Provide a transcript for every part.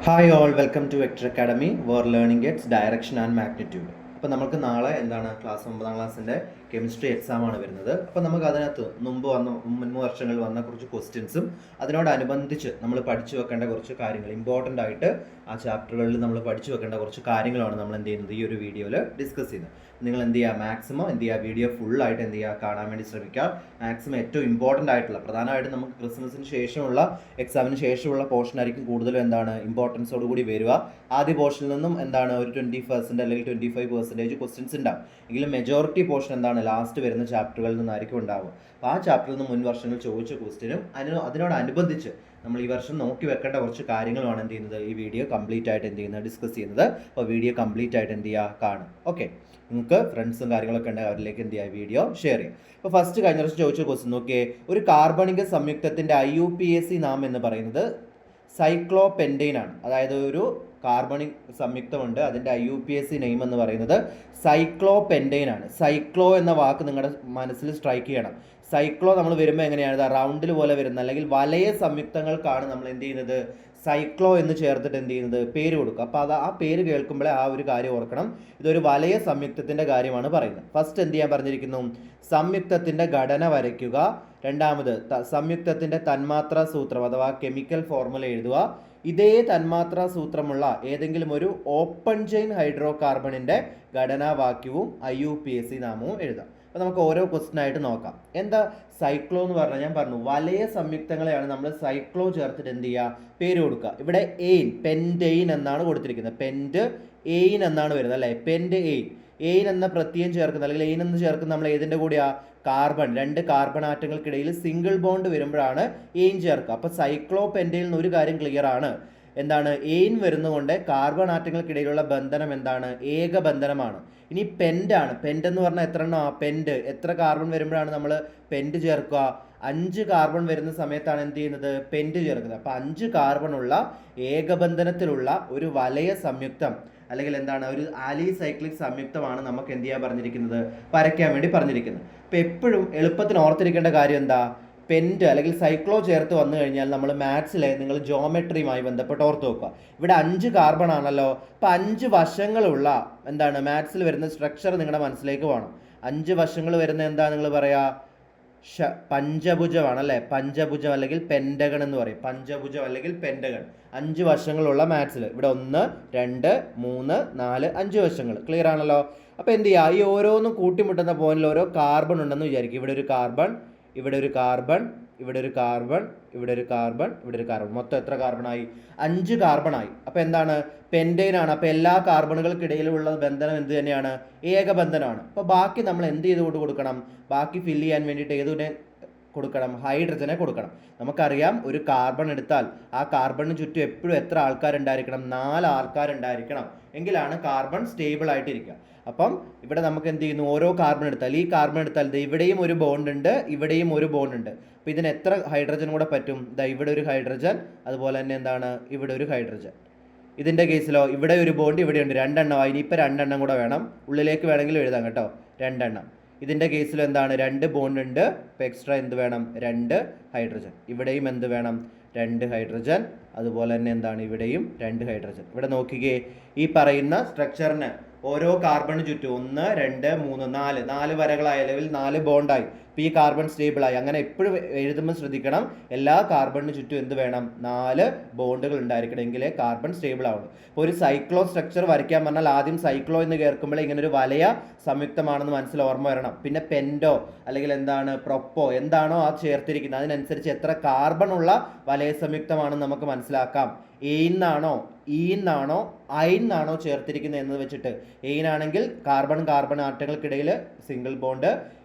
Hi all, welcome to vector academy where learning gets direction and magnitude. അപ്പോൾ നമുക്ക് നാളെ class 9ാം ക്ലാസ്സിൻ്റെ chemistry exam ആണ് വരുന്നത്. അപ്പോൾ നമുക്ക് അതിനകത്ത് മുൻ വർഷങ്ങളിൽ വന്ന കുറച്ച് ക്വസ്റ്റ്യൻസും അതിനോടനുബന്ധിച്ച് നമ്മൾ പഠിച്ചു വെക്കേണ്ട കുറച്ച് കാര്യങ്ങൾ, ഇമ്പോർട്ടൻ്റ് ആയിട്ട് ആ ചാപ്റ്ററുകളിൽ നമ്മൾ പഠിച്ചു വെക്കേണ്ട കുറച്ച് കാര്യങ്ങളാണ് നമ്മൾ എന്ത് ചെയ്യുന്നത് ഈ ഒരു വീഡിയോയിൽ ഡിസ്കസ് ചെയ്യുന്നത്. നിങ്ങൾ എന്ത് ചെയ്യുക, മാക്സിമം എന്ത് ചെയ്യുക, വീഡിയോ ഫുള്ളായിട്ട് എന്ത് ചെയ്യുക, കാണാൻ വേണ്ടി ശ്രമിക്കുക. മാക്സിമം ഏറ്റവും ഇമ്പോർട്ടൻ്റ് ആയിട്ടുള്ള, പ്രധാനമായിട്ടും നമുക്ക് ക്രിസ്മസിന് ശേഷമുള്ള എക്സാമിന് ശേഷമുള്ള പോർഷനായിരിക്കും കൂടുതലും ഇമ്പോർട്ടൻസോടുകൂടി വരിക. ആദ്യ പോർഷനിൽ നിന്നും ഒരു 20% അല്ലെങ്കിൽ 25% ക്വസ്റ്റ്യൻസ് ഉണ്ടാവും. എങ്കിലും മെജോറിറ്റി പോർഷൻ ലാസ്റ്റ് വരുന്ന ചാപ്റ്ററുകളിൽ നിന്നായിരിക്കും ഉണ്ടാവുക. അപ്പോൾ ആ ചാപ്റ്ററിൽ നിന്ന് മുൻ വർഷങ്ങൾ ചോദിച്ച ക്വസ്റ്റ്യനും അതിനോടനുബന്ധിച്ച് നമ്മൾ ഈ വർഷം നോക്കി വെക്കേണ്ട കുറച്ച് കാര്യങ്ങളുമാണ് എന്ത് ചെയ്യുന്നത് ഈ വീഡിയോ കംപ്ലീറ്റ് ആയിട്ട് ഡിസ്കസ് ചെയ്യുന്നത്. അപ്പോൾ വീഡിയോ കംപ്ലീറ്റ് ആയിട്ട് എന്ത് ചെയ്യുക, കാണും. ഓക്കെ, നിങ്ങൾക്ക് ഫ്രണ്ട്സും കാര്യങ്ങളൊക്കെ ഉണ്ടെങ്കിൽ അവരിലേക്ക് എന്ത് ചെയ്യുക, വീഡിയോ ഷെയർ ചെയ്യുക. ഇപ്പോൾ ഫസ്റ്റ് കഴിഞ്ഞ വർഷം ചോദിച്ച ക്വസ്റ്റ്യൻ നോക്കിയേ, ഒരു കാർബണിക സംയുക്തത്തിൻ്റെ IUPAC നാമം എന്ന് പറയുന്നത് സൈക്ലോപെൻറ്റെയ്ൻ ആണ്. അതായത് ഒരു കാർബണിക് സംയുക്തമുണ്ട്, അതിൻ്റെ IUPAC നെയിം എന്ന് പറയുന്നത് സൈക്ലോപെൻറ്റെയ്ൻ ആണ്. സൈക്ലോ എന്ന വാക്ക് നിങ്ങളുടെ മനസ്സിൽ സ്ട്രൈക്ക് ചെയ്യണം. സൈക്ലോ നമ്മൾ വരുമ്പോൾ എങ്ങനെയാണ്, റൗണ്ടിൽ പോലെ വരുന്ന അല്ലെങ്കിൽ വലയ സംയുക്തങ്ങൾക്കാണ് നമ്മൾ എന്ത് ചെയ്യുന്നത്, സൈക്ലോ എന്ന് ചേർത്തിട്ട് എന്ത് ചെയ്യുന്നത്, പേര് കൊടുക്കുക. അപ്പോൾ ആ പേര് കേൾക്കുമ്പോഴേ ആ ഒരു കാര്യം ഓർക്കണം, ഇതൊരു വലയ സംയുക്തത്തിൻ്റെ കാര്യമാണ് പറയുന്നത്. ഫസ്റ്റ് എന്ത് ചെയ്യാൻ പറഞ്ഞിരിക്കുന്നു, സംയുക്തത്തിൻ്റെ ഘടന വരയ്ക്കുക. രണ്ടാമത് സംയുക്തത്തിൻ്റെ തന്മാത്രാ സൂത്രം അഥവാ കെമിക്കൽ ഫോർമുല എഴുതുക. ഇതേ തന്മാത്രാ സൂത്രമുള്ള ഏതെങ്കിലും ഒരു ഓപ്പൺ ചെയിൻ ഹൈഡ്രോ കാർബണിൻ്റെ ഘടനാവാക്യവും IUPAC നാമവും എഴുതാം. അപ്പോൾ നമുക്ക് ഓരോ ക്വസ്റ്റ്യൻ ആയിട്ട് നോക്കാം. എന്താ സൈക്ലോ എന്ന് പറഞ്ഞാൽ, ഞാൻ പറഞ്ഞു വലയ സംയുക്തങ്ങളെയാണ് നമ്മൾ സൈക്ലോ ചേർത്തിട്ട് എന്ത് ചെയ്യുക, പേര് കൊടുക്കുക. ഇവിടെ എയിൻ, പെൻറ്റെയിൻ എന്നാണ് കൊടുത്തിരിക്കുന്നത്. പെൻറ്റ് എയിൻ എന്നാണ് വരുന്നത് അല്ലേ, പെൻറ്റ് എയിൻ എന്ന പ്രത്യയം ചേർക്കുന്ന അല്ലെങ്കിൽ എയിൻ എന്ന് ചേർക്കുന്ന നമ്മൾ ഏതിൻ്റെ കൂടെയാണ്, കാർബൺ, രണ്ട് കാർബൺ ആറ്റങ്ങൾക്കിടയിൽ സിംഗിൾ ബോണ്ട് വരുമ്പോഴാണ് എയിൻ ചേർക്കുക. അപ്പോൾ സൈക്ലോ പെൻറ്റെയിൽ നിന്ന് ഒരു കാര്യം ക്ലിയർ ആണ്, എയിൻ വരുന്നതുകൊണ്ട് കാർബൺ ആറ്റങ്ങൾക്കിടയിലുള്ള ബന്ധനം ഏകബന്ധനമാണ്. ഇനി പെൻറ്റാണ്. പെൻറ്റ് എന്ന് പറഞ്ഞാൽ എത്ര എണ്ണം, പെൻറ്റ് എത്ര കാർബൺ വരുമ്പോഴാണ് നമ്മൾ പെൻറ്റ് ചേർക്കുക, 5 കാർബൺ വരുന്ന സമയത്താണ് എന്ത് ചെയ്യുന്നത്, പെൻറ്റ് ചേർക്കുന്നത്. അപ്പോൾ 5 കാർബണുള്ള ഏകബന്ധനത്തിലുള്ള ഒരു വലയ സംയുക്തം അല്ലെങ്കിൽ ഒരു ആലിസൈക്ലിക് സംയുക്തമാണ് നമുക്ക് എന്ത് ചെയ്യാൻ പറഞ്ഞിരിക്കുന്നത്, വരയ്ക്കാൻ വേണ്ടി പറഞ്ഞിരിക്കുന്നത്. അപ്പോൾ എപ്പോഴും എളുപ്പത്തിന് ഓർത്തിരിക്കേണ്ട കാര്യം എന്താ, പെൻറ്റ് അല്ലെങ്കിൽ സൈക്ലോ ചേർത്ത് വന്നു കഴിഞ്ഞാൽ നമ്മൾ മാത്സിലെ നിങ്ങൾ ജോമെട്രിയുമായി ബന്ധപ്പെട്ട് ഓർത്ത് വെക്കുക. ഇവിടെ 5 കാർബൺ ആണല്ലോ, അപ്പോൾ 5 വശങ്ങളുള്ള മാത്സിൽ വരുന്ന സ്ട്രക്ചർ നിങ്ങളുടെ മനസ്സിലേക്ക് വേണം. 5 വശങ്ങൾ വരുന്ന നിങ്ങൾ പറയുക, പഞ്ചഭുജമാണ് അല്ലേ, പഞ്ചഭുജം അല്ലെങ്കിൽ പെൻറ്റഗൺ എന്ന് പറയും. പഞ്ചഭുജം അല്ലെങ്കിൽ പെൻറ്റഗൺ 5 വശങ്ങളുള്ള മാത്സിൽ ഇവിടെ 1, 2, 3, 4, 5 വശങ്ങൾ. ക്ലിയർ ആണല്ലോ. അപ്പോൾ എന്ത് ചെയ്യുക, ഈ ഓരോന്നും കൂട്ടിമുട്ടുന്ന പോയിന്റിൽ ഓരോ കാർബൺ ഉണ്ടെന്ന് വിചാരിക്കും. ഇവിടെ ഒരു കാർബൺ, ഇവിടെ ഒരു കാർബൺ, ഇവിടെ ഒരു കാർബൺ, ഇവിടെ ഒരു കാർബൺ, ഇവിടെ ഒരു കാർബൺ. മൊത്തം എത്ര കാർബണായി, 5 കാർബണായി. അപ്പോൾ പെൻറ്റെയിൻ ആണ്. അപ്പോൾ എല്ലാ കാർബണുകൾക്കിടയിലുള്ള ബന്ധനം എന്ത് തന്നെയാണ്, ഏകബന്ധനമാണ്. അപ്പോൾ ബാക്കി നമ്മൾ എന്ത് ചെയ്തുകൊണ്ട് കൊടുക്കണം, ബാക്കി ഫില്ല് ചെയ്യാൻ വേണ്ടിയിട്ട് ഏതിനെ കൊടുക്കണം, ഹൈഡ്രജനെ കൊടുക്കണം. നമുക്കറിയാം, ഒരു കാർബൺ എടുത്താൽ ആ കാർബണിന് ചുറ്റും എപ്പോഴും എത്ര ആൾക്കാരുണ്ടായിരിക്കണം, 4 ആൾക്കാരുണ്ടായിരിക്കണം, എങ്കിലാണ് കാർബൺ സ്റ്റേബിൾ ആയിട്ടിരിക്കുക. അപ്പം ഇവിടെ നമുക്ക് എന്ത് ചെയ്യുന്നു, ഓരോ കാർബൺ എടുത്താൽ ഇവിടെയും ഒരു ബോണ്ട് ഉണ്ട്, ഇവിടെയും ഒരു ബോണ്ട് ഉണ്ട്. അപ്പോൾ ഇതിന് എത്ര ഹൈഡ്രജൻ കൂടെ പറ്റും, ഇവിടെ ഒരു ഹൈഡ്രജൻ, അതുപോലെ തന്നെ ഇവിടെ ഒരു ഹൈഡ്രജൻ. ഇതിൻ്റെ കേസിലോ ഇവിടെ ഒരു ബോണ്ട് ഇവിടെയുണ്ട്, 2 എണ്ണം. ഇനിയിപ്പോൾ 2 എണ്ണം കൂടെ വേണം, ഉള്ളിലേക്ക് വേണമെങ്കിൽ എഴുതാം കേട്ടോ, 2 എണ്ണം. ഇതിൻ്റെ കേസിൽ 2 ബോണ്ട് ഉണ്ട്, ഇപ്പോൾ എക്സ്ട്രാ എന്ത് വേണം, 2 ഹൈഡ്രജൻ. ഇവിടെയും എന്ത് വേണം, 2 ഹൈഡ്രജൻ. അതുപോലെ തന്നെ ഇവിടെയും 2 ഹൈഡ്രജൻ. ഇവിടെ നോക്കിക്കേ, ഈ പറയുന്ന സ്ട്രക്ചറിന് ഓരോ കാർബണിന് ചുറ്റും 1, 2, 3, 4 വരകളായി അല്ലെങ്കിൽ 4 ബോണ്ടായി. ഇപ്പോൾ ഈ കാർബൺ സ്റ്റേബിളായി. അങ്ങനെ എപ്പോഴും എഴുതുമ്പോൾ ശ്രദ്ധിക്കണം, എല്ലാ കാർബണിന് ചുറ്റും എന്ത് വേണം, 4 ബോണ്ടുകൾ ഉണ്ടായിരിക്കണം, എങ്കിലേ കാർബൺ സ്റ്റേബിൾ ആവുള്ളൂ. ഇപ്പോൾ ഒരു സൈക്ലോ സ്ട്രക്ചർ വരയ്ക്കാൻ പറഞ്ഞാൽ ആദ്യം സൈക്ലോ എന്ന് കേൾക്കുമ്പോൾ ഇങ്ങനെ ഒരു വലയ സംയുക്തമാണെന്ന് മനസ്സിൽ ഓർമ്മ വരണം. പിന്നെ പെൻറ്റോ അല്ലെങ്കിൽ പ്രൊപ്പോ എന്താണോ ആ ചേർത്തിരിക്കുന്നത് അതിനനുസരിച്ച് എത്ര കാർബൺ ഉള്ള വലയ സംയുക്തമാണെന്ന് നമുക്ക് മനസ്സിലാക്കാം. എയിന്നാണോ, ഈന്നാണോ, ഐന്നാണോ ചേർത്തിരിക്കുന്നത് എന്ന് വെച്ചിട്ട്, എയിനാണെങ്കിൽ കാർബൺ ആറ്റങ്ങൾക്കിടയിൽ സിംഗിൾ ബോണ്ട്,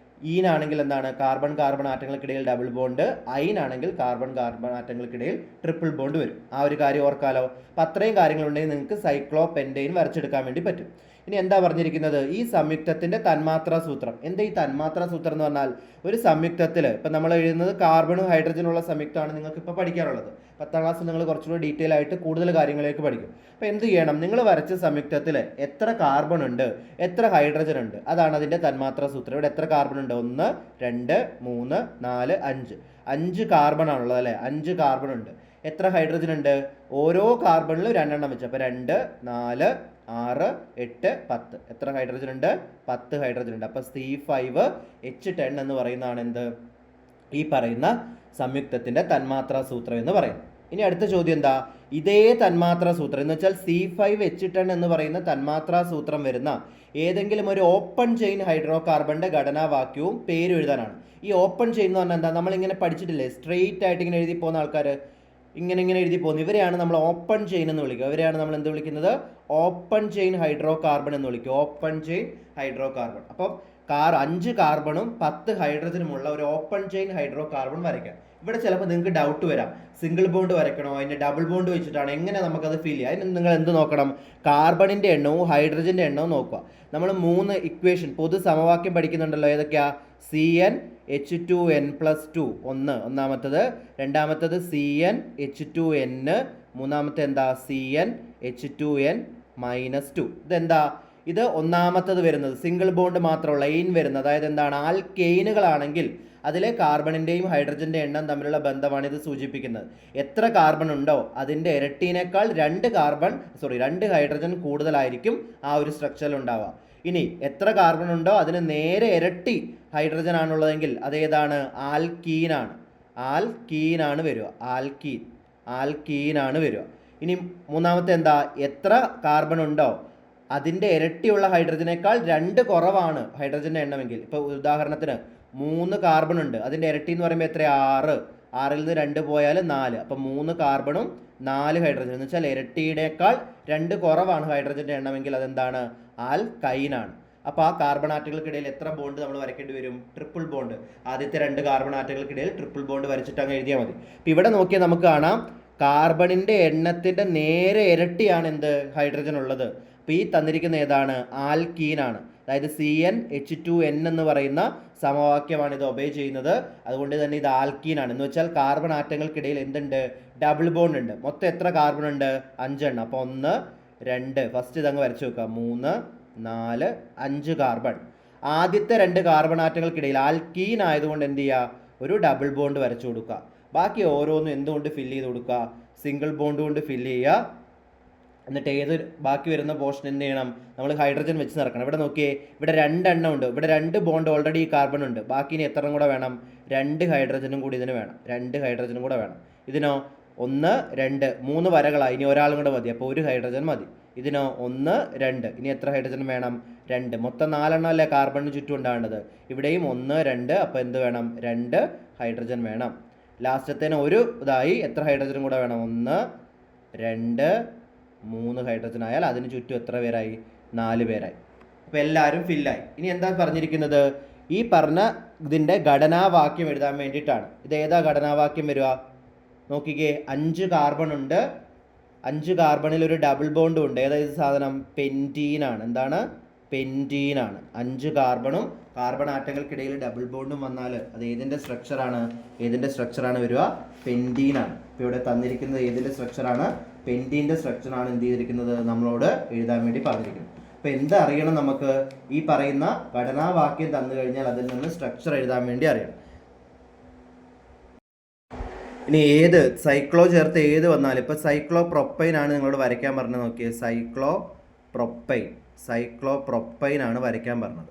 ഈനാണെങ്കിൽ കാർബൺ ആറ്റങ്ങൾക്കിടയിൽ ഡബിൾ ബോണ്ട്, ഐനാണെങ്കിൽ കാർബൺ ആറ്റങ്ങൾക്കിടയിൽ ട്രിപ്പിൾ ബോണ്ട് വരും. ആ ഒരു കാര്യം ഓർക്കാലോ. അപ്പം അത്രയും കാര്യങ്ങളുണ്ടെങ്കിൽ നിങ്ങൾക്ക് സൈക്ലോ പെൻറ്റെയിൻ വരച്ചെടുക്കാൻ വേണ്ടി പറ്റും. ഇനി എന്താ പറഞ്ഞിരിക്കുന്നത്, ഈ സംയുക്തത്തിൻ്റെ തന്മാത്രാ സൂത്രം. എന്താ ഈ തന്മാത്രാ സൂത്രം എന്ന് പറഞ്ഞാൽ, ഒരു സംയുക്തത്തിൽ ഇപ്പം നമ്മൾ എഴുതുന്നത് കാർബണും ഹൈഡ്രജനുള്ള സംയുക്തമാണ് നിങ്ങൾക്ക് ഇപ്പോൾ പഠിക്കാറുള്ളത്. 10ാം ക്ലാസ്സിൽ നിങ്ങൾ കുറച്ചുകൂടി ഡീറ്റെയിൽ ആയിട്ട് കൂടുതൽ കാര്യങ്ങളിലേക്ക് പഠിക്കും. അപ്പോൾ എന്ത് ചെയ്യണം, നിങ്ങൾ വരച്ച സംയുക്തത്തിൽ എത്ര കാർബൺ ഉണ്ട്, എത്ര ഹൈഡ്രജൻ ഉണ്ട്, അതാണ് അതിൻ്റെ തന്മാത്രാ സൂത്രം. ഇവിടെ എത്ര കാർബൺ ഉണ്ട്, 1, 2, 3, 4, 5 കാർബൺ ആണുള്ളത് അല്ലേ, 5 കാർബൺ ഉണ്ട്. എത്ര ഹൈഡ്രജൻ ഉണ്ട്? ഓരോ കാർബണിലും 2 എണ്ണം വെച്ച്. അപ്പോൾ 2, 4, 6, 8, 10. എത്ര ഹൈഡ്രജൻ ഉണ്ട്? 10 ഹൈഡ്രജൻ ഉണ്ട്. അപ്പോൾ C5H10 എന്ന് പറയുന്നതാണ് എന്ത്? ഈ പറയുന്ന സംയുക്തത്തിൻ്റെ തന്മാത്രാ സൂത്രം എന്ന് പറയുന്നത്. ഇനി അടുത്ത ചോദ്യം എന്താ? ഇതേ തന്മാത്രാ സൂത്രം എന്ന് വെച്ചാൽ C5H10 എന്ന് പറയുന്ന തന്മാത്രാ സൂത്രം വരുന്ന ഏതെങ്കിലും ഒരു ഓപ്പൺ ചെയിൻ ഹൈഡ്രോ കാർബണിൻ്റെ ഘടനാവാക്യവും പേരും എഴുതാനാണ്. ഈ ഓപ്പൺ ചെയിൻ എന്ന് പറഞ്ഞാൽ എന്താ? നമ്മളിങ്ങനെ പഠിച്ചിട്ടില്ലേ, സ്ട്രെയിറ്റ് ആയിട്ട് ഇങ്ങനെ എഴുതി പോകുന്ന ആൾക്കാർ, ഇങ്ങനെ എഴുതി പോകുന്നു. ഇവരെയാണ് നമ്മൾ ഓപ്പൺ ചെയിൻ എന്ന് വിളിക്കുക. ഇവരെയാണ് നമ്മൾ എന്ത് വിളിക്കുന്നത്? ഓപ്പൺ ചെയിൻ ഹൈഡ്രോ കാർബൺ എന്ന് വിളിക്കും. Open chain hydro carbon. അപ്പം 5 കാർബണും 10 ഹൈഡ്രജനുമുള്ള ഒരു ഓപ്പൺ ചെയിൻ ഹൈഡ്രോ കാർബൺ വരയ്ക്കാം. ഇവിടെ ചിലപ്പോൾ നിങ്ങൾക്ക് ഡൗട്ട് വരാം, സിംഗിൾ ബോണ്ട് വരയ്ക്കണോ, അതിൻ്റെ ഡബിൾ ബോണ്ട് വെച്ചിട്ടാണ് എങ്ങനെ നമുക്കത് ഫീൽ ചെയ്യുക? അതിന് നിങ്ങൾ എന്ത് നോക്കണം? കാർബണിൻ്റെ എണ്ണവും ഹൈഡ്രജൻ്റെ എണ്ണവും നോക്കുക. നമ്മൾ 3 ഇക്വേഷൻ പൊതു സമവാക്യം പഠിക്കുന്നുണ്ടല്ലോ. ഏതൊക്കെയാ? CnH2n+2 ഒന്നാമത്തത്, രണ്ടാമത്തത് CnH2n, മൂന്നാമത്തെ എന്താ? CnH2n-2. ഇതെന്താ? ഇത് ഒന്നാമത്തത് വരുന്നത് സിംഗിൾ ബോണ്ട് മാത്രമുള്ള എയിൻ വരുന്നത്. അതായത് എന്താണ്? ആൽക്കെയിനുകളാണെങ്കിൽ അതിലെ കാർബണിൻ്റെയും ഹൈഡ്രജൻ്റെ എണ്ണം തമ്മിലുള്ള ബന്ധമാണ് ഇത് സൂചിപ്പിക്കുന്നത്. എത്ര കാർബൺ ഉണ്ടോ അതിൻ്റെ ഇരട്ടീനേക്കാൾ 2 ഹൈഡ്രജൻ കൂടുതലായിരിക്കും ആ ഒരു സ്ട്രക്ചറിൽ ഉണ്ടാവുക. ഇനി എത്ര കാർബൺ ഉണ്ടോ അതിന് നേരെ ഇരട്ടി ഹൈഡ്രജൻ ആണുള്ളതെങ്കിൽ അതേതാണ്? ആൽക്കീനാണ് വരിക. ആൽക്കീനാണ് വരിക. ഇനി മൂന്നാമത്തെ എന്താ? എത്ര കാർബൺ ഉണ്ടോ അതിൻ്റെ ഇരട്ടിയുള്ള ഹൈഡ്രജനേക്കാൾ 2 കുറവാണ് ഹൈഡ്രജൻ്റെ എണ്ണമെങ്കിൽ. ഇപ്പോൾ ഉദാഹരണത്തിന് 3 കാർബൺ ഉണ്ട്, അതിൻ്റെ ഇരട്ടി എന്ന് പറയുമ്പോൾ എത്ര? 6. 6ൽ നിന്ന് 2 പോയാൽ 4. അപ്പം 3 കാർബണും 4 ഹൈഡ്രജൻ എന്ന് വെച്ചാൽ ഇരട്ടിയുടേക്കാൾ 2 കുറവാണ് ഹൈഡ്രജൻ്റെ എണ്ണമെങ്കിൽ അതെന്താണ്? ആൽക്കൈനാണ്. അപ്പോൾ ആ കാർബൺ ആറ്റങ്ങൾക്കിടയിൽ എത്ര ബോണ്ട് നമ്മൾ വരയ്ക്കേണ്ടി വരും? Triple bond. ആദ്യത്തെ 2 കാർബൺ ആറ്റങ്ങൾക്കിടയിൽ ട്രിപ്പിൾ ബോണ്ട് വരച്ചിട്ട് അങ്ങ് എഴുതിയാൽ മതി. അപ്പോൾ ഇവിടെ നോക്കിയാൽ നമുക്ക് കാണാം കാർബണിൻ്റെ എണ്ണത്തിൻ്റെ നേരെ ഇരട്ടിയാണ് എന്ത്? ഹൈഡ്രജൻ ഉള്ളത്. അപ്പോൾ ഈ തന്നിരിക്കുന്ന ഏതാണ്? ആൽക്കീനാണ്. അതായത് CnH2n എന്ന് പറയുന്ന സമവാക്യമാണ് ഇത് ഒബേ ചെയ്യുന്നത്. അതുകൊണ്ട് തന്നെ ഇത് ആൽക്കീനാണ്. എന്ന് വെച്ചാൽ കാർബൺ ആറ്റങ്ങൾക്കിടയിൽ എന്തുണ്ട്? ഡബിൾ ബോണ്ട് ഉണ്ട്. മൊത്തം എത്ര കാർബൺ ഉണ്ട്? 5 എണ്ണം. അപ്പോൾ 1, 2, ഫസ്റ്റ് ഇതങ്ങ് വരച്ചു വെക്കുക. 3, 4, 5 കാർബൺ. ആദ്യത്തെ 2 കാർബൺ ആറ്റങ്ങൾക്കിടയിൽ ആൽക്കീൻ ആയതുകൊണ്ട് എന്ത് ചെയ്യുക? ഒരു ഡബിൾ ബോണ്ട് വരച്ചു കൊടുക്കുക. ബാക്കി ഓരോന്നും എന്തുകൊണ്ട് ഫില്ല് ചെയ്ത് കൊടുക്കുക? സിംഗിൾ ബോണ്ട് കൊണ്ട് ഫില്ല് ചെയ്യുക. എന്നിട്ട് ബാക്കി വരുന്ന പോർഷൻ എന്ത് ചെയ്യണം? നമ്മൾ ഹൈഡ്രജൻ വെച്ച് നിറക്കണം. ഇവിടെ നോക്കിയേ, ഇവിടെ 2 എണ്ണം ഉണ്ട്. ഇവിടെ 2 ബോണ്ട് ഓൾറെഡി ഈ കാർബൺ ഉണ്ട്. ബാക്കി ഇനി എത്ര കൂടെ വേണം? 2 ഹൈഡ്രജനും കൂടി ഇതിന് വേണം. 2 ഹൈഡ്രജനും കൂടെ വേണം. ഇതിനോ 1, 2, 3 വരകളായി. ഇനി ഒരാളും കൂടെ മതി. അപ്പോൾ 1 ഹൈഡ്രജൻ മതി. ഇതിനോ 1, 2. ഇനി എത്ര ഹൈഡ്രജൻ വേണം? 2. മൊത്തം 4 എണ്ണം അല്ലേ കാർബണിന് ചുറ്റും ഉണ്ടാകേണ്ടത്. ഇവിടെയും 1, 2. അപ്പോൾ എന്ത് വേണം? 2 ഹൈഡ്രജൻ വേണം. ലാസ്റ്റത്തേന് ഒരു ഇതായി. എത്ര ഹൈഡ്രജനും കൂടെ വേണം? 1, 2, 3 ഹൈഡ്രജൻ ആയാൽ അതിന് ചുറ്റും എത്ര പേരായി? 4 പേരായി. അപ്പോൾ എല്ലാവരും ഫില്ലായി. ഇനി എന്താ പറഞ്ഞിരിക്കുന്നത്? ഈ പറഞ്ഞ ഇതിൻ്റെ ഘടനാവാക്യം എഴുതാൻ വേണ്ടിയിട്ടാണ്. ഇത് ഏതാ ഘടനാവാക്യം വരിക? നോക്കിക്കേ, 5 കാർബൺ ഉണ്ട്. 5 കാർബണിൽ ഒരു ഡബിൾ ബോണ്ടും ഉണ്ട്. ഏതായത് സാധനം? പെൻറ്റീനാണ്. എന്താണ്? പെൻറ്റീനാണ്. 5 കാർബണും കാർബൺ ആറ്റങ്ങൾക്കിടയിൽ ഡബിൾ ബോണ്ടും വന്നാൽ അത് ഏതിൻ്റെ സ്ട്രക്ചറാണ് വരിക? പെൻറ്റീനാണ്. ഇപ്പോൾ ഇവിടെ തന്നിരിക്കുന്നത് ഏതിൻ്റെ സ്ട്രക്ചറാണ്? പെൻറ്റീൻ്റെ സ്ട്രക്ചറാണ് എന്ത് ചെയ്തിരിക്കുന്നത്? നമ്മളോട് എഴുതാൻ വേണ്ടി പറഞ്ഞിരിക്കുന്നത്. അപ്പോൾ എന്താ അറിയണം നമുക്ക്? ഈ പറയുന്ന ഘടനാവാക്യം തന്നു കഴിഞ്ഞാൽ അതിൽ നിന്ന് സ്ട്രക്ചർ എഴുതാൻ വേണ്ടി അറിയണം. ഇനി ഏത് സൈക്ലോ ചേർത്ത് ഏത് വന്നാലും, ഇപ്പോൾ സൈക്ലോ പ്രൊപ്പൈൻ ആണ് നിങ്ങളോട് വരയ്ക്കാൻ പറഞ്ഞത്. നോക്കിയേ, സൈക്ലോ പ്രൊപ്പൈൻ ആണ് വരയ്ക്കാൻ പറഞ്ഞത്.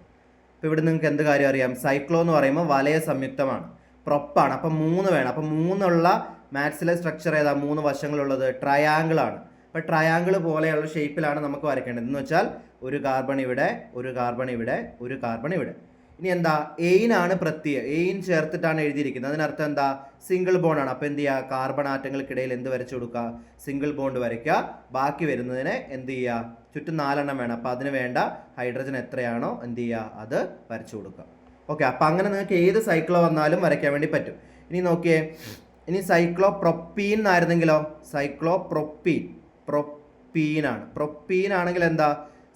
അപ്പോൾ ഇവിടെ നിങ്ങൾക്ക് എന്ത് കാര്യം അറിയാം? സൈക്ലോ എന്ന് പറയുമ്പോൾ വലയ സംയുക്തമാണ്, പ്രൊപ്പാണ്. അപ്പം 3 വേണം. അപ്പം 3 മാത്സിലെ സ്ട്രക്ചർ ഏതാ? 3 വശങ്ങളുള്ളത് ട്രയാങ്കിൾ ആണ്. അപ്പോൾ ട്രയാങ്കിൾ പോലെയുള്ള ഷേപ്പിലാണ് നമുക്ക് വരയ്ക്കേണ്ടത്. എന്ന് വെച്ചാൽ ഒരു കാർബൺ ഇവിടെ, ഒരു കാർബൺ ഇവിടെ, ഒരു കാർബൺ ഇവിടെ. ഇനി എന്താ? എയിനാണ് പ്രത്യയം. എയിൻ ചേർത്തിട്ടാണ് എഴുതിയിരിക്കുന്നത്. അതിനർത്ഥം എന്താ? സിംഗിൾ ബോണ്ട് ആണ്. അപ്പോൾ എന്ത് ചെയ്യുക? കാർബൺ ആറ്റങ്ങൾക്കിടയിൽ എന്ത് വരച്ചു കൊടുക്കുക? സിംഗിൾ ബോണ്ട് വരയ്ക്കുക. ബാക്കി വരുന്നതിനെ എന്ത് ചെയ്യുക? ചുറ്റും 4 എണ്ണം വേണം. അപ്പോൾ അതിന് വേണ്ട ഹൈഡ്രജൻ എത്രയാണോ എന്ത് ചെയ്യുക? അത് വരച്ചു കൊടുക്കുക. ഓക്കെ, അപ്പോൾ അങ്ങനെ നിങ്ങൾക്ക് ഏത് സൈക്ലോ വന്നാലും വരയ്ക്കാൻ വേണ്ടി പറ്റും. ഇനി നോക്കിയേ, ഇനി സൈക്ലോ പ്രൊപ്പീൻ എന്നായിരുന്നെങ്കിലോ? സൈക്ലോ പ്രൊപ്പീനാണ്. പ്രൊപ്പീൻ ആണെങ്കിൽ എന്താ?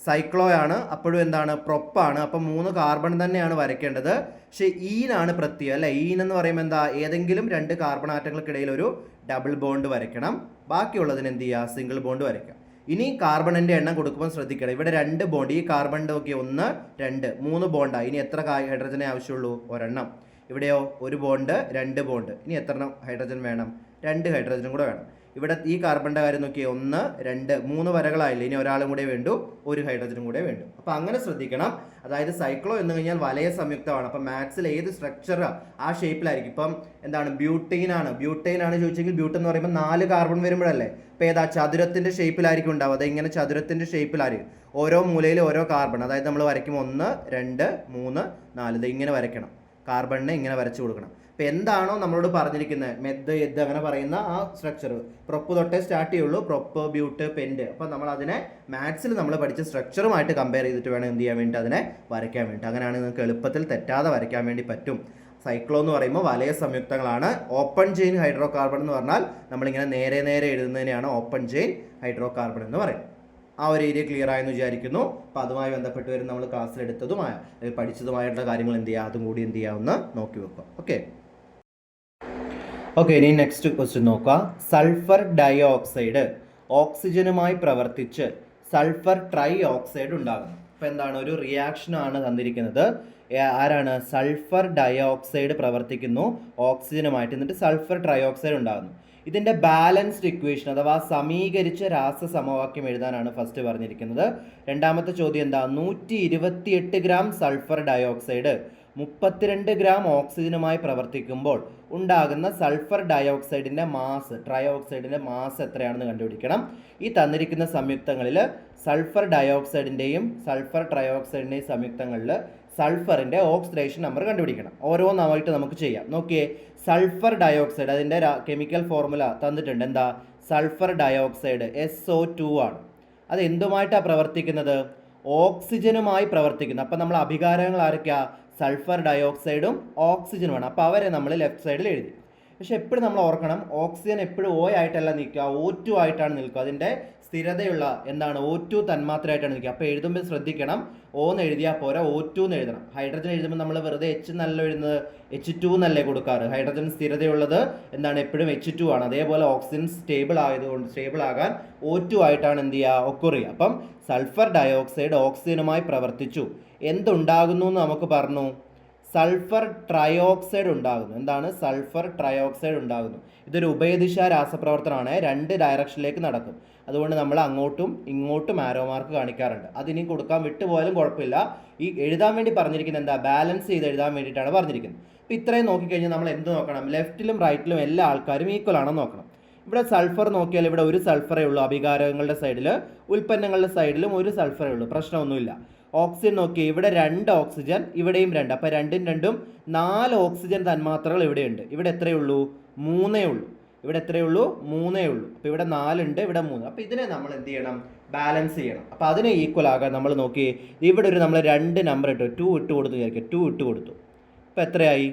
സൈക്ലോ ആണ്, അപ്പോഴും എന്താണ്? പ്രൊപ്പാണ്. അപ്പം 3 കാർബൺ തന്നെയാണ് വരയ്ക്കേണ്ടത്. പക്ഷേ ഈനാണ് പ്രത്യയം അല്ലേ? ഈൻ എന്ന് പറയുമ്പോൾ എന്താ? ഏതെങ്കിലും 2 കാർബൺ ആറ്റങ്ങൾക്കിടയിൽ ഒരു ഡബിൾ ബോണ്ട് വരയ്ക്കണം. ബാക്കിയുള്ളതിന് എന്ത് ചെയ്യുക? സിംഗിൾ ബോണ്ട് വരയ്ക്കാം. ഇനി കാർബണിൻ്റെ എണ്ണം കൊടുക്കുമ്പോൾ ശ്രദ്ധിക്കണം. ഇവിടെ 2 ബോണ്ട്, ഈ കാർബണിൻ്റെ നോക്കി 1, 2, 3 ബോണ്ടാണ്. ഇനി എത്ര ഹൈഡ്രജനെ ആവശ്യമുള്ളൂ? ഒരെണ്ണം. ഇവിടെയോ 1 ബോണ്ട്, 2 ബോണ്ട്. ഇനി എത്ര ഹൈഡ്രജൻ വേണം? 2 ഹൈഡ്രജനും കൂടെ വേണം. ഇവിടെ ഈ കാർബണിൻ്റെ കാര്യം നോക്കിയേ, 1 2 3 വരകളായില്ല, ഇനി ഒരാളും കൂടെ വേണ്ടു, 1 ഹൈഡ്രജനും കൂടെ വേണ്ടു. അപ്പോൾ അങ്ങനെ ശ്രദ്ധിക്കണം. അതായത് സൈക്ലോ എന്ന് കഴിഞ്ഞാൽ വലയ സംയുക്തമാണ്. അപ്പം മാത്സിൽ ഏത് സ്ട്രക്ചർ ആ ഷേപ്പിലായിരിക്കും. ഇപ്പം എന്താണ് ബ്യൂട്ടൈൻ ആണ് ചോദിച്ചെങ്കിൽ ബ്യൂട്ടൻ എന്ന് പറയുമ്പോൾ 4 കാർബൺ വരുമ്പോഴല്ലേ, ഇപ്പോൾ ഏതാ ചതുരത്തിൻ്റെ ഷേപ്പിലായിരിക്കും ഉണ്ടാവുക. അതിങ്ങനെ ചതുരത്തിൻ്റെ ഷേപ്പിലായിരിക്കും, ഓരോ മൂലയിൽ ഓരോ കാർബൺ. അതായത് നമ്മൾ വരയ്ക്കുമ്പോൾ 1 2 3 4 ഇത് ഇങ്ങനെ വരയ്ക്കണം, കാർബണിനെ ഇങ്ങനെ വരച്ചു കൊടുക്കണം. അപ്പോൾ എന്താണോ നമ്മളോട് പറഞ്ഞിരിക്കുന്നത്, മെത് എത് അങ്ങനെ പറയുന്ന ആ സ്ട്രക്ചർ, പ്രൊപ്പ് തൊട്ടേ സ്റ്റാർട്ട് ചെയ്യുള്ളൂ, പ്രൊപ്പ് ബ്യൂട്ട് പെൻറ്റ്. അപ്പോൾ നമ്മൾ അതിനെ മാത്സിൽ നമ്മൾ പഠിച്ച സ്ട്രക്ചറുമായിട്ട് കമ്പയർ ചെയ്തിട്ട് വേണം എന്ത് ചെയ്യാൻ വേണ്ടി അതിനെ വരയ്ക്കാൻ വേണ്ടി. അങ്ങനെയാണ് നിങ്ങൾക്ക് എളുപ്പത്തിൽ തെറ്റാതെ വരയ്ക്കാൻ വേണ്ടി പറ്റും. സൈക്ലോ എന്ന് പറയുമ്പോൾ വലയ സംയുക്തങ്ങളാണ്. ഓപ്പൺ ചെയിൻ ഹൈഡ്രോ കാർബൺ എന്ന് പറഞ്ഞാൽ നമ്മളിങ്ങനെ നേരെ എഴുതുന്നതിനെയാണ് ഓപ്പൺ ചെയിൻ ഹൈഡ്രോ കാർബൺ എന്ന് പറയുന്നത്. ആ ഒരു ഏരിയ ക്ലിയർ ആയെന്ന് വിചാരിക്കുന്നു. അപ്പോൾ അതുമായി ബന്ധപ്പെട്ട് വരും നമ്മൾ ക്ലാസ്സിൽ എടുത്തതുമായ പഠിച്ചതുമായിട്ടുള്ള കാര്യങ്ങൾ എന്ത് ചെയ്യുക, അതും കൂടി എന്ത് ചെയ്യാവുന്ന നോക്കി വെക്കുക. ഓക്കെ, ഇനി നെക്സ്റ്റ് ക്വസ്റ്റ്യൻ നോക്കുക. സൾഫർ ഡൈ ഓക്സൈഡ് ഓക്സിജനുമായി പ്രവർത്തിച്ച് സൾഫർ ട്രൈ ഓക്സൈഡ് ഉണ്ടാകുന്നു. അപ്പോൾ എന്താണ്, ഒരു റിയാക്ഷനാണ് തന്നിരിക്കുന്നത്. ആരാണ്, സൾഫർ ഡൈ ഓക്സൈഡ് പ്രവർത്തിക്കുന്നു ഓക്സിജനുമായിട്ട്, എന്നിട്ട് സൾഫർ ട്രൈ ഓക്സൈഡ് ഉണ്ടാകുന്നു. ഇതിൻ്റെ ബാലൻസ്ഡ് ഇക്വേഷൻ അഥവാ സമീകരിച്ച രാസസമവാക്യം എഴുതാനാണ് ഫസ്റ്റ് പറഞ്ഞിരിക്കുന്നത്. രണ്ടാമത്തെ ചോദ്യം എന്താ, 128 gram sulphur dioxide 32 gram ഓക്സിജനുമായി പ്രവർത്തിക്കുമ്പോൾ ഉണ്ടാകുന്ന സൾഫർ ഡൈ ഓക്സൈഡിൻ്റെ മാസ്, ട്രൈ ഓക്സൈഡിൻ്റെ മാസ് എത്രയാണെന്ന് കണ്ടുപിടിക്കണം. ഈ തന്നിരിക്കുന്ന സംയുക്തങ്ങളിൽ സൾഫർ ഡൈ ഓക്സൈഡിൻ്റെയും സൾഫർ ട്രൈ ഓക്സൈഡിൻ്റെയും സംയുക്തങ്ങളിൽ സൾഫറിൻ്റെ ഓക്സിഡേഷൻ നമ്പർ കണ്ടുപിടിക്കണം. ഓരോന്നായിട്ട് നമുക്ക് ചെയ്യാം. നോക്കിയേ, സൾഫർ ഡൈ ഓക്സൈഡ് അതിൻ്റെ കെമിക്കൽ ഫോർമുല തന്നിട്ടുണ്ട്. എന്താ, സൾഫർ ഡൈ ഓക്സൈഡ് SO2 ആണ്. അത് എന്തുമായിട്ടാണ് പ്രവർത്തിക്കുന്നത്, ഓക്സിജനുമായി പ്രവർത്തിക്കുന്നത്. അപ്പം നമ്മൾ അഭികാരങ്ങൾ ആരൊക്കെയാ, സൾഫർ ഡൈ ഓക്സൈഡും ഓക്സിജനുമാണ്. അപ്പോൾ അവരെ നമ്മൾ ലെഫ്റ്റ് സൈഡിൽ എഴുതി. പക്ഷെ എപ്പോഴും നമ്മൾ ഓർക്കണം, ഓക്സിജൻ എപ്പോഴും O ആയിട്ടല്ല നിൽക്കുക, O2 ആയിട്ടാണ് നിൽക്കുക. അതിൻ്റെ സ്ഥിരതയുള്ള എന്താണ്, O2 തന്മാത്രയായിട്ടാണ് നിൽക്കുക. അപ്പോൾ എഴുതുമ്പോൾ ശ്രദ്ധിക്കണം, O എന്ന് എഴുതിയാൽ പോരാ, O2 എന്ന് എഴുതണം. ഹൈഡ്രജൻ എഴുതുമ്പോൾ നമ്മൾ വെറുതെ H എന്നല്ല എഴുതുന്നത്, H2 എന്നല്ലേ കൊടുക്കാറ്. ഹൈഡ്രജൻ സ്ഥിരതയുള്ളത് എന്താണ്, എപ്പോഴും H2 ആണ്. അതേപോലെ ഓക്സിജൻ സ്റ്റേബിൾ ആകാൻ O2 ആയിട്ടാണ് എന്ത് ചെയ്യുക, ഒക്കർ ചെയ്യുക. അപ്പം സൾഫർ ഡൈ ഓക്സൈഡ് ഓക്സിജനുമായി പ്രവർത്തിച്ചു, എന്തുണ്ടാകുന്നു എന്ന് നമുക്ക് പറഞ്ഞു, സൾഫർ ട്രയോക്സൈഡ് ഉണ്ടാകുന്നു. എന്താണ്, സൾഫർ ട്രയോക്സൈഡ് ഉണ്ടാകുന്നു. ഇതൊരു ഉഭയദിശ രാസപ്രവർത്തനമാണ്, 2 ഡയറക്ഷനിലേക്ക് നടക്കും. അതുകൊണ്ട് നമ്മൾ അങ്ങോട്ടും ഇങ്ങോട്ടും ആരോ മാർക്ക് കാണിക്കാറുണ്ട്. അതിനി കൊടുക്കാൻ വിട്ടുപോയാലും കുഴപ്പമില്ല. ഈ എഴുതാൻ വേണ്ടി പറഞ്ഞിരിക്കുന്നത് എന്താ, ബാലൻസ് ചെയ്ത് എഴുതാൻ വേണ്ടിയിട്ടാണ് പറഞ്ഞിരിക്കുന്നത്. അപ്പോൾ ഇത്രയും നോക്കിക്കഴിഞ്ഞാൽ നമ്മൾ എന്ത് നോക്കണം, ലെഫ്റ്റിലും റൈറ്റിലും എല്ലാ ആൾക്കാരും ഈക്വൽ ആണെന്ന് നോക്കണം. ഇവിടെ സൾഫർ നോക്കിയാൽ ഇവിടെ ഒരു സൾഫറേ ഉള്ളൂ, അഭികാരങ്ങളുടെ സൈഡിൽ. ഉൽപ്പന്നങ്ങളുടെ സൈഡിലും ഒരു സൾഫറേ ഉള്ളൂ, പ്രശ്നമൊന്നുമില്ല. ഓക്സിജൻ നോക്കി, ഇവിടെ 2 ഓക്സിജൻ, ഇവിടെയും 2. അപ്പോൾ 2 4 ഓക്സിജൻ തന്മാത്രകൾ ഇവിടെയുണ്ട്. ഇവിടെ എത്രയേ ഉള്ളൂ, 3 ഉള്ളൂ. ഇവിടെ എത്രയേ ഉള്ളൂ, 3 ഉള്ളൂ. അപ്പോൾ ഇവിടെ 4 ഉണ്ട്, ഇവിടെ 3. അപ്പോൾ ഇതിനെ നമ്മൾ എന്ത് ചെയ്യണം, ബാലൻസ് ചെയ്യണം. അപ്പോൾ അതിനെ ഈക്വൽ ആകാൻ നമ്മൾ നോക്കി, ഇവിടെ ഒരു നമ്മൾ 2 നമ്പർ ഇട്ടു, 2 ഇട്ട് കൊടുത്തു വിചാരിക്കുക, 2 ഇട്ട് കൊടുത്തു. അപ്പോൾ എത്രയായി,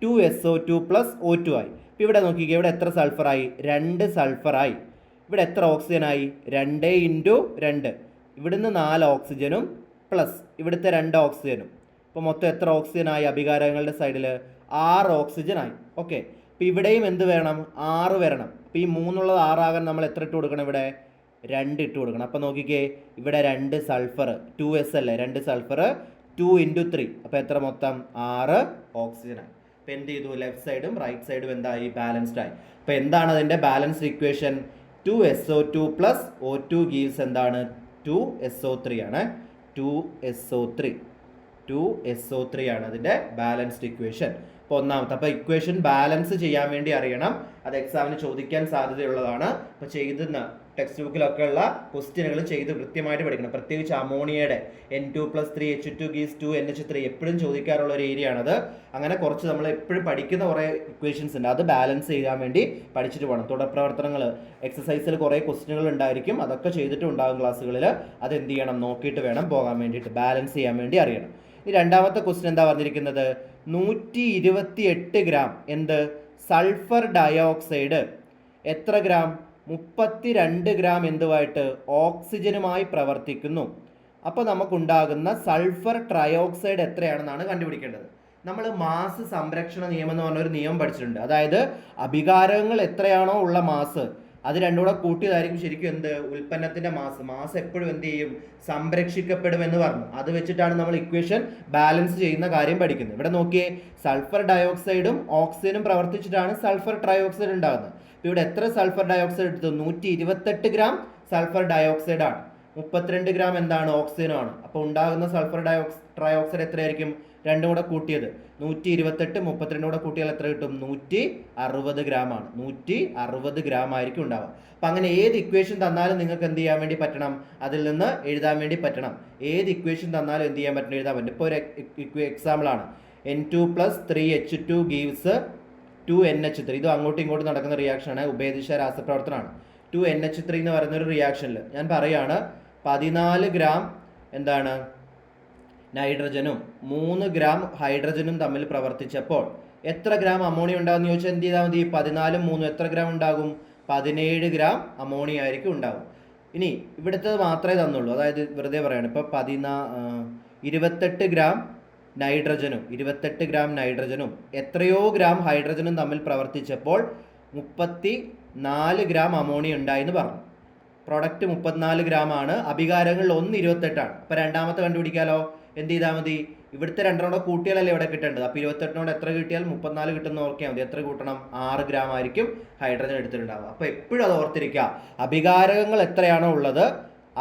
2SO2 + O2 ആയി. ഇപ്പോൾ ഇവിടെ നോക്കിക്കുക, ഇവിടെ എത്ര സൾഫറായി, 2 സൾഫറായി. ഇവിടെ എത്ര ഓക്സിജനായി, 2 × 2. ഇവിടുന്ന് 4 ഓക്സിജനും പ്ലസ് ഇവിടുത്തെ 2 ഓക്സിജനും. അപ്പോൾ മൊത്തം എത്ര ഓക്സിജനായി, അഭികാരങ്ങളുടെ സൈഡിൽ 6 ഓക്സിജനായി. ഓക്കെ, അപ്പോൾ ഇവിടെയും എന്ത് വേണം, 6 വരണം. അപ്പോൾ ഈ 3 ഉള്ളത് 6 ആകാൻ നമ്മൾ എത്ര ഇട്ട് കൊടുക്കണം, ഇവിടെ 2 ഇട്ട് കൊടുക്കണം. അപ്പോൾ നോക്കിക്കേ, ഇവിടെ 2 സൾഫർ, 2S അല്ലേ, 2 സൾഫർ 2 × 3. അപ്പോൾ എത്ര മൊത്തം, 6 ഓക്സിജനായി. അപ്പോൾ എന്ത് ചെയ്തു, ലെഫ്റ്റ് സൈഡും റൈറ്റ് സൈഡും എന്തായി, ബാലൻസ്ഡ് ആയി. അപ്പോൾ എന്താണ് അതിൻ്റെ balanced equation, 2SO2 + O2 gives എന്താണ്, 2SO3 ആണ്. 2SO3 ആണ് അതിൻ്റെ ബാലൻസ്ഡ് ഇക്വേഷൻ. അപ്പോൾ ഒന്നാമത്തെ, അപ്പോൾ ഇക്വേഷൻ ബാലൻസ് ചെയ്യാൻ വേണ്ടി അറിയണം. അത് എക്സാമിന് ചോദിക്കാൻ സാധ്യതയുള്ളതാണ്. അപ്പോൾ ചെയ്തുന്ന ടെക്സ്റ്റ് ബുക്കിലൊക്കെ ഉള്ള ക്വസ്റ്റ്യനുകൾ ചെയ്ത് കൃത്യമായിട്ട് പഠിക്കണം. പ്രത്യേകിച്ച് അമോണിയയുടെ N2 + 3H2 gives 2NH3 എപ്പോഴും ചോദിക്കാറുള്ള ഒരു ഏരിയ ആണത്. അങ്ങനെ കുറച്ച് നമ്മൾ എപ്പോഴും പഠിക്കുന്ന കുറേ ഇക്വേഷൻസ് ഉണ്ട്, അത് ബാലൻസ് ചെയ്യാൻ വേണ്ടി പഠിച്ചിട്ട് പോകണം. തുടർ പ്രവർത്തനങ്ങൾ എക്സസൈസിൽ കുറേ ക്വസ്റ്റ്യനുകൾ ഉണ്ടായിരിക്കും, അതൊക്കെ ചെയ്തിട്ടും ഉണ്ടാകും ക്ലാസ്സുകളിൽ. അത് എന്ത് ചെയ്യണം, നോക്കിയിട്ട് വേണം പോകാൻ വേണ്ടിയിട്ട്, ബാലൻസ് ചെയ്യാൻ വേണ്ടി അറിയണം. ഈ രണ്ടാമത്തെ ക്വസ്റ്റ്യൻ എന്താ പറഞ്ഞിരിക്കുന്നത്, 128 ഗ്രാം എന്ത്, സൾഫർ ഡയോക്സൈഡ് എത്ര ഗ്രാം, 32 ഗ്രാം എന്തുമായിട്ട്, ഓക്സിജനുമായി പ്രവർത്തിക്കുന്നു. അപ്പോൾ നമുക്കുണ്ടാകുന്ന സൾഫർ ട്രയോക്സൈഡ് എത്രയാണെന്നാണ് കണ്ടുപിടിക്കേണ്ടത്. നമ്മൾ മാസ് സംരക്ഷണ നിയമം എന്ന് പറഞ്ഞൊരു നിയമം പഠിച്ചിട്ടുണ്ട്. അതായത് അഭികാരങ്ങൾ എത്രയാണോ ഉള്ള മാസ് അത് രണ്ടും കൂടെ കൂട്ടിയതായിരിക്കും ശരിക്കും എന്ത്, ഉൽപ്പന്നത്തിൻ്റെ മാസ് എപ്പോഴും എന്ത് ചെയ്യും, സംരക്ഷിക്കപ്പെടുമെന്ന് പറഞ്ഞു. അത് വെച്ചിട്ടാണ് നമ്മൾ ഇക്വേഷൻ ബാലൻസ് ചെയ്യുന്ന കാര്യം പഠിക്കുന്നത്. ഇവിടെ നോക്കിയേ, സൾഫർ ഡയോക്സൈഡും ഓക്സിജനും പ്രവർത്തിച്ചിട്ടാണ് സൾഫർ ട്രയോക്സൈഡ് ഉണ്ടാകുന്നത്. ഇപ്പോൾ ഇവിടെ എത്ര സൾഫർ ഡയോക്സൈഡ് എടുത്തു? 128 ഗ്രാം സൾഫർ ഡയോക്സൈഡ് ആണ്. 32 ഗ്രാം എന്താണ്? ഓക്സിജനാണ്. അപ്പോൾ ഉണ്ടാകുന്ന സൾഫർ ട്രയോക്സൈഡ് എത്രയായിരിക്കും? രണ്ടും കൂടെ കൂട്ടിയത് 128 32 കൂടെ കൂട്ടിയാൽ എത്ര കിട്ടും? 160 ഗ്രാം ആണ്. 160 ഗ്രാം ആയിരിക്കും ഉണ്ടാവുക. അപ്പം അങ്ങനെ ഏത് ഇക്വേഷൻ തന്നാലും നിങ്ങൾക്ക് എന്ത് ചെയ്യാൻ വേണ്ടി പറ്റണം? അതിൽ നിന്ന് എഴുതാൻ വേണ്ടി പറ്റണം. ഏത് ഇക്വേഷൻ തന്നാലും എന്ത് ചെയ്യാൻ പറ്റണം? എഴുതാൻ പറ്റും. ഇപ്പോൾ ഒരു എക്സാമ്പിൾ ആണ്. N2 + 3H2 gives 2NH3. ഇത് അങ്ങോട്ടും ഇങ്ങോട്ടും നടക്കുന്ന റിയാക്ഷനാണ്, ഉഭയദിശ രാസപ്രവർത്തനമാണ്. 2NH3 എന്ന് പറയുന്ന ഒരു റിയാക്ഷനിൽ ഞാൻ പറയുകയാണ് 14 ഗ്രാം എന്താണ് നൈട്രജനും 3 ഗ്രാം ഹൈഡ്രജനും തമ്മിൽ പ്രവർത്തിച്ചപ്പോൾ എത്ര ഗ്രാം അമോണിയ ഉണ്ടാകുമെന്ന് ചോദിച്ചാൽ എന്ത് ചെയ്താൽ മതി? 14 3 എത്ര ഗ്രാം ഉണ്ടാകും? 17 ഗ്രാം അമോണിയ ആയിരിക്കും ഉണ്ടാകും. ഇനി ഇവിടുത്തെ മാത്രമേ തന്നുള്ളൂ, അതായത് വെറുതെ പറയാണ്. ഇപ്പോൾ 28 ഗ്രാം നൈട്രജനും എത്രയോ ഗ്രാം ഹൈഡ്രജനും തമ്മിൽ പ്രവർത്തിച്ചപ്പോൾ 34 ഗ്രാം അമോണിയ ഉണ്ടായി എന്ന് പറഞ്ഞു. പ്രൊഡക്റ്റ് 34 ഗ്രാം ആണ്. അഭികാരങ്ങളിൽ 1 28 ആണ്. അപ്പോൾ രണ്ടാമത്തെ കണ്ടുപിടിക്കാലോ. എന്ത് ചെയ്താൽ മതി? ഇവിടുത്തെ രണ്ടെണ്ണം കൂട്ടിയാലല്ലേ ഇവിടെ കിട്ടേണ്ടത്. അപ്പോൾ 28 എത്ര കിട്ടിയാൽ 34 കിട്ടുന്ന ഓർക്കിയാൽ മതി. എത്ര കൂട്ടണം? 6 ഗ്രാം ആയിരിക്കും ഹൈഡ്രജൻ എടുത്തിട്ടുണ്ടാവുക. അപ്പോൾ എപ്പോഴും അത് ഓർത്തിരിക്കുക. അഭികാരകങ്ങൾ എത്രയാണോ ഉള്ളത്,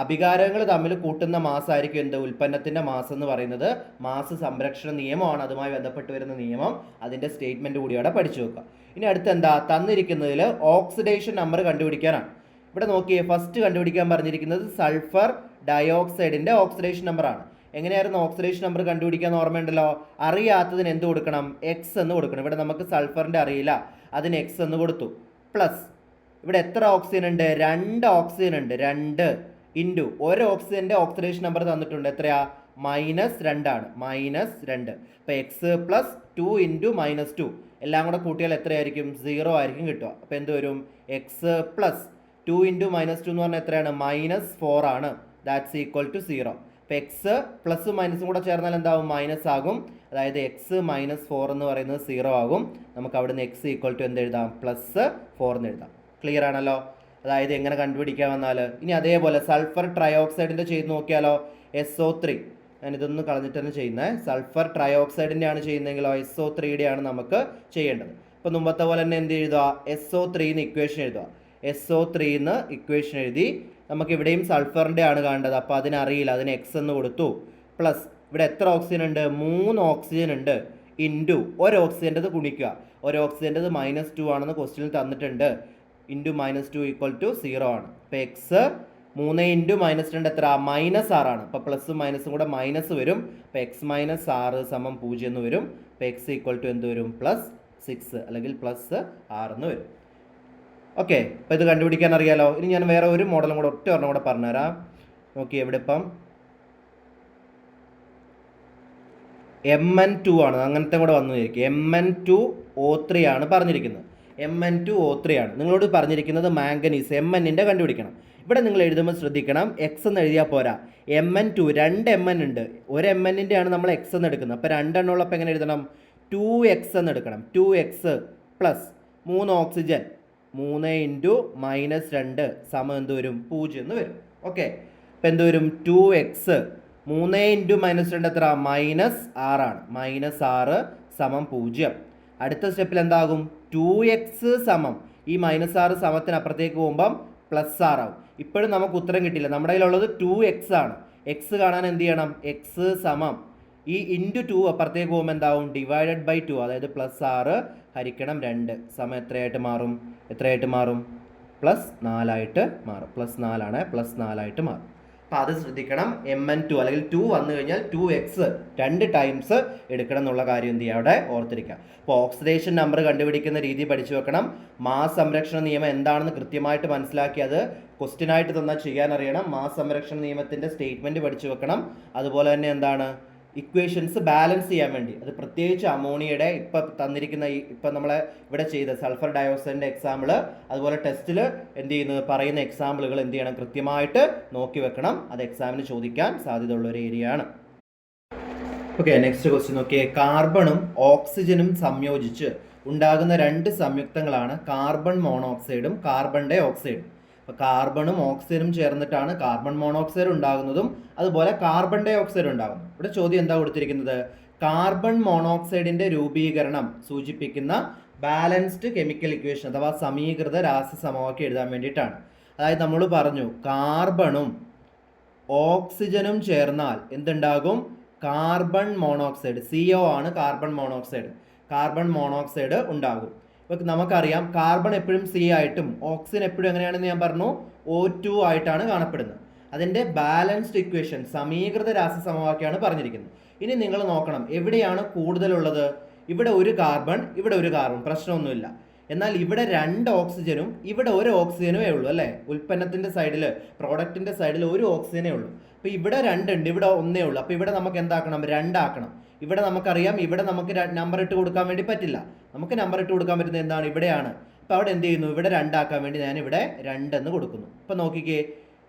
അഭികാരകങ്ങൾ തമ്മിൽ കൂട്ടുന്ന മാസമായിരിക്കും എന്ത്? ഉൽപ്പന്നത്തിൻ്റെ മാസം എന്ന് പറയുന്നത്. മാസ് സംരക്ഷണ നിയമമാണ് അതുമായി ബന്ധപ്പെട്ട് വരുന്ന നിയമം. അതിൻ്റെ സ്റ്റേറ്റ്മെൻറ്റ് കൂടി അവിടെ പഠിച്ചു വെക്കുക. ഇനി അടുത്ത് എന്താ തന്നിരിക്കുന്നതിൽ ഓക്സിഡേഷൻ നമ്പർ കണ്ടുപിടിക്കാനാണ്. ഇവിടെ നോക്കിയേ, ഫസ്റ്റ് കണ്ടുപിടിക്കാൻ പറഞ്ഞിരിക്കുന്നത് സൾഫർ ഡയോക്സൈഡിൻ്റെ ഓക്സിഡേഷൻ നമ്പറാണ്. എങ്ങനെയായിരുന്നു ഓക്സിഡേഷൻ നമ്പർ കണ്ടുപിടിക്കാൻ ഓർമ്മയുണ്ടല്ലോ? അറിയാത്തതിന് എന്ത് കൊടുക്കണം? എക്സ് എന്ന് കൊടുക്കണം. ഇവിടെ നമുക്ക് സൾഫറിൻ്റെ അറിയില്ല, അതിന് എക്സ് എന്ന് കൊടുത്തു. പ്ലസ് ഇവിടെ എത്ര ഓക്സിജൻ ഉണ്ട്? 2 ഓക്സിജൻ ഉണ്ട്. 2 ഇൻറ്റു ഒരു ഓക്സിജൻ്റെ ഓക്സിഡേഷൻ നമ്പർ തന്നിട്ടുണ്ട്. എത്രയാ? -2 ആണ്. -2. അപ്പോൾ എക്സ് പ്ലസ് 2 ഇൻറ്റു -2 എല്ലാം കൂടെ കൂട്ടിയാൽ എത്രയായിരിക്കും? 0 ആയിരിക്കും കിട്ടുക. അപ്പോൾ എന്ത് വരും? എക്സ് പ്ലസ് 2 ഇൻറ്റു -2 എന്ന് പറഞ്ഞാൽ എത്രയാണ്? -4 ആണ്. That's equal to 0. അപ്പോൾ എക്സ് പ്ലസും മൈനസും കൂടെ ചേർന്നാൽ എന്താവും? മൈനസ് ആകും. അതായത് എക്സ് -4 എന്ന് പറയുന്നത് 0 ആകും. നമുക്ക് അവിടുന്ന് എക്സ് ഈക്വൽ ടു എന്ത് എഴുതാം? +4 എന്ന് എഴുതാം. ക്ലിയർ ആണല്ലോ? അതായത് എങ്ങനെ കണ്ടുപിടിക്കാൻ വന്നാൽ ഇനി അതേപോലെ സൾഫർ ട്രയോക്സൈഡിൻ്റെ ചെയ്ത് നോക്കിയാലോ. SO3 ഞാനിതൊന്ന് കളഞ്ഞിട്ട് തന്നെ ചെയ്യുന്നത്. സൾഫർ ട്രയോക്സൈഡിൻ്റെ ആണ് ചെയ്യുന്നതെങ്കിലോ SO3യുടെ ആണ് നമുക്ക് ചെയ്യേണ്ടത്. ഇപ്പോൾ മുമ്പത്തെ പോലെ തന്നെ എന്ത് എഴുതുക? SO3 എന്ന് ഇക്വേഷൻ എഴുതുക. SO3 എന്ന് ഇക്വേഷൻ എഴുതി. നമുക്ക് ഇവിടെയും സൾഫറിൻ്റെ ആണ് കാണേണ്ടത്. അപ്പോൾ അതിനറിയില്ല, അതിന് എക്സ് എന്ന് കൊടുത്തു. പ്ലസ് ഇവിടെ എത്ര ഓക്സിജൻ ഉണ്ട്? 3 ഓക്സിജൻ ഉണ്ട്. ഇൻറ്റു ഒരു ഓക്സിജൻ്റെത് ഗുണിക്കുക. ഒരു ഓക്സിജൻ്റെത് -2 ആണെന്ന് ക്വസ്റ്റ്യനിൽ തന്നിട്ടുണ്ട്. ഇൻറ്റു -2 ഈക്വൽ ടു 0 ആണ്. അപ്പോൾ എക്സ് 3 ഇൻറ്റു -2 എത്ര? -6 ആണ്. അപ്പോൾ പ്ലസും മൈനസും കൂടെ മൈനസ് വരും. അപ്പോൾ എക്സ് -6 = 0 എന്ന് വരും. അപ്പോൾ എക്സ് ഈക്വൽ ടു എന്ത് വരും? +6 അല്ലെങ്കിൽ +6 എന്ന് വരും. ഓക്കെ, അപ്പോൾ ഇത് കണ്ടുപിടിക്കാൻ അറിയാലോ. ഇനി ഞാൻ വേറെ ഒരു മോഡലും കൂടെ ഒരെണ്ണം കൂടെ പറഞ്ഞുതരാം. നോക്കി, എവിടെ ഇപ്പം Mn2 ആണ്, അങ്ങനത്തെ കൂടെ വന്നു വിചാരിക്കും. Mn2O3 ആണ് പറഞ്ഞിരിക്കുന്നത്. Mn2O3 ആണ്. നിങ്ങളോട് പറഞ്ഞിരിക്കുന്നത് മാംഗനീസ് Mnൻ്റെ കണ്ടുപിടിക്കണം. ഇവിടെ നിങ്ങൾ എഴുതുമ്പോൾ ശ്രദ്ധിക്കണം, എക്സ് എന്ന് എഴുതിയാൽ പോരാ. Mn2 2 Mn ഉണ്ട്. ഒരു Mnൻ്റെ ആണ് നമ്മൾ എക്സ് എന്ന് എടുക്കുന്നത്. അപ്പോൾ 2 എണ്ണം ഉള്ളപ്പോൾ എങ്ങനെ എഴുതണം? 2x എന്ന് എടുക്കണം. 2x പ്ലസ് 3 ഓക്സിജൻ 3 ഇൻറ്റു -2 സമം എന്ത് വരും? 0 എന്ന് വരും. ഓക്കെ, അപ്പോൾ എന്ത് വരും? 2x 3 ഇൻറ്റു -2 എത്ര? -6 ആണ്. -6 സമം 0. അടുത്ത സ്റ്റെപ്പിൽ എന്താകും? 2x സമം ഈ -6 സമത്തിന് അപ്പുറത്തേക്ക് പോകുമ്പം +6 ആവും. ഇപ്പോഴും നമുക്ക് ഉത്തരം കിട്ടില്ല. നമ്മുടെ കയ്യിലുള്ളത് 2x ആണ്. എക്സ് കാണാൻ എന്ത് ചെയ്യണം? എക്സ് സമം ഈ ഇൻറ്റു 2 അപ്പുറത്തേക്ക് പോകുമ്പോൾ എന്താവും? /2, അതായത് +6 ഹരിക്കണം 2 സമം എത്രയായിട്ട് മാറും? +4 ആയിട്ട് മാറും. +4 ആണ്, +4 ആയിട്ട് മാറും. അപ്പോൾ അത് ശ്രദ്ധിക്കണം. Mn2 അല്ലെങ്കിൽ 2 വന്നു കഴിഞ്ഞാൽ 2x 2 ടൈംസ് എടുക്കണം എന്നുള്ള കാര്യം എന്ത് ചെയ്യുക? അവിടെ ഓർത്തിരിക്കുക. അപ്പോൾ ഓക്സിഡേഷൻ നമ്പർ കണ്ടുപിടിക്കുന്ന രീതി പഠിച്ചു വെക്കണം. മാസ് സംരക്ഷണ നിയമം എന്താണെന്ന് കൃത്യമായിട്ട് മനസ്സിലാക്കി അത് ക്വസ്റ്റ്യനായിട്ട് തന്നാൽ ചെയ്യാൻ അറിയണം. മാസ് സംരക്ഷണ നിയമത്തിൻ്റെ സ്റ്റേറ്റ്മെൻറ്റ് പഠിച്ചു വെക്കണം. അതുപോലെ തന്നെ എന്താണ് ഇക്വേഷൻസ് ബാലൻസ് ചെയ്യാൻ വേണ്ടി, അത് പ്രത്യേകിച്ച് അമോണിയയുടെ ഇപ്പം തന്നിരിക്കുന്ന ഇപ്പം നമ്മളെ ഇവിടെ ചെയ്ത സൾഫർ ഡയോക്സൈഡിൻ്റെ എക്സാമ്പിൾ, അതുപോലെ ടെസ്റ്റിൽ എന്ത് ചെയ്യുന്നത് പറയുന്ന എക്സാമ്പിളുകൾ എന്ത് ചെയ്യണം? കൃത്യമായിട്ട് നോക്കി വെക്കണം. അത് എക്സാമിന് ചോദിക്കാൻ സാധ്യതയുള്ള ഒരു ഏരിയ ആണ്. ഓക്കെ, നെക്സ്റ്റ് ക്വസ്റ്റ്യൻ നോക്കിയേ. കാർബണും ഓക്സിജനും സംയോജിച്ച് ഉണ്ടാകുന്ന 2 സംയുക്തങ്ങളാണ് കാർബൺ മോണോക്സൈഡും കാർബൺ ഡൈ ഓക്സൈഡും. അപ്പോൾ കാർബണും ഓക്സിജനും ചേർന്നിട്ടാണ് കാർബൺ മോണോക്സൈഡ് ഉണ്ടാകുന്നതും അതുപോലെ കാർബൺ ഡൈ ഓക്സൈഡ് ഉണ്ടാകുന്നത്. ഇവിടെ ചോദ്യം എന്താ കൊടുത്തിരിക്കുന്നത്? കാർബൺ മോണോക്സൈഡിൻ്റെ രൂപീകരണം സൂചിപ്പിക്കുന്ന ബാലൻസ്ഡ് കെമിക്കൽ ഇക്വേഷൻ അഥവാ സമീകൃത രാസസമവാക്യം എഴുതാൻ വേണ്ടിയിട്ടാണ്. അതായത് നമ്മൾ പറഞ്ഞു കാർബണും ഓക്സിജനും ചേർന്നാൽ എന്തുണ്ടാകും? Carbon monoxide. CO ആണ് കാർബൺ മോണോക്സൈഡ്. കാർബൺ മോണോക്സൈഡ് ഉണ്ടാകും. ഇപ്പം നമുക്കറിയാം കാർബൺ എപ്പോഴും C ആയിട്ടും ഓക്സിജൻ എപ്പോഴും എങ്ങനെയാണെന്ന് ഞാൻ പറഞ്ഞു O2 ആയിട്ടാണ് കാണപ്പെടുന്നത്. അതിൻ്റെ ബാലൻസ്ഡ് ഇക്വേഷൻ സമീകൃത രാസസമവാക്യമാണ് പറഞ്ഞിരിക്കുന്നത്. ഇനി നിങ്ങൾ നോക്കണം എവിടെയാണ് കൂടുതലുള്ളത്. ഇവിടെ ഒരു കാർബൺ, ഇവിടെ ഒരു കാർബൺ, പ്രശ്നമൊന്നുമില്ല. എന്നാൽ ഇവിടെ 2 ഓക്സിജനും ഇവിടെ ഒരു ഓക്സിജനുമേ ഉള്ളൂ അല്ലേ? ഉൽപ്പന്നത്തിൻ്റെ സൈഡിൽ, പ്രോഡക്റ്റിൻ്റെ സൈഡിൽ ഒരു ഓക്സിജനേ ഉള്ളൂ. അപ്പോൾ ഇവിടെ 2 ഉണ്ട്, ഇവിടെ 1 ഉള്ളൂ. അപ്പോൾ ഇവിടെ നമുക്ക് എന്താക്കണം? 2 ആക്കണം. ഇവിടെ നമുക്കറിയാം ഇവിടെ നമുക്ക് നമ്പർ ഇട്ട് കൊടുക്കാൻ വേണ്ടി പറ്റില്ല. നമുക്ക് നമ്പർ ഇട്ട് കൊടുക്കാൻ പറ്റുന്നത് എന്താണ്? ഇവിടെയാണ്. അപ്പോൾ അവിടെ എന്ത് ചെയ്യുന്നു? ഇവിടെ 2 ആക്കാൻ വേണ്ടി ഞാൻ ഇവിടെ 2 എന്ന് കൊടുക്കുന്നു. അപ്പോൾ നോക്കിക്കേ,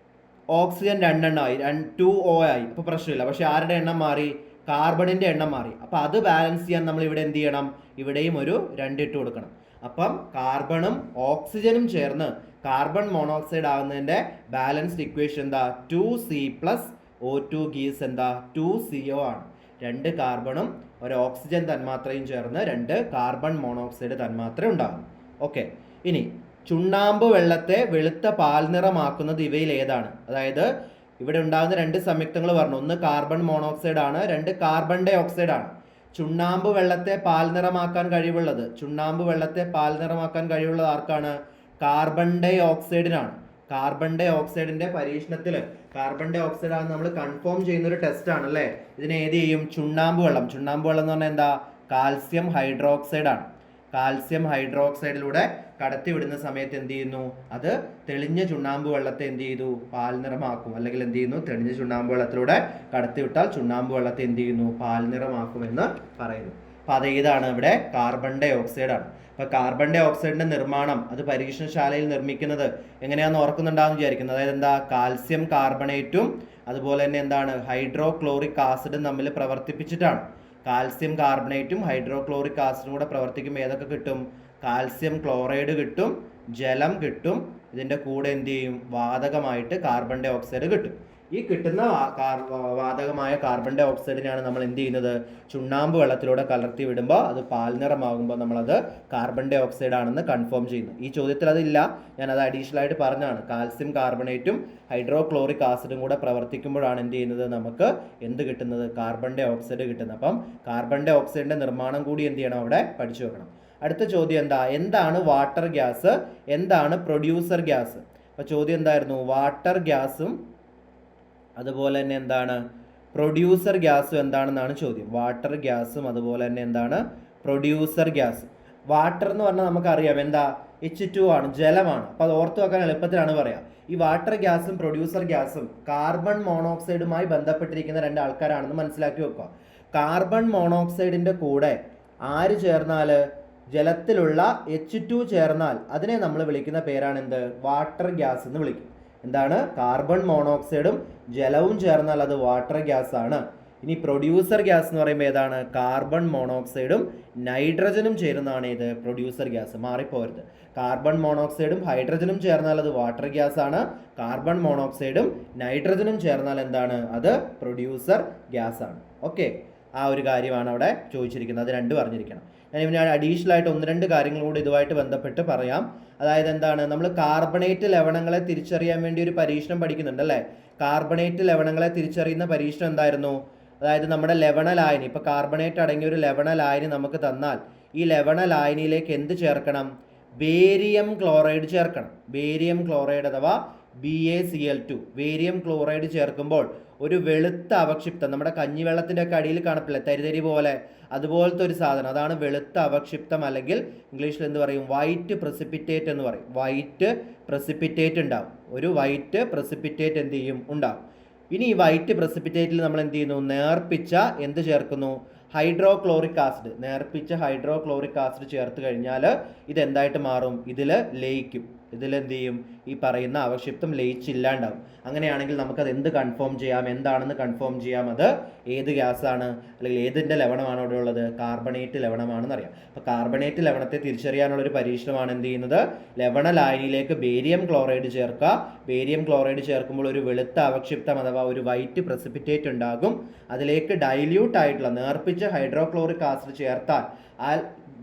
ഓക്സിജൻ 2 എണ്ണമായി, 2O ആയി. അപ്പോൾ പ്രശ്നമില്ല. പക്ഷേ ആരുടെ എണ്ണം മാറി? കാർബണിൻ്റെ എണ്ണം മാറി. അപ്പോൾ അത് ബാലൻസ് ചെയ്യാൻ നമ്മൾ ഇവിടെ എന്ത് ചെയ്യണം? ഇവിടെയും ഒരു 2 ഇട്ട് കൊടുക്കണം. അപ്പം കാർബണും ഓക്സിജനും ചേർന്ന് കാർബൺ മോണോക്സൈഡ് ആകുന്നതിൻ്റെ ബാലൻസ്ഡ് ഇക്വേഷൻ എന്താ? 2C + O2 ഗീവ്സ് എന്താ? 2CO ആണ്. 2 കാർബണും ഒരു ഓക്സിജൻ തന്മാത്രയും ചേർന്ന് 2 കാർബൺ മോണോക്സൈഡ് തന്മാത്ര ഉണ്ടാകും. ഓക്കെ. ഇനി ചുണ്ണാമ്പ് വെള്ളത്തെ വെളുത്ത പാൽ നിറമാക്കുന്നത് ഇവയിൽ ഏതാണ്? അതായത് ഇവിടെ ഉണ്ടാകുന്ന 2 സംയുക്തങ്ങൾ പറഞ്ഞു. ഒന്ന് കാർബൺ മോണോക്സൈഡ് ആണ്, 2 കാർബൺ ഡൈ ഓക്സൈഡ് ആണ്. ചുണ്ണാമ്പ് വെള്ളത്തെ പാൽ നിറമാക്കാൻ കഴിവുള്ളത്, ചുണ്ണാമ്പ് വെള്ളത്തെ പാൽ നിറമാക്കാൻ കഴിവുള്ളത് ആർക്കാണ്? കാർബൺ ഡൈ ഓക്സൈഡിനാണ്. കാർബൺ ഡൈ ഓക്സൈഡിന്റെ പരീക്ഷണത്തിൽ കാർബൺ ഡൈ ഓക്സൈഡ് ആണ് നമ്മൾ കൺഫേം ചെയ്യുന്ന ഒരു ടെസ്റ്റ് ആണ് അല്ലേ? ഇതിനെ ഏത് ചെയ്യും? ചുണ്ണാമ്പ് വെള്ളം. ചുണ്ണാമ്പ് വെള്ളം എന്ന് പറഞ്ഞാൽ എന്താ? കാൽസ്യം ഹൈഡ്രോക്സൈഡ് ആണ്. കാൽസ്യം ഹൈഡ്രോക്സൈഡിലൂടെ കടത്തി വിടുന്ന സമയത്ത് എന്ത് ചെയ്യുന്നു? അത് തെളിഞ്ഞ ചുണ്ണാമ്പ് വെള്ളത്തെ എന്ത് ചെയ്തു? പാൽ നിറമാക്കും. അല്ലെങ്കിൽ എന്ത് ചെയ്യുന്നു? തെളിഞ്ഞ ചുണ്ണാമ്പ് വെള്ളത്തിലൂടെ കടത്തി വിട്ടാൽ ചുണ്ണാമ്പ് വെള്ളത്തെ എന്ത് ചെയ്യുന്നു? പാൽ നിറമാക്കുമെന്ന് പറയുന്നു. അപ്പോൾ അതേതാണ്? ഇവിടെ കാർബൺ ഡൈ ഓക്സൈഡ് ആണ്. അപ്പോൾ കാർബൺ ഡൈ ഓക്സൈഡിന്റെ നിർമ്മാണം അത് പരീക്ഷണശാലയിൽ നിർമ്മിക്കുന്നത് എങ്ങനെയാണെന്ന് ഓർക്കുന്നുണ്ടാകുന്ന വിചാരിക്കുന്നത്. അതായത് എന്താ? കാൽസ്യം കാർബണേറ്റും അതുപോലെ തന്നെ എന്താണ്? ഹൈഡ്രോക്ലോറിക് ആസിഡും തമ്മിൽ പ്രവർത്തിപ്പിച്ചിട്ടാണ്. കാൽസ്യം കാർബണേറ്റും ഹൈഡ്രോക്ലോറിക് ആസിഡും കൂടെ പ്രവർത്തിക്കുമ്പോൾ ഏതൊക്കെ കിട്ടും? കാൽസ്യം ക്ലോറൈഡ് കിട്ടും, ജലം കിട്ടും. ഇതിൻ്റെ കൂടെ എന്ത് ചെയ്യും? വാതകമായിട്ട് കാർബൺ ഡൈ ഓക്സൈഡ് കിട്ടും. ഈ കിട്ടുന്ന വാതകമായ കാർബൺ ഡൈ ഓക്സൈഡിനാണ് നമ്മൾ എന്ത് ചെയ്യുന്നത്? ചുണ്ണാമ്പ് വെള്ളത്തിലൂടെ കലർത്തി വിടുമ്പോൾ അത് പാൽ നിറമാകുമ്പോൾ നമ്മളത് കാർബൺ ഡൈ ഓക്സൈഡ് ആണെന്ന് കൺഫേം ചെയ്യുന്നു. ഈ ചോദ്യത്തിൽ അതില്ല, ഞാനത് അഡീഷണൽ ആയിട്ട് പറഞ്ഞാണ്. കാൽസ്യം കാർബണേറ്റും ഹൈഡ്രോക്ലോറിക് ആസിഡും കൂടെ പ്രവർത്തിക്കുമ്പോഴാണ് എന്ത് ചെയ്യുന്നത്? നമുക്ക് എന്ത് കിട്ടുന്നത്? കാർബൺ ഡൈ ഓക്സൈഡ് കിട്ടുന്നത്. അപ്പം കാർബൺ ഡൈ ഓക്സൈഡിൻ്റെ നിർമ്മാണം കൂടി എന്ത് ചെയ്യണം? അവിടെ പഠിച്ചു വെക്കണം. അടുത്ത ചോദ്യം എന്താ? എന്താണ് വാട്ടർ ഗ്യാസ്? എന്താണ് പ്രൊഡ്യൂസർ ഗ്യാസ്? അപ്പോൾ ചോദ്യം എന്തായിരുന്നു? വാട്ടർ ഗ്യാസും അതുപോലെ തന്നെ എന്താണ്? പ്രൊഡ്യൂസർ ഗ്യാസും എന്താണെന്നാണ് ചോദ്യം. വാട്ടർ ഗ്യാസും അതുപോലെ തന്നെ എന്താണ്? Producer gas. വാട്ടർ എന്ന് പറഞ്ഞാൽ നമുക്കറിയാം എന്താ? H2 ആണ്, ജലമാണ്. അപ്പോൾ അത് ഓർത്ത് വെക്കാൻ എളുപ്പത്തിലാണ് പറയാം. ഈ വാട്ടർ ഗ്യാസും പ്രൊഡ്യൂസർ ഗ്യാസും കാർബൺ മോണോക്സൈഡുമായി ബന്ധപ്പെട്ടിരിക്കുന്ന 2 ആൾക്കാരാണെന്ന് മനസ്സിലാക്കി വെക്കുക. കാർബൺ മോണോക്സൈഡിൻ്റെ കൂടെ ആര് ചേർന്നാൽ? ജലത്തിലുള്ള H2 ചേർന്നാൽ അതിനെ നമ്മൾ വിളിക്കുന്ന പേരാണ് എന്ത്? വാട്ടർ ഗ്യാസ് എന്ന് വിളിക്കും. എന്താണ്? കാർബൺ മോണോക്സൈഡും ജലവും ചേർന്നാൽ അത് വാട്ടർ ഗ്യാസ് ആണ്. ഇനി പ്രൊഡ്യൂസർ ഗ്യാസ് എന്ന് പറയുമ്പോൾ ഏതാണ്? കാർബൺ മോണോക്സൈഡും നൈട്രജനും ചേരുന്നതാണ് ഇത് പ്രൊഡ്യൂസർ ഗ്യാസ്. മാറിപ്പോരുത്. കാർബൺ മോണോക്സൈഡും ഹൈഡ്രജനും ചേർന്നാൽ അത് വാട്ടർ ഗ്യാസ് ആണ്. കാർബൺ മോണോക്സൈഡും നൈട്രജനും ചേർന്നാൽ എന്താണ്? അത് പ്രൊഡ്യൂസർ ഗ്യാസ് ആണ്. ഓക്കെ, ആ ഒരു കാര്യമാണ് അവിടെ ചോദിച്ചിരിക്കുന്നത്. അത് 2 അറിഞ്ഞിരിക്കണം. ഞാൻ അഡീഷണൽ ആയിട്ട് 1-2 കാര്യങ്ങൾ കൂടി ഇതുമായിട്ട് ബന്ധപ്പെട്ട് പറയാം. അതായത് എന്താണ്? നമ്മൾ കാർബണേറ്റ് ലവണങ്ങളെ തിരിച്ചറിയാൻ വേണ്ടി ഒരു പരീക്ഷണം പഠിക്കുന്നുണ്ട് അല്ലേ? കാർബണേറ്റ് ലവണങ്ങളെ തിരിച്ചറിയുന്ന പരീക്ഷണം എന്തായിരുന്നു? അതായത് നമ്മുടെ ലവണ ലായനി, ഇപ്പോൾ കാർബണേറ്റ് അടങ്ങിയ ഒരു ലവണ ലായനി നമുക്ക് തന്നാൽ ഈ ലവണ ലായനിയിലേക്ക് എന്ത് ചേർക്കണം? ബേരിയം ക്ലോറൈഡ് ചേർക്കണം. ബേരിയം ക്ലോറൈഡ് അഥവാ BaCl2. ബേരിയം ക്ലോറൈഡ് ചേർക്കുമ്പോൾ ഒരു വെളുത്ത അവക്ഷിപ്തം, നമ്മുടെ കഞ്ഞിവെള്ളത്തിൻ്റെ ഒക്കെ അടിയിൽ കാണപ്പില്ല തരിതരി പോലെ, അതുപോലത്തെ ഒരു സാധനം, അതാണ് വെളുത്ത അവക്ഷിപ്തം. അല്ലെങ്കിൽ ഇംഗ്ലീഷിൽ എന്ത് പറയും? വൈറ്റ് പ്രസിപ്പിറ്റേറ്റ് എന്ന് പറയും. വൈറ്റ് പ്രസിപ്പിറ്റേറ്റ് ഉണ്ടാവും. ഒരു വൈറ്റ് പ്രസിപ്പിറ്റേറ്റ് എന്ത് ചെയ്യും? ഉണ്ടാവും. ഇനി ഈ വൈറ്റ് പ്രസിപ്പിറ്റേറ്റിൽ നമ്മൾ എന്ത് ചെയ്യുന്നു? നേർപ്പിച്ച എന്ത് ചേർക്കുന്നു? Hydrochloric acid. നേർപ്പിച്ച ഹൈഡ്രോക്ലോറിക് ആസിഡ് ചേർത്ത് കഴിഞ്ഞാൽ ഇതെന്തായിട്ട് മാറും? ഇതിൽ ലയിക്കും. ഇതിലെന്ത് ചെയ്യും? ഈ പറയുന്ന അവക്ഷിപ്തം ലയിച്ചില്ലാണ്ടാവും. അങ്ങനെയാണെങ്കിൽ നമുക്കത് എന്ത് കൺഫേം ചെയ്യാം? എന്താണെന്ന് കൺഫേം ചെയ്യാം? അത് ഏത് ഗ്യാസാണ്, അല്ലെങ്കിൽ ഏതിൻ്റെ ലവണമാണ് അവിടെ ഉള്ളത്? കാർബണേറ്റ് ലവണമാണെന്ന് അറിയാം. അപ്പോൾ കാർബണേറ്റ് ലവണത്തെ തിരിച്ചറിയാനുള്ളൊരു പരീക്ഷണമാണ് എന്ത് ചെയ്യുന്നത്? ലവണ ലായനിയിലേക്ക് ബേരിയം ക്ലോറൈഡ് ചേർക്കുക. ബേരിയം ക്ലോറൈഡ് ചേർക്കുമ്പോൾ ഒരു വെളുത്ത അവക്ഷിപ്തം അഥവാ ഒരു വൈറ്റ് പ്രസിപ്പിറ്റേറ്റ് ഉണ്ടാകും. അതിലേക്ക് ഡൈല്യൂട്ട് ആയിട്ടുള്ള നേർപ്പിച്ച ഹൈഡ്രോക്ലോറിക് ആസിഡ് ചേർത്താൽ ആ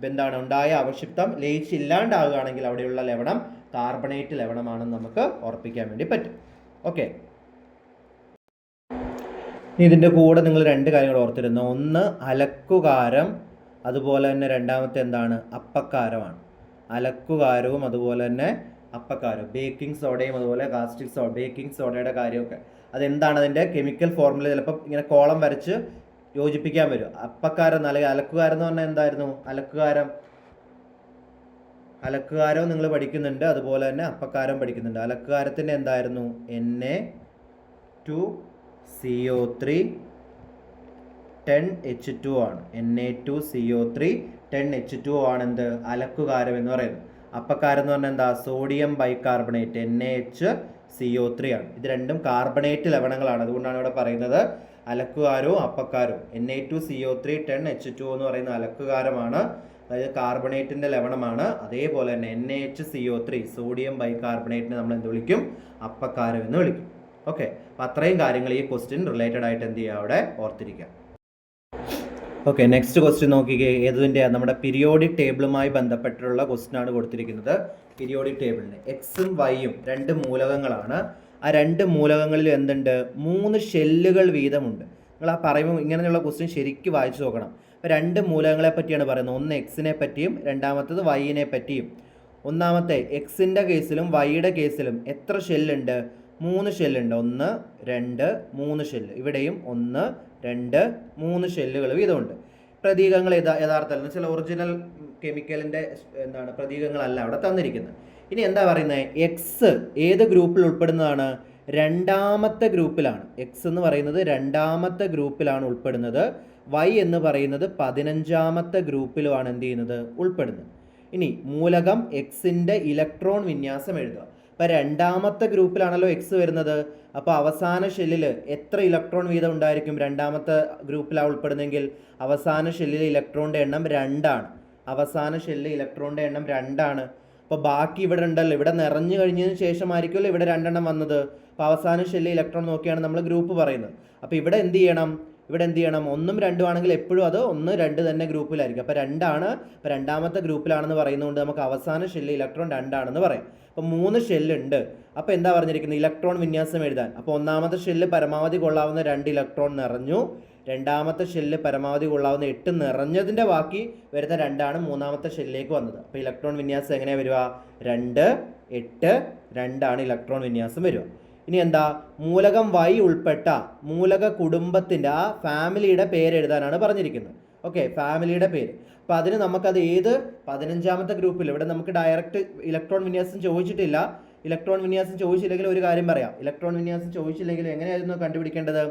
എന്താണ് ഉണ്ടായ അവശിഷ്ടം ലയിച്ചില്ലാണ്ടാവുകയാണെങ്കിൽ അവിടെയുള്ള ലവണം കാർബണേറ്റ് ലവണമാണെന്ന് നമുക്ക് ഉറപ്പിക്കാൻ വേണ്ടി പറ്റും. ഓക്കെ, ഇതിൻ്റെ കൂടെ നിങ്ങൾ രണ്ട് കാര്യങ്ങൾ ഓർത്തിരുന്നു. ഒന്ന് അലക്കുകാരം, അതുപോലെ തന്നെ രണ്ടാമത്തെ എന്താണ് അപ്പക്കാരമാണ്. അലക്കുകാരവും അതുപോലെ തന്നെ അപ്പക്കാരവും, ബേക്കിംഗ് സോഡയും അതുപോലെ കാസ്റ്റിക് സോഡ, ബേക്കിംഗ് സോഡയുടെ കാര്യമൊക്കെ അതെന്താണ് അതിൻ്റെ കെമിക്കൽ ഫോർമുല ചിലപ്പോൾ ഇങ്ങനെ കോളം വരച്ച് യോജിപ്പിക്കാൻ വരും. അപ്പക്കാരം അല്ലെങ്കിൽ അലക്കുകാരം എന്ന് പറഞ്ഞാൽ എന്തായിരുന്നു? അലക്കുകാരം നിങ്ങൾ പഠിക്കുന്നുണ്ട്, അതുപോലെ തന്നെ അപ്പക്കാരം പഠിക്കുന്നുണ്ട്. അലക്കുകാരത്തിൻ്റെ എന്തായിരുന്നു? Na2CO3 10H2 ആണ്. Na2CO3 10H2 ആണ് എന്ത്? അലക്കുകാരം എന്ന് പറയുന്നത്. അപ്പക്കാരം എന്ന് പറഞ്ഞാൽ എന്താ? സോഡിയം ബൈകാർബണേറ്റ് NaHCO3 ആണ്. ഇത് രണ്ടും കാർബണേറ്റ് ലവണങ്ങളാണ്. അതുകൊണ്ടാണ് ഇവിടെ പറയുന്നത് അലക്കുകാരവും അപ്പക്കാരവും. Na2CO3 10H2 എന്ന് പറയുന്ന അലക്കുകാരമാണ്, അതായത് കാർബണേറ്റിൻ്റെ ലവണമാണ്. അതേപോലെ തന്നെ NaHCO3 സോഡിയം ബൈകാർബണേറ്റിനെ നമ്മൾ എന്ത് വിളിക്കും? അപ്പക്കാരം എന്ന് വിളിക്കും. ഓക്കെ, അപ്പോൾ അത്രയും കാര്യങ്ങൾ ഈ ക്വസ്റ്റ്യൻ റിലേറ്റഡ് ആയിട്ട് എന്ത് ചെയ്യുക, അവിടെ ഓർത്തിരിക്കുക. ഓക്കെ, നെക്സ്റ്റ് ക്വസ്റ്റ്യൻ നോക്കിക്കേ. ഏതിൻ്റെ? നമ്മുടെ പീരിയോഡിക് ടേബിളുമായി ബന്ധപ്പെട്ടുള്ള ക്വസ്റ്റ്യൻ ആണ് കൊടുത്തിരിക്കുന്നത്. പീരിയോഡിക് ടേബിളിന് എക്സും വൈയും രണ്ട് മൂലകങ്ങളാണ്. ആ രണ്ട് മൂലകങ്ങളിൽ എന്തുണ്ട്? 3 ഷെല്ലുകൾ വീതമുണ്ട്. നിങ്ങൾ ആ പറയുമ്പോൾ ഇങ്ങനെയുള്ള ക്വസ്റ്റ്യൻ ശരിക്കും വായിച്ചു നോക്കണം. അപ്പോൾ രണ്ട് മൂലകങ്ങളെ പറ്റിയാണ് പറയുന്നത്. ഒന്ന് എക്സിനെ പറ്റിയും രണ്ടാമത്തത് വൈയിനെ പറ്റിയും. ഒന്നാമത്തെ എക്സിൻ്റെ കേസിലും വൈയുടെ കേസിലും എത്ര ഷെല്ലുണ്ട്? 3 ഷെല്ലുണ്ട്. 1 2 3 ഷെല്ല്. ഇവിടെയും 1 2 3 ഷെല്ലുകൾ വീതമുണ്ട്. പ്രതീകങ്ങൾ യഥാർത്ഥത്തിൽ ചില ഒറിജിനൽ കെമിക്കലിൻ്റെ എന്താണ് പ്രതീകങ്ങളല്ല അവിടെ തന്നിരിക്കുന്നത്. ഇനി എന്താ പറയുന്നത്? എക്സ് ഏത് ഗ്രൂപ്പിൽ ഉൾപ്പെടുന്നതാണ്? രണ്ടാമത്തെ ഗ്രൂപ്പിലാണ്. എക്സ് എന്ന് പറയുന്നത് രണ്ടാമത്തെ ഗ്രൂപ്പിലാണ് ഉൾപ്പെടുന്നത്. വൈ എന്ന് പറയുന്നത് 15ാമത്തെ ഗ്രൂപ്പിലുമാണ് എന്ത് ചെയ്യുന്നത്? ഉൾപ്പെടുന്നത്. ഇനി മൂലകം എക്സിൻ്റെ ഇലക്ട്രോൺ വിന്യാസം എഴുതുക. അപ്പോൾ രണ്ടാമത്തെ ഗ്രൂപ്പിലാണല്ലോ എക്സ് വരുന്നത്. അപ്പോൾ അവസാന ഷെല്ലിൽ എത്ര ഇലക്ട്രോൺ വീതം ഉണ്ടായിരിക്കും? രണ്ടാമത്തെ ഗ്രൂപ്പിലാണ് ഉൾപ്പെടുന്നതെങ്കിൽ അവസാന ഷെല്ലിലെ ഇലക്ട്രോണിൻ്റെ എണ്ണം 2 ആണ്. അവസാന ഷെല്ലിലെ ഇലക്ട്രോണിൻ്റെ എണ്ണം 2 ആണ്. അപ്പോൾ ബാക്കി ഇവിടെ ഉണ്ടല്ലോ, ഇവിടെ നിറഞ്ഞു കഴിഞ്ഞതിന് ശേഷമായിരിക്കുമല്ലോ ഇവിടെ 2 എണ്ണം വന്നത്. അപ്പോൾ അവസാന ഷെല്ലിലെ ഇലക്ട്രോൺ നോക്കിയാണ് നമ്മൾ ഗ്രൂപ്പ് പറയുന്നത്. അപ്പോൾ ഇവിടെ എന്ത് ചെയ്യണം? 1ഉം 2ഉം ആണെങ്കിൽ എപ്പോഴും അത് 1 2 തന്നെ ഗ്രൂപ്പിലായിരിക്കും. അപ്പോൾ 2 ആണ്. അപ്പോൾ രണ്ടാമത്തെ ഗ്രൂപ്പിലാണെന്ന് പറയുന്നതുകൊണ്ട് നമുക്ക് അവസാന ഷെല്ലിൽ ഇലക്ട്രോൺ 2 ആണെന്ന് പറയാം. അപ്പോൾ 3 ഷെല്ലുണ്ട്. അപ്പോൾ എന്താ പറഞ്ഞിരിക്കുന്നത്? ഇലക്ട്രോൺ വിന്യാസം എഴുതാൻ. അപ്പോൾ ഒന്നാമത്തെ ഷെല്ല് പരമാവധി കൊള്ളാവുന്ന 2 ഇലക്ട്രോൺ നിറഞ്ഞു. രണ്ടാമത്തെ ഷെല്ല് പരമാവധി കൊള്ളാവുന്ന 8 നിറഞ്ഞതിൻ്റെ ബാക്കി വരുന്ന 2 ആണ് മൂന്നാമത്തെ ഷെല്ലിലേക്ക് വന്നത്. അപ്പോൾ ഇലക്ട്രോൺ വിന്യാസം എങ്ങനെയാണ് വരിക? 2 8 2 ആണ് ഇലക്ട്രോൺ വിന്യാസം വരിക. ഇനി എന്താ? മൂലകം വൈ ഉൾപ്പെട്ട മൂലക കുടുംബത്തിൻ്റെ ആ ഫാമിലിയുടെ പേര് എഴുതാനാണ് പറഞ്ഞിരിക്കുന്നത്. ഓക്കെ, ഫാമിലിയുടെ പേര്. അപ്പോൾ അതിന് നമുക്കത് ഏത് 15ാമത്തെ ഗ്രൂപ്പിൽ, ഇവിടെ നമുക്ക് ഡയറക്റ്റ് ഇലക്ട്രോൺ വിന്യാസം ചോദിച്ചിട്ടില്ല. ഇലക്ട്രോൺ വിന്യാസം ചോദിച്ചില്ലെങ്കിൽ ഒരു കാര്യം പറയാം. ഇലക്ട്രോൺ വിന്യാസം ചോദിച്ചില്ലെങ്കിൽ എങ്ങനെയായിരുന്നു കണ്ടുപിടിക്കേണ്ടത്?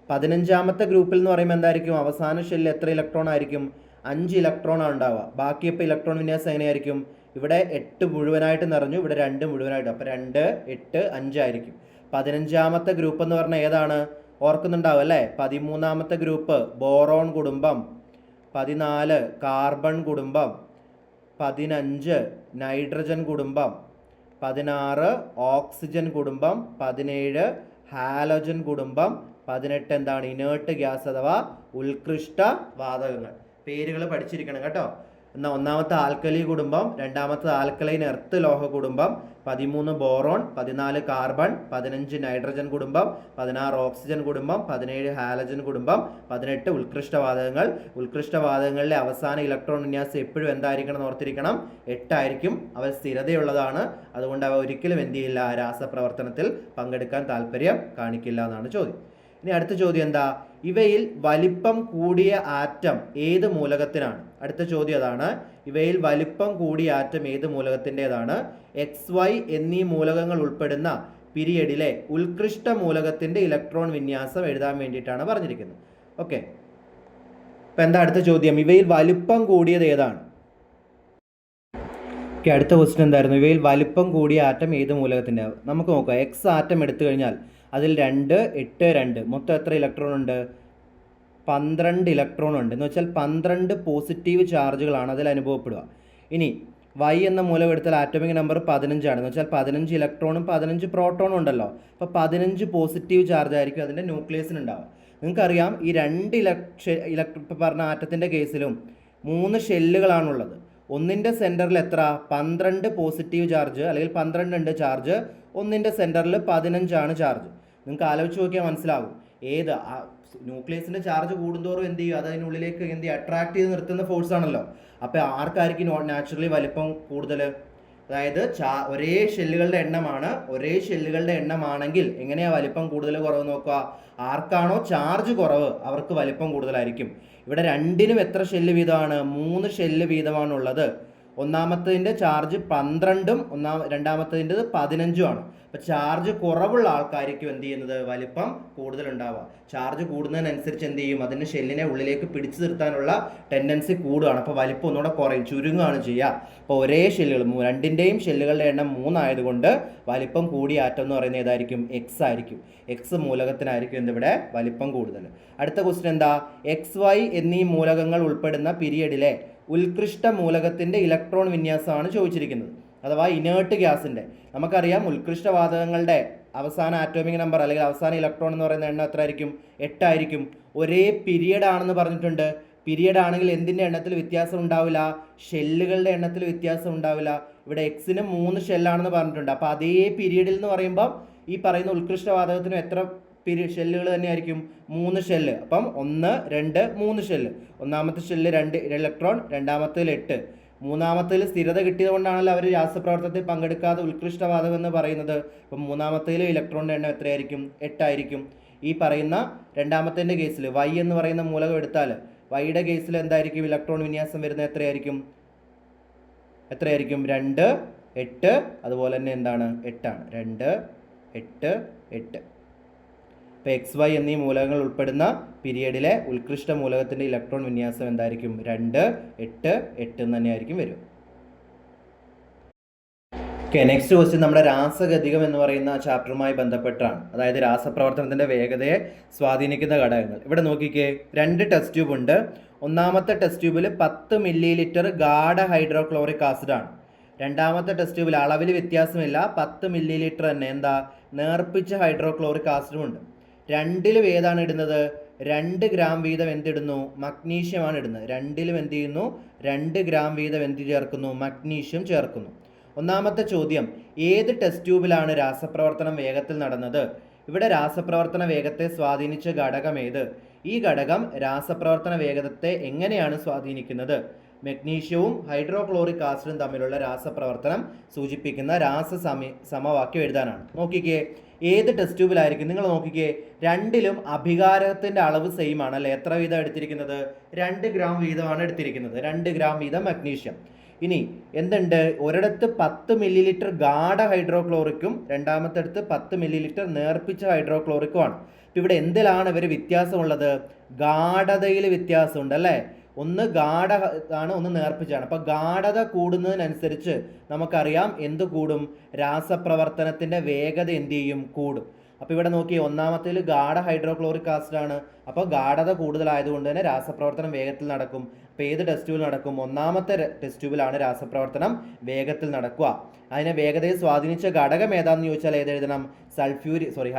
15ാമത്തെ ഗ്രൂപ്പിൽ എന്ന് പറയുമ്പോൾ എന്തായിരിക്കും? അവസാന ഷെല്ലിൽ എത്ര ഇലക്ട്രോൺ ആയിരിക്കും? 5 ഇലക്ട്രോണാണ് ഉണ്ടാവുക. ബാക്കി ഇപ്പോൾ ഇലക്ട്രോൺ വിന്യാസം എങ്ങനെയായിരിക്കും? ഇവിടെ 8 മുഴുവനായിട്ട് നിറഞ്ഞു, ഇവിടെ 2 മുഴുവനായിട്ട്. അപ്പോൾ 2 8 5 ആയിരിക്കും. 15ാമത്തെ ഗ്രൂപ്പ് എന്ന് പറഞ്ഞാൽ ഏതാണ്? ഓർക്കുന്നുണ്ടാവും അല്ലേ? 13ാമത്തെ ഗ്രൂപ്പ് ബോറോൺ കുടുംബം, 14 കാർബൺ കുടുംബം, 15 നൈട്രജൻ കുടുംബം, 16 ഓക്സിജൻ കുടുംബം, 17 ഹാലോജൻ കുടുംബം, 18 എന്താണ്? ഇനേർട്ട് ഗ്യാസ് അഥവാ ഉത്കൃഷ്ട വാതകങ്ങൾ. പേരുകൾ പഠിച്ചിരിക്കണം കേട്ടോ. എന്നാൽ ഒന്നാമത്തെ ആൽക്കലി കുടുംബം, രണ്ടാമത്തെ ആൽക്കലൈൻ എർത്ത് ലോഹ കുടുംബം, 13 ബോറോൺ, 14 കാർബൺ, 15 നൈട്രജൻ കുടുംബം, 16 ഓക്സിജൻ കുടുംബം, 17 ഹാലജൻ കുടുംബം, 18 ഉത്കൃഷ്ടവാതകങ്ങൾ. ഉത്കൃഷ്ടവാതകങ്ങളിലെ അവസാന ഇലക്ട്രോൺ വിന്യാസം എപ്പോഴും എന്തായിരിക്കണം എന്ന് ഓർത്തിരിക്കണം? 8 ആയിരിക്കും. അവ സ്ഥിരതയുള്ളതാണ്. അതുകൊണ്ട് അവ ഒരിക്കലും എന്ത് ചെയ്യില്ല? രാസപ്രവർത്തനത്തിൽ പങ്കെടുക്കാൻ താല്പര്യം കാണിക്കില്ല എന്നാണ് ചോദ്യം. ഇനി അടുത്ത ചോദ്യം എന്താ? ഇവയിൽ വലിപ്പം കൂടിയ ആറ്റം ഏത് മൂലകത്തിനാണ്? അടുത്ത ചോദ്യം അതാണ്. ഇവയിൽ വലിപ്പം കൂടിയ ആറ്റം ഏത് മൂലകത്തിൻ്റെതാണ്? XY എന്നീ മൂലകങ്ങൾ ഉൾപ്പെടുന്ന പീരിയഡിലെ ഉത്കൃഷ്ട മൂലകത്തിൻ്റെ ഇലക്ട്രോൺ വിന്യാസം എഴുതാൻ വേണ്ടിയിട്ടാണ് പറഞ്ഞിരിക്കുന്നത്. ഓക്കെ, അപ്പം എന്താ അടുത്ത ചോദ്യം? ഇവയിൽ വലിപ്പം കൂടിയത് ഏതാണ്? ഓക്കെ, അടുത്ത ക്വസ്റ്റ്യൻ എന്തായിരുന്നു? ഇവയിൽ വലിപ്പം കൂടിയ ആറ്റം ഏത് മൂലകത്തിൻ്റെ? നമുക്ക് നോക്കാം. X ആറ്റം എടുത്തു കഴിഞ്ഞാൽ അതിൽ 2 8 2 മൊത്തം എത്ര ഇലക്ട്രോൺ ഉണ്ട്? 12 ഇലക്ട്രോൺ ഉണ്ട്. എന്ന് വെച്ചാൽ 12 പോസിറ്റീവ് ചാർജുകളാണ് അതിൽ അനുഭവപ്പെടുക. ഇനി Y എന്ന മൂലകം എടുത്താൽ ആറ്റോമിക് നമ്പർ 15 ആണ്. എന്ന് വെച്ചാൽ 15 ഇലക്ട്രോണും 15 പ്രോട്ടോണും ഉണ്ടല്ലോ. അപ്പോൾ 15 പോസിറ്റീവ് ചാർജ് ആയിരിക്കും അതിൻ്റെ ന്യൂക്ലിയസിന് ഉണ്ടാവുക. നിങ്ങൾക്കറിയാം ഈ 2 ഇപ്പം പറഞ്ഞ ആറ്റത്തിൻ്റെ കേസിലും 3 ഷെല്ലുകളാണുള്ളത്. ഒന്നിൻ്റെ സെൻറ്ററിൽ എത്ര? 12 പോസിറ്റീവ് ചാർജ്, അല്ലെങ്കിൽ 12 ഉണ്ട് ചാർജ്. ഒന്നിൻ്റെ സെൻറ്ററിൽ 15 ചാർജ്. നിങ്ങൾക്ക് ആലോചിച്ച് നോക്കിയാൽ മനസ്സിലാകും. ഏത് ന്യൂക്ലിയസിൻ്റെ ചാർജ് കൂടുന്തോറും എന്ത് ചെയ്യും? അത് അതിനുള്ളിലേക്ക് എന്ത് ചെയ്യും? അട്രാക്ട് ചെയ്ത് നിർത്തുന്ന ഫോഴ്സ് ആണല്ലോ. അപ്പോൾ ആർക്കായിരിക്കും നാച്ചുറലി വലിപ്പം കൂടുതൽ? അതായത് ഒരേ ഷെല്ലുകളുടെ എണ്ണമാണെങ്കിൽ എങ്ങനെയാണ് വലിപ്പം കൂടുതൽ കുറവ് നോക്കുക? ആർക്കാണോ ചാർജ് കുറവ് അവർക്ക് വലിപ്പം കൂടുതലായിരിക്കും. ഇവിടെ രണ്ടിനും എത്ര ഷെല്ല് വീതമാണ്? 3 ഷെല്ല് വീതമാണുള്ളത്. ഒന്നാമത്തതിൻ്റെ ചാർജ് 12ഉം രണ്ടാമത്തതിൻ്റെ 15ഉമാണ്. അപ്പോൾ ചാർജ് കുറവുള്ള ആൾക്കാർക്കും എന്ത് ചെയ്യുന്നത്? വലിപ്പം കൂടുതലുണ്ടാവുക. ചാർജ് കൂടുന്നതിനനുസരിച്ച് എന്ത് ചെയ്യും? അതിൻ്റെ ഷെല്ലിനെ ഉള്ളിലേക്ക് പിടിച്ചു നിർത്താനുള്ള ടെൻഡൻസി കൂടുകയാണ്. അപ്പോൾ വലിപ്പം ഒന്നുകൂടെ കുറയും, ചുരുങ്ങുകയാണ് ചെയ്യുക. അപ്പോൾ ഒരേ ഷെല്ലുകൾ, രണ്ടിൻ്റെയും ഷെല്ലുകളുടെ എണ്ണം 3 ആയതുകൊണ്ട് വലിപ്പം കൂടിയ ആറ്റം എന്ന് പറയുന്നത് ഏതായിരിക്കും? എക്സ് ആയിരിക്കും. എക്സ് മൂലകത്തിനായിരിക്കും എന്തിവിടെ വലിപ്പം കൂടുതൽ. അടുത്ത ക്വസ്റ്റ്യൻ എന്താ? XY എന്നീ മൂലകങ്ങൾ ഉൾപ്പെടുന്ന പീരിയഡിലെ ഉത്കൃഷ്ട മൂലകത്തിൻ്റെ ഇലക്ട്രോൺ വിന്യാസമാണ് ചോദിച്ചിരിക്കുന്നത്. അഥവാ ഇനേർട്ട് ഗ്യാസിൻ്റെ. നമുക്കറിയാം ഉത്കൃഷ്ട വാതകങ്ങളുടെ അവസാന ആറ്റോമിക് നമ്പർ അല്ലെങ്കിൽ അവസാന ഇലക്ട്രോൺ എന്ന് പറയുന്ന എണ്ണം എത്ര ആയിരിക്കും? 8 ആയിരിക്കും. ഒരേ പീരിയഡ് ആണെന്ന് പറഞ്ഞിട്ടുണ്ട്. പീരിയഡ് ആണെങ്കിൽ എന്തിൻ്റെ എണ്ണത്തിൽ വ്യത്യാസം ഉണ്ടാവില്ല? ഷെല്ലുകളുടെ എണ്ണത്തിൽ വ്യത്യാസം ഉണ്ടാവില്ല. ഇവിടെ എക്സിന് 3 ഷെല്ലാണെന്ന് പറഞ്ഞിട്ടുണ്ട്. അപ്പോൾ അതേ പീരിയഡിൽ എന്ന് പറയുമ്പോൾ ഈ പറയുന്ന ഉത്കൃഷ്ട വാതകത്തിനും എത്ര ഷെല്ലുകൾ തന്നെയായിരിക്കും? 3 ഷെല്ല്. അപ്പം 1, 2, 3 ഷെല്ല്. ഒന്നാമത്തെ ഷെല്ല് 2 ഇലക്ട്രോൺ, രണ്ടാമത്തേൽ 8. മൂന്നാമത്തേൽ സ്ഥിരത കിട്ടിയത് കൊണ്ടാണല്ലോ അവർ രാസപ്രവർത്തനത്തിൽ പങ്കെടുക്കാതെ ഉത്കൃഷ്ട വാതകം എന്ന് പറയുന്നത്. അപ്പം മൂന്നാമത്തേൽ ഇലക്ട്രോണിൻ്റെ എണ്ണം എത്രയായിരിക്കും? 8 ആയിരിക്കും. ഈ പറയുന്ന രണ്ടാമത്തേൻ്റെ കേസിൽ Y എന്ന് പറയുന്ന മൂലകം എടുത്താൽ വൈയുടെ കേസിൽ എന്തായിരിക്കും ഇലക്ട്രോൺ വിന്യാസം വരുന്നത്? എത്രയായിരിക്കും? 2, 8, അതുപോലെ തന്നെ എന്താണ്? 8 ആണ്. 2, 8, 8. ഇപ്പോൾ XY എന്നീ മൂലകങ്ങൾ ഉൾപ്പെടുന്ന പീരിയഡിലെ ഉത്കൃഷ്ട മൂലകത്തിൻ്റെ ഇലക്ട്രോൺ വിന്യാസം എന്തായിരിക്കും? 2, 8, 8 എന്ന് തന്നെയായിരിക്കും വരും. ഓക്കെ, നെക്സ്റ്റ് ക്വസ്റ്റ്യൻ നമ്മുടെ രാസഗതികം എന്ന് പറയുന്ന ചാപ്റ്ററുമായി ബന്ധപ്പെട്ടാണ്. അതായത് രാസപ്രവർത്തനത്തിൻ്റെ വേഗതയെ സ്വാധീനിക്കുന്ന ഘടകങ്ങൾ. ഇവിടെ നോക്കിക്കേ, 2 ടെസ്റ്റ് ട്യൂബ് ഉണ്ട്. ഒന്നാമത്തെ ടെസ്റ്റ് ട്യൂബിൽ 10 മില്ലി ലിറ്റർ ഗാഢ ഹൈഡ്രോക്ലോറിക് ആസിഡാണ്. രണ്ടാമത്തെ ടെസ്റ്റ് ട്യൂബിൽ അളവിൽ വ്യത്യാസമില്ല, 10 മില്ലി ലിറ്റർ തന്നെ എന്താ? നേർപ്പിച്ച ഹൈഡ്രോക്ലോറിക് ആസിഡും ഉണ്ട്. രണ്ടിലും ഏതാണ് ഇടുന്നത്? 2 ഗ്രാം വീതം എന്തിടുന്നു? മഗ്നീഷ്യമാണ് ഇടുന്നത്. രണ്ടിലും എന്ത് ചെയ്യുന്നു? 2 ഗ്രാം വീതം എന്ത് ചേർക്കുന്നു? മഗ്നീഷ്യം ചേർക്കുന്നു. ഒന്നാമത്തെ ചോദ്യം, ഏത് ടെസ്റ്റ് ട്യൂബിലാണ് രാസപ്രവർത്തനം വേഗത്തിൽ നടന്നത്? ഇവിടെ രാസപ്രവർത്തന വേഗത്തെ സ്വാധീനിച്ച ഘടകം ഏത്? ഈ ഘടകം രാസപ്രവർത്തന വേഗത്തെ എങ്ങനെയാണ് സ്വാധീനിക്കുന്നത്? മഗ്നീഷ്യവും ഹൈഡ്രോക്ലോറിക് ആസിഡും തമ്മിലുള്ള രാസപ്രവർത്തനം സൂചിപ്പിക്കുന്ന സമവാക്യം എഴുതാനാണ്. നോക്കിക്കേ, ഏത് ടെസ്റ്റ് ട്യൂബിലായിരിക്കും? നിങ്ങൾ നോക്കിക്കേ, രണ്ടിലും അഭികാരത്തിൻ്റെ അളവ് സെയിം ആണ് അല്ലേ? എത്ര വീതം എടുത്തിരിക്കുന്നത്? 2 ഗ്രാം വീതമാണ് എടുത്തിരിക്കുന്നത്. 2 ഗ്രാം വീതം മഗ്നീഷ്യം. ഇനി എന്തുണ്ട്? ഒരിടത്ത് 10 മില്ലി ലിറ്റർ ഗാഢ ഹൈഡ്രോക്ലോറിക്കും രണ്ടാമത്തെ 10 മില്ലി ലിറ്റർ നേർപ്പിച്ച ഹൈഡ്രോക്ലോറിക്കുമാണ്. അപ്പോൾ ഇവിടെ എന്തിലാണ് ഇവർ വ്യത്യാസമുള്ളത്? ഗാഢതയിൽ വ്യത്യാസമുണ്ട് അല്ലേ? ഒന്ന് ഗാഢ ആണ്, ഒന്ന് നേർപ്പിച്ചാണ്. അപ്പോൾ ഗാഢത കൂടുന്നതിനനുസരിച്ച് നമുക്കറിയാം എന്ത് കൂടും? രാസപ്രവർത്തനത്തിൻ്റെ വേഗത എന്ത് ചെയ്യും? കൂടും. അപ്പോൾ ഇവിടെ നോക്കി, ഒന്നാമത്തേൽ ഗാഢ ഹൈഡ്രോക്ലോറിക് ആസിഡാണ്. അപ്പോൾ ഗാഢത കൂടുതലായതുകൊണ്ട് തന്നെ രാസപ്രവർത്തനം വേഗത്തിൽ നടക്കും. അപ്പോൾ ഏത് ടെസ്റ്റ് ട്യൂബിൽ നടക്കും? ഒന്നാമത്തെ ടെസ്റ്റ് ട്യൂബിലാണ് രാസപ്രവർത്തനം വേഗത്തിൽ നടക്കുക. അതിനെ വേഗതയെ സ്വാധീനിച്ച ഘടകം ഏതാണെന്ന് ചോദിച്ചാൽ ഏതെഴുതണം?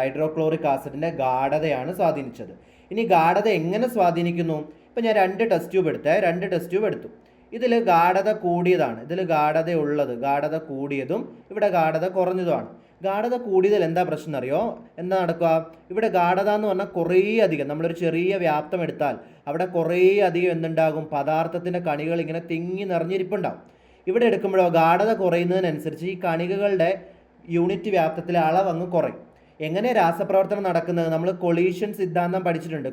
ഹൈഡ്രോക്ലോറിക് ആസിഡിൻ്റെ ഗാഢതയാണ് സ്വാധീനിച്ചത്. ഇനി ഗാഢത എങ്ങനെ സ്വാധീനിക്കുന്നു? ഇപ്പം ഞാൻ 2 ടെസ്റ്റ് ട്യൂബ് എടുത്തു. ഇതിൽ ഗാഢത കൂടിയതാണ്, ഇതിൽ ഗാഢത കൂടിയതും ഇവിടെ ഗാഢത കുറഞ്ഞതുമാണ്. ഗാഢത കൂടിയതിൽ എന്താ പ്രശ്നം അറിയോ? എന്താ നടക്കുക? ഇവിടെ ഗാഢത എന്ന് പറഞ്ഞാൽ കുറേ അധികം, നമ്മളൊരു ചെറിയ വ്യാപ്തം എടുത്താൽ അവിടെ കുറേ അധികം എന്തുണ്ടാകും? പദാർത്ഥത്തിൻ്റെ കണികൾ ഇങ്ങനെ തിങ്ങി നിറഞ്ഞിരിപ്പുണ്ടാവും. ഇവിടെ എടുക്കുമ്പോഴോ ഗാഢത കുറയുന്നതിനനുസരിച്ച് ഈ കണികകളുടെ യൂണിറ്റ് വ്യാപ്തത്തിലെ അളവ് അങ്ങ് കുറയും. എങ്ങനെ രാസപ്രവർത്തനം നടക്കുന്നത്? നമ്മൾ കൊളീഷൻ സിദ്ധാന്തം പഠിച്ചിട്ടുണ്ട്.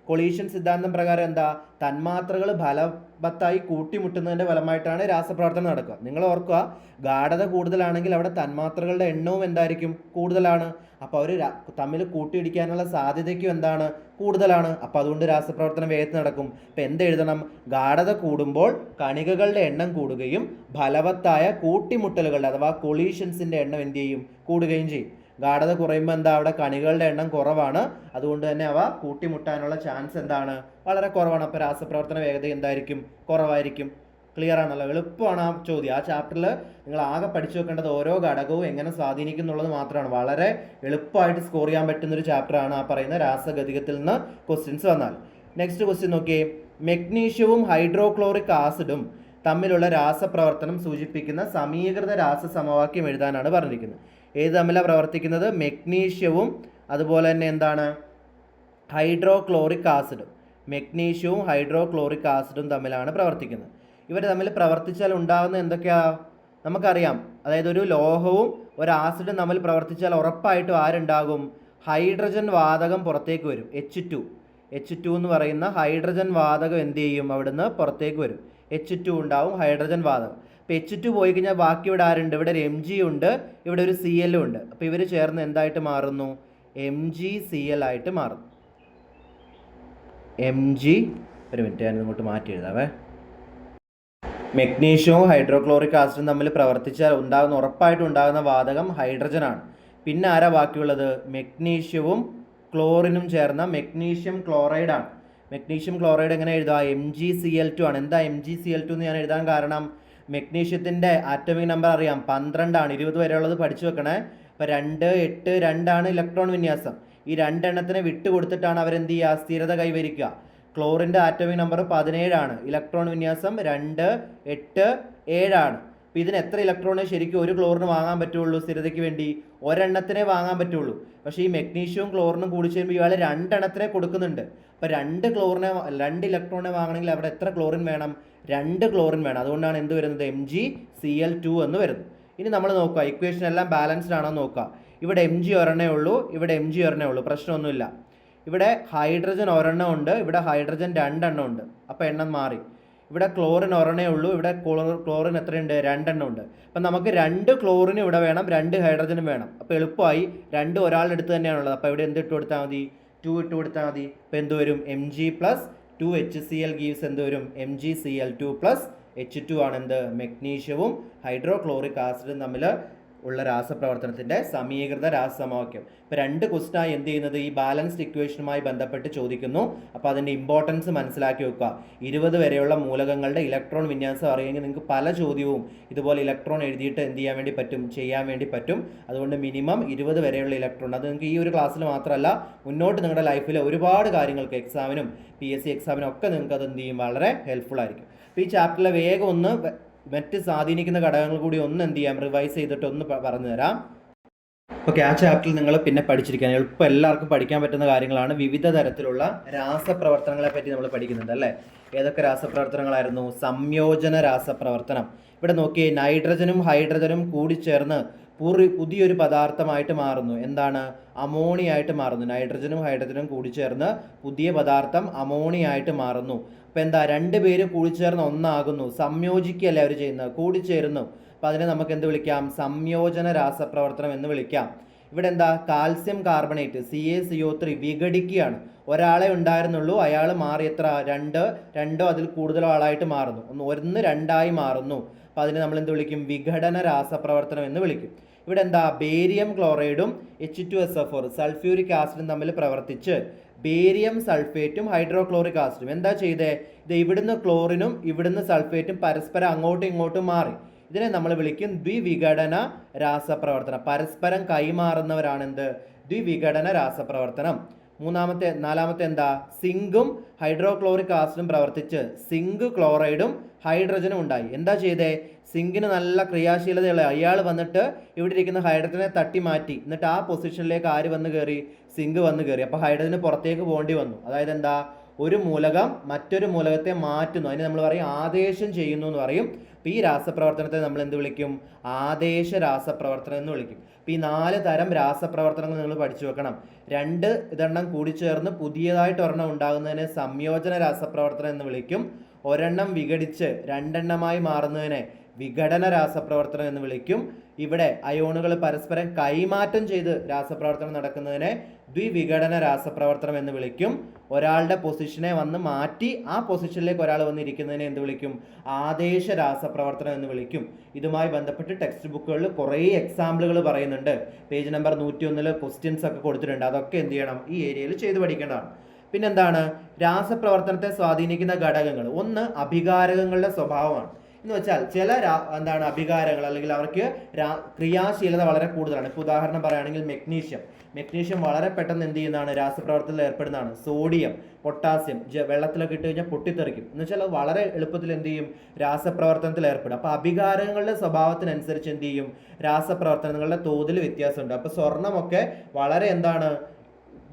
കൊളീഷൻ സിദ്ധാന്തം പ്രകാരം എന്താ? തന്മാത്രകൾ ഫലവത്തായി കൂട്ടിമുട്ടുന്നതിൻ്റെ ഫലമായിട്ടാണ് രാസപ്രവർത്തനം നടക്കുക. നിങ്ങൾ ഓർക്കുക, ഗാഢത കൂടുതലാണെങ്കിൽ അവിടെ തന്മാത്രകളുടെ എണ്ണവും എന്തായിരിക്കും? കൂടുതലാണ്. അപ്പോൾ അവർ തമ്മിൽ കൂട്ടിയിടിക്കാനുള്ള സാധ്യതയ്ക്കും എന്താണ്? കൂടുതലാണ്. അപ്പോൾ അതുകൊണ്ട് രാസപ്രവർത്തനം വേഗത്തിൽ നടക്കും. അപ്പോൾ എന്തെഴുതണം? ഗാഢത കൂടുമ്പോൾ കണികകളുടെ എണ്ണം കൂടുകയും ഫലവത്തായ കൂട്ടിമുട്ടലുകളുടെ അഥവാ കൊളീഷൻസിൻ്റെ എണ്ണം എന്ത് ചെയ്യും? കൂടുകയും ചെയ്യും. ഗാഢത കുറയുമ്പോൾ എന്താ? അവിടെ കണികളുടെ എണ്ണം കുറവാണ്. അതുകൊണ്ട് തന്നെ അവ കൂട്ടിമുട്ടാനുള്ള ചാൻസ് എന്താണ്? വളരെ കുറവാണ്. അപ്പോൾ രാസപ്രവർത്തന വേഗത എന്തായിരിക്കും? കുറവായിരിക്കും. ക്ലിയർ ആണല്ലോ? എളുപ്പമാണ് ആ ചോദ്യം. ആ ചാപ്റ്ററിൽ നിങ്ങൾ ആകെ പഠിച്ചു വെക്കേണ്ടത് ഓരോ ഘടകവും എങ്ങനെ സ്വാധീനിക്കും എന്നുള്ളത് മാത്രമാണ്. വളരെ എളുപ്പമായിട്ട് സ്കോർ ചെയ്യാൻ പറ്റുന്നൊരു ചാപ്റ്ററാണ് ആ പറയുന്ന രാസഗതികത്തിൽ നിന്ന് ക്വസ്റ്റ്യൻസ് വന്നാൽ. നെക്സ്റ്റ് ക്വസ്റ്റ്യൻ നോക്കിയേ, മെഗ്നീഷ്യവും ഹൈഡ്രോക്ലോറിക് ആസിഡും തമ്മിലുള്ള രാസപ്രവർത്തനം സൂചിപ്പിക്കുന്ന സമീകൃത രാസസമവാക്യം എഴുതാനാണ് പറഞ്ഞിരിക്കുന്നത്. ഏത് തമ്മിലാണ് പ്രവർത്തിക്കുന്നത്? മെഗ്നീഷ്യവും അതുപോലെ തന്നെ എന്താണ്, ഹൈഡ്രോക്ലോറിക് ആസിഡും. മെഗ്നീഷ്യവും ഹൈഡ്രോക്ലോറിക് ആസിഡും തമ്മിലാണ് പ്രവർത്തിക്കുന്നത്. ഇവർ തമ്മിൽ പ്രവർത്തിച്ചാൽ ഉണ്ടാകുന്ന എന്തൊക്കെയാ നമുക്കറിയാം. അതായത് ഒരു ലോഹവും ഒരു ആസിഡും തമ്മിൽ പ്രവർത്തിച്ചാൽ ഉറപ്പായിട്ടും ആരുണ്ടാകും? ഹൈഡ്രജൻ വാതകം പുറത്തേക്ക് വരും. H2 എന്ന് പറയുന്ന ഹൈഡ്രജൻ വാതകം എന്ത് ചെയ്യും? അവിടുന്ന് പുറത്തേക്ക് വരും. H2 ഉണ്ടാവും, ഹൈഡ്രജൻ വാതകം. അപ്പോൾ H2 പോയി കഴിഞ്ഞാൽ ബാക്കി ഇവിടെ ആരുണ്ട്? ഇവിടെ ഒരു Mg ഉണ്ട്, ഇവിടെ ഒരു Cl ഉണ്ട്. അപ്പോൾ ഇവർ ചേർന്ന് എന്തായിട്ട് മാറുന്നു? MgCl ആയിട്ട് മാറും. ഒരു മിനിറ്റ്, ഞാൻ ഇങ്ങോട്ട് മാറ്റി എഴുതാവേ. മെഗ്നീഷ്യവും ഹൈഡ്രോക്ലോറിക് ആസിഡും തമ്മിൽ പ്രവർത്തിച്ചാൽ ഉറപ്പായിട്ടും ഉണ്ടാകുന്ന വാതകം ഹൈഡ്രജനാണ്. പിന്നെ ആരാ ബാക്കിയുള്ളത്? മെഗ്നീഷ്യവും ക്ലോറിനും ചേർന്ന മെഗ്നീഷ്യം ക്ലോറൈഡാണ്. മെഗ്നീഷ്യം ക്ലോറൈഡ് എങ്ങനെ എഴുതുക? MgCl2 ആണ്. എന്താ MgCl2 എന്ന് ഞാൻ എഴുതാൻ കാരണം, മെഗ്നീഷ്യത്തിൻ്റെ ആറ്റമിക് നമ്പർ അറിയാം, 12 ആണ്. 20 വരെയുള്ളത് പഠിച്ചു വെക്കണേ. അപ്പോൾ 2, 8, 2 ആണ് ഇലക്ട്രോൺ വിന്യാസം. ഈ രണ്ടെണ്ണത്തിനെ വിട്ട് കൊടുത്തിട്ടാണ് അവരെന്ത് ചെയ്യുക? സ്ഥിരത കൈവരിക്കുക. ക്ലോറിൻ്റെ ആറ്റമിക് നമ്പർ 17 ആണ്. ഇലക്ട്രോൺ വിന്യാസം 2, 8, 7 ആണ്. അപ്പോൾ ഇതിന് എത്ര ഇലക്ട്രോണ് ശരിക്കും ഒരു ക്ലോറിന് വാങ്ങാൻ പറ്റുള്ളൂ? സ്ഥിരതയ്ക്ക് വേണ്ടി ഒരെണ്ണത്തിനെ വാങ്ങാൻ പറ്റുള്ളൂ. പക്ഷേ ഈ മെഗ്നീഷ്യവും ക്ലോറിനും കൂടി ചേരുമ്പോൾ ഇയാൾ 2 എണ്ണത്തിനെ കൊടുക്കുന്നുണ്ട്. അപ്പോൾ 2 ഇലക്ട്രോണിനെ വാങ്ങണമെങ്കിൽ അവിടെ എത്ര ക്ലോറിൻ വേണം? 2 ക്ലോറിൻ വേണം. അതുകൊണ്ടാണ് എന്ത് വരുന്നത്? MgCl2 എന്ന് വരുന്നത്. ഇനി നമ്മൾ നോക്കുക, ഇക്വേഷൻ എല്ലാം ബാലൻസ്ഡ് ആണോ നോക്കുക. ഇവിടെ Mg ഒരെണ്ണേ ഉള്ളൂ, ഇവിടെ Mg ഒരെണ്ണേ ഉള്ളൂ, പ്രശ്നമൊന്നുമില്ല. ഇവിടെ ഹൈഡ്രജൻ ഒരെണ്ണം ഉണ്ട്, ഇവിടെ ഹൈഡ്രജൻ 2 എണ്ണം ഉണ്ട്. അപ്പോൾ എണ്ണം മാറി. ഇവിടെ ക്ലോറിൻ ഒരെണ്ണേ ഉള്ളൂ, ഇവിടെ ക്ലോറിൻ എത്രയുണ്ട്? 2 എണ്ണം ഉണ്ട്. അപ്പം നമുക്ക് 2 ക്ലോറിനും ഇവിടെ വേണം, 2 ഹൈഡ്രജനും വേണം. അപ്പോൾ എളുപ്പമായി, 2 ഒരാളുടെ അടുത്ത് തന്നെയാണുള്ളത്. അപ്പോൾ ഇവിടെ എന്ത് ഇട്ട് കൊടുത്താൽ മതി? 2 ഇട്ട് കൊടുത്താൽ മതി. അപ്പോൾ എന്ത് വരും? Mg + 2HCl ഗീവ്സ് എന്ത് വരും? MgCl2 + H2 ആണ് എന്ത്? മെഗ്നീഷ്യവും ഹൈഡ്രോക്ലോറിക് ആസിഡും തമ്മിൽ ഉള്ള രാസപ്രവർത്തനത്തിൻ്റെ സമീകൃത രാസസമവാക്യം. ഇപ്പോൾ 2 ക്വസ്റ്റനായി എന്ത് ചെയ്യുന്നത്? ഈ ബാലൻസ്ഡ് ഇക്വേഷനുമായി ബന്ധപ്പെട്ട് ചോദിക്കുന്നു. അപ്പോൾ അതിൻ്റെ ഇമ്പോർട്ടൻസ് മനസ്സിലാക്കി വെക്കുക. 20 വരെയുള്ള മൂലകങ്ങളുടെ ഇലക്ട്രോൺ വിന്യാസം അറിയെങ്കിൽ നിങ്ങൾക്ക് പല ചോദ്യവും ഇതുപോലെ ഇലക്ട്രോൺ എഴുതിയിട്ട് എന്ത് ചെയ്യാൻ വേണ്ടി പറ്റും. അതുകൊണ്ട് മിനിമം 20 വരെയുള്ള ഇലക്ട്രോൺ, അത് നിങ്ങൾക്ക് ഈ ഒരു ക്ലാസ്സിൽ മാത്രമല്ല, മുന്നോട്ട് നിങ്ങളുടെ ലൈഫിൽ ഒരുപാട് കാര്യങ്ങൾക്ക്, എക്സാമിനും PSC എക്സാമിനും ഒക്കെ നിങ്ങൾക്ക് അത് എന്ത് ചെയ്യും? വളരെ ഹെൽപ്ഫുൾ ആയിരിക്കും. അപ്പോൾ ഈ ചാപ്റ്ററിലെ വേഗം ഒന്ന് മറ്റ് സ്വാധീനിക്കുന്ന ഘടകങ്ങൾ കൂടി ഒന്ന് എന്ത് ചെയ്യാം? റിവൈസ് ചെയ്തിട്ട് ഒന്ന് പറഞ്ഞു തരാം. ഓക്കെ, ആ ചാപ്റ്ററിൽ നിങ്ങൾ പിന്നെ പഠിച്ചിരിക്കാൻ എളുപ്പം എല്ലാവർക്കും പഠിക്കാൻ പറ്റുന്ന കാര്യങ്ങളാണ്. വിവിധ തരത്തിലുള്ള രാസപ്രവർത്തനങ്ങളെ പറ്റി നമ്മൾ പഠിക്കുന്നുണ്ട് അല്ലേ? ഏതൊക്കെ രാസപ്രവർത്തനങ്ങളായിരുന്നു? സംയോജന രാസപ്രവർത്തനം. ഇവിടെ നോക്കിയേ, നൈട്രജനും ഹൈഡ്രജനും കൂടിച്ചേർന്ന് പുതിയൊരു പദാർത്ഥമായിട്ട് മാറുന്നു. എന്താണ്? അമോണിയായിട്ട് മാറുന്നു. നൈട്രജനും ഹൈഡ്രജനും കൂടിച്ചേർന്ന് പുതിയ പദാർത്ഥം അമോണിയായിട്ട് മാറുന്നു. അപ്പോൾ എന്താ? 2 പേര് കൂടിച്ചേർന്ന് ഒന്നാകുന്നു. സംയോജിക്കുകയല്ലേ അവർ ചെയ്യുന്നത്, കൂടിച്ചേരുന്നു. അപ്പോൾ അതിനെ നമുക്ക് എന്ത് വിളിക്കാം? സംയോജന രാസപ്രവർത്തനം എന്ന് വിളിക്കാം. ഇവിടെ എന്താ? Calcium carbonate CaCO3 വിഘടിക്കുകയാണ്. ഒരാളെ ഉണ്ടായിരുന്നുള്ളൂ, അയാൾ മാറി എത്ര? 2 അതിൽ കൂടുതലോ ആളായിട്ട് മാറുന്നു. 1 2 മാറുന്നു. അപ്പോൾ അതിനെ നമ്മൾ എന്ത് വിളിക്കും? വിഘടന രാസപ്രവർത്തനം എന്ന് വിളിക്കും. ഇവിടെ എന്താ? ബേരിയം ക്ലോറൈഡും H2SO4 സൾഫ്യൂരിക് ആസിഡും തമ്മിൽ പ്രവർത്തിച്ച് ബേരിയം സൾഫേറ്റും ഹൈഡ്രോക്ലോറിക് ആസിഡും എന്താ ചെയ്തേ? ഇത് ഇവിടുന്ന് ക്ലോറിനും ഇവിടുന്ന് സൾഫേറ്റും പരസ്പരം അങ്ങോട്ടും ഇങ്ങോട്ടും മാറി. ഇതിനെ നമ്മൾ വിളിക്കും ദ്വിവിഘടന രാസപ്രവർത്തനം. പരസ്പരം കൈമാറുന്നവരാണ് എന്ത്? ദ്വിവിഘടന രാസപ്രവർത്തനം. നാലാമത്തെ എന്താ? സിങ്കും ഹൈഡ്രോക്ലോറിക് ആസിഡും പ്രവർത്തിച്ച് സിങ്ക് ക്ലോറൈഡും ഹൈഡ്രജനും ഉണ്ടായി. എന്താ ചെയ്തേ? സിങ്കിന് നല്ല ക്രിയാശീലതയുള്ള അയാൾ വന്നിട്ട് ഇവിടെ ഇരിക്കുന്ന ഹൈഡ്രജനെ തട്ടി മാറ്റി. എന്നിട്ട് ആ പൊസിഷനിലേക്ക് ആര് വന്ന് കയറി? സിങ്ക് വന്ന് കയറി. അപ്പോൾ ഹൈഡ്രജന് പുറത്തേക്ക് പോകേണ്ടി വന്നു. അതായത് എന്താ? ഒരു മൂലകം മറ്റൊരു മൂലകത്തെ മാറ്റുന്നു. അതിന് നമ്മൾ പറയും ആദേശം ചെയ്യുന്നു എന്ന് പറയും. അപ്പോൾ ഈ രാസപ്രവർത്തനത്തെ നമ്മൾ എന്ത് വിളിക്കും? ആദേശ രാസപ്രവർത്തനം എന്ന് വിളിക്കും. അപ്പോൾ ഈ 4 തരം രാസപ്രവർത്തനങ്ങൾ നിങ്ങൾ പഠിച്ചു വെക്കണം. 2 ഇതെണ്ണം കൂടിച്ചേർന്ന് പുതിയതായിട്ട് ഒരെണ്ണം ഉണ്ടാകുന്നതിനെ സംയോജന രാസപ്രവർത്തനം എന്ന് വിളിക്കും. ഒരെണ്ണം വിഘടിച്ച് 2 എണ്ണമായി മാറുന്നതിനെ വിഘടന രാസപ്രവർത്തനം എന്ന് വിളിക്കും. ഇവിടെ അയോണുകൾ പരസ്പരം കൈമാറ്റം ചെയ്ത് രാസപ്രവർത്തനം നടക്കുന്നതിനെ ദ്വിവിഘടന രാസപ്രവർത്തനം എന്ന് വിളിക്കും. ഒരാളുടെ പൊസിഷനെ വന്ന് മാറ്റി ആ പൊസിഷനിലേക്ക് ഒരാൾ വന്നിരിക്കുന്നതിനെ എന്ത് വിളിക്കും? ആദേശ രാസപ്രവർത്തനം എന്ന് വിളിക്കും. ഇതുമായി ബന്ധപ്പെട്ട് ടെക്സ്റ്റ് ബുക്കുകളിൽ കുറേ എക്സാമ്പിളുകൾ പറയുന്നുണ്ട്. പേജ് നമ്പർ 101 ക്വസ്റ്റ്യൻസ് ഒക്കെ കൊടുത്തിട്ടുണ്ട്. അതൊക്കെ എന്ത് ചെയ്യണം? ഈ ഏരിയയിൽ ചെയ്ത് പഠിക്കേണ്ടതാണ്. പിന്നെന്താണ്? രാസപ്രവർത്തനത്തെ സ്വാധീനിക്കുന്ന ഘടകങ്ങൾ. ഒന്ന്, അഭികാരകങ്ങളുടെ സ്വഭാവമാണ്. എന്ന് വെച്ചാൽ ചില അഭികാരങ്ങൾ അല്ലെങ്കിൽ അവർക്ക് ക്രിയാശീലത വളരെ കൂടുതലാണ്. ഇപ്പോൾ ഉദാഹരണം പറയുകയാണെങ്കിൽ മെഗ്നീഷ്യം വളരെ പെട്ടെന്ന് എന്ത് ചെയ്യുന്നതാണ്, രാസപ്രവർത്തനത്തിൽ ഏർപ്പെടുന്നതാണ്. സോഡിയം, പൊട്ടാസ്യം വെള്ളത്തിലൊക്കെ ഇട്ട് കഴിഞ്ഞാൽ പൊട്ടിത്തെറിക്കും. എന്ന് വെച്ചാൽ അത് വളരെ എളുപ്പത്തിൽ എന്ത് ചെയ്യും, രാസപ്രവർത്തനത്തിൽ ഏർപ്പെടും. അപ്പോൾ അഭികാരങ്ങളുടെ സ്വഭാവത്തിനനുസരിച്ച് എന്ത് ചെയ്യും, രാസപ്രവർത്തനങ്ങളുടെ തോതിൽ വ്യത്യാസമുണ്ട്. അപ്പോൾ സ്വർണ്ണമൊക്കെ വളരെ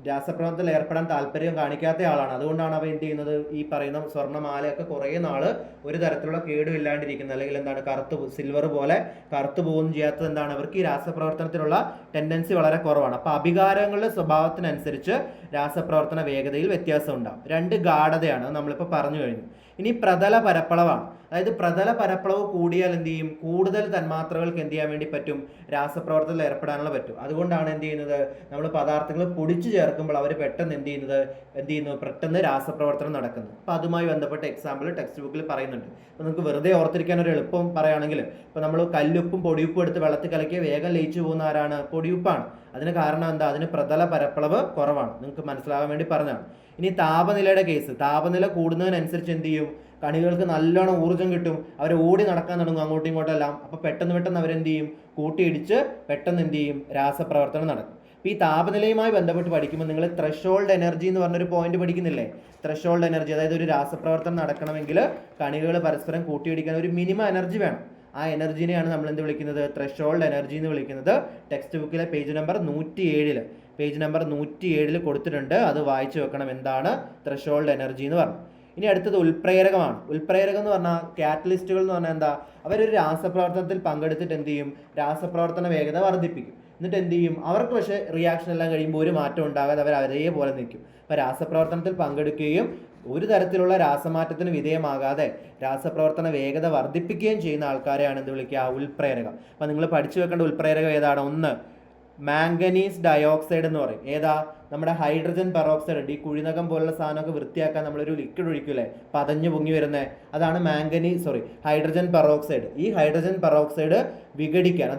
രാസപ്രവർത്തനത്തിൽ ഏർപ്പെടാൻ താല്പര്യം കാണിക്കാത്ത ആളാണ്. അതുകൊണ്ടാണ് അവ എന്ത് ചെയ്യുന്നത്, ഈ പറയുന്ന സ്വർണ്ണമാലയൊക്കെ കുറേ നാൾ ഒരു തരത്തിലുള്ള കേടും ഇല്ലാണ്ടിരിക്കുന്നത്, അല്ലെങ്കിൽ സിൽവർ പോലെ കറുത്തു പോകുകയും ചെയ്യാത്തത് അവർക്ക് ഈ രാസപ്രവർത്തനത്തിലുള്ള ടെൻഡൻസി വളരെ കുറവാണ്. അപ്പോൾ അഭികാരങ്ങളുടെ സ്വഭാവത്തിനനുസരിച്ച് രാസപ്രവർത്തന വേഗതയിൽ വ്യത്യാസം ഉണ്ടാകും. 2 ഗാഢതയാണ്, നമ്മളിപ്പോൾ പറഞ്ഞു കഴിഞ്ഞു. ഇനി പ്രതല പരപ്പളവാണ്. അതായത് പ്രതല പരപ്പളവ് കൂടിയാൽ എന്ത് ചെയ്യും, കൂടുതൽ തന്മാത്രകൾക്ക് എന്ത് ചെയ്യാൻ വേണ്ടി പറ്റും, രാസപ്രവർത്തനത്തിൽ ഏർപ്പെടാനുള്ള പറ്റും. അതുകൊണ്ടാണ് എന്ത് ചെയ്യുന്നത്, നമ്മൾ പദാർത്ഥങ്ങൾ പൊടിച്ചു ചേർക്കുമ്പോൾ അവർ പെട്ടെന്ന് എന്ത് ചെയ്യുന്നു, പെട്ടെന്ന് രാസപ്രവർത്തനം നടക്കുന്നത്. അപ്പോൾ അതുമായി ബന്ധപ്പെട്ട എക്സാമ്പിൾ ടെക്സ്റ്റ് ബുക്കിൽ പറയുന്നുണ്ട്. അപ്പോൾ നിങ്ങൾക്ക് വെറുതെ ഓർത്തിരിക്കാൻ ഒരു എളുപ്പം പറയുകയാണെങ്കിൽ, ഇപ്പോൾ നമ്മൾ കല്ലുപ്പും പൊടിയുപ്പും എടുത്ത് വെള്ളത്തിൽ കലക്കി വേഗം ലയിച്ചു പോകുന്ന ആരാണ്, പൊടിയുപ്പാണ്. അതിന് കാരണം എന്താ, അതിന് പ്രതല പരപ്പളവ് കുറവാണ്. നിങ്ങൾക്ക് മനസ്സിലാകാൻ വേണ്ടി പറഞ്ഞതാണ്. ഇനി താപനിലയുടെ കേസ്, താപനില കൂടുന്നതിനനുസരിച്ച് എന്ത് ചെയ്യും, കണികൾക്ക് നല്ലോണം ഊർജ്ജം കിട്ടും, അവർ ഓടി നടക്കാൻ തുടങ്ങും അങ്ങോട്ടും ഇങ്ങോട്ടെല്ലാം. അപ്പോൾ പെട്ടെന്ന് അവരെന്ത് ചെയ്യും, കൂട്ടിയിടിച്ച് പെട്ടെന്ന് എന്ത് ചെയ്യും, രാസപ്രവർത്തനം നടക്കും. അപ്പോൾ ഈ താപനിലയുമായി ബന്ധപ്പെട്ട് പഠിക്കുമ്പോൾ നിങ്ങൾ ത്രെഷോൾഡ് എനർജി എന്ന് പറഞ്ഞൊരു പോയിന്റ് പഠിക്കുന്നില്ലേ, ത്രെഷോൾഡ് എനർജി. അതായത് ഒരു രാസപ്രവർത്തനം നടക്കണമെങ്കിൽ കണികകൾ പരസ്പരം കൂട്ടിയിടിക്കാൻ ഒരു മിനിമം എനർജി വേണം. ആ എനർജിനെയാണ് നമ്മൾ എന്ത് വിളിക്കുന്നത്, ത്രെഷോൾഡ് എനർജി എന്ന് വിളിക്കുന്നത്. ടെക്സ്റ്റ് ബുക്കിലെ പേജ് നമ്പർ 107 കൊടുത്തിട്ടുണ്ട്. അത് വായിച്ചു വെക്കണം, എന്താണ് ത്രെഷോൾഡ് എനർജി എന്ന് പറഞ്ഞു. ഇനി അടുത്തത് ഉൽപ്രേരകമാണ്. ഉൽപ്രേരകം എന്ന് പറഞ്ഞാൽ കാറ്റലിസ്റ്റുകൾ എന്ന് പറഞ്ഞാൽ എന്താ, അവരൊരു രാസപ്രവർത്തനത്തിൽ പങ്കെടുത്തിട്ട് എന്ത് ചെയ്യും, രാസപ്രവർത്തന വേഗത വർദ്ധിപ്പിക്കും. എന്നിട്ട് എന്ത് ചെയ്യും, അവർക്ക് പക്ഷേ റിയാക്ഷൻ എല്ലാം കഴിയുമ്പോൾ ഒരു മാറ്റം ഉണ്ടാകാതെ അവർ അതേപോലെ നിൽക്കും. അപ്പോൾ രാസപ്രവർത്തനത്തിൽ പങ്കെടുക്കുകയും ഒരു തരത്തിലുള്ള രാസമാറ്റത്തിന് വിധേയമാകാതെ രാസപ്രവർത്തന വേഗത വർദ്ധിപ്പിക്കുകയും ചെയ്യുന്ന ആൾക്കാരെയാണ് എന്ത് വിളിക്കുക, ഉൽപ്രേരകം. അപ്പോൾ നിങ്ങൾ പഠിച്ചു വെക്കേണ്ട ഉൽപ്രേരകം ഏതാണ്, 1 മാംഗനീസ് ഡയോക്സൈഡ് എന്ന് പറയും. ഏതാ, നമ്മുടെ ഹൈഡ്രജൻ പെറോക്സൈഡ് ഉണ്ട്. ഈ കുഴിനകം പോലുള്ള സാധനമൊക്കെ വൃത്തിയാക്കാൻ നമ്മളൊരു ലിക്വിഡ് ഒഴിക്കൂലേ, പതഞ്ഞു പൊങ്ങി വരുന്നത്, അതാണ് ഹൈഡ്രജൻ പെറോക്സൈഡ്. ഈ ഹൈഡ്രജൻ പെറോക്സൈഡ്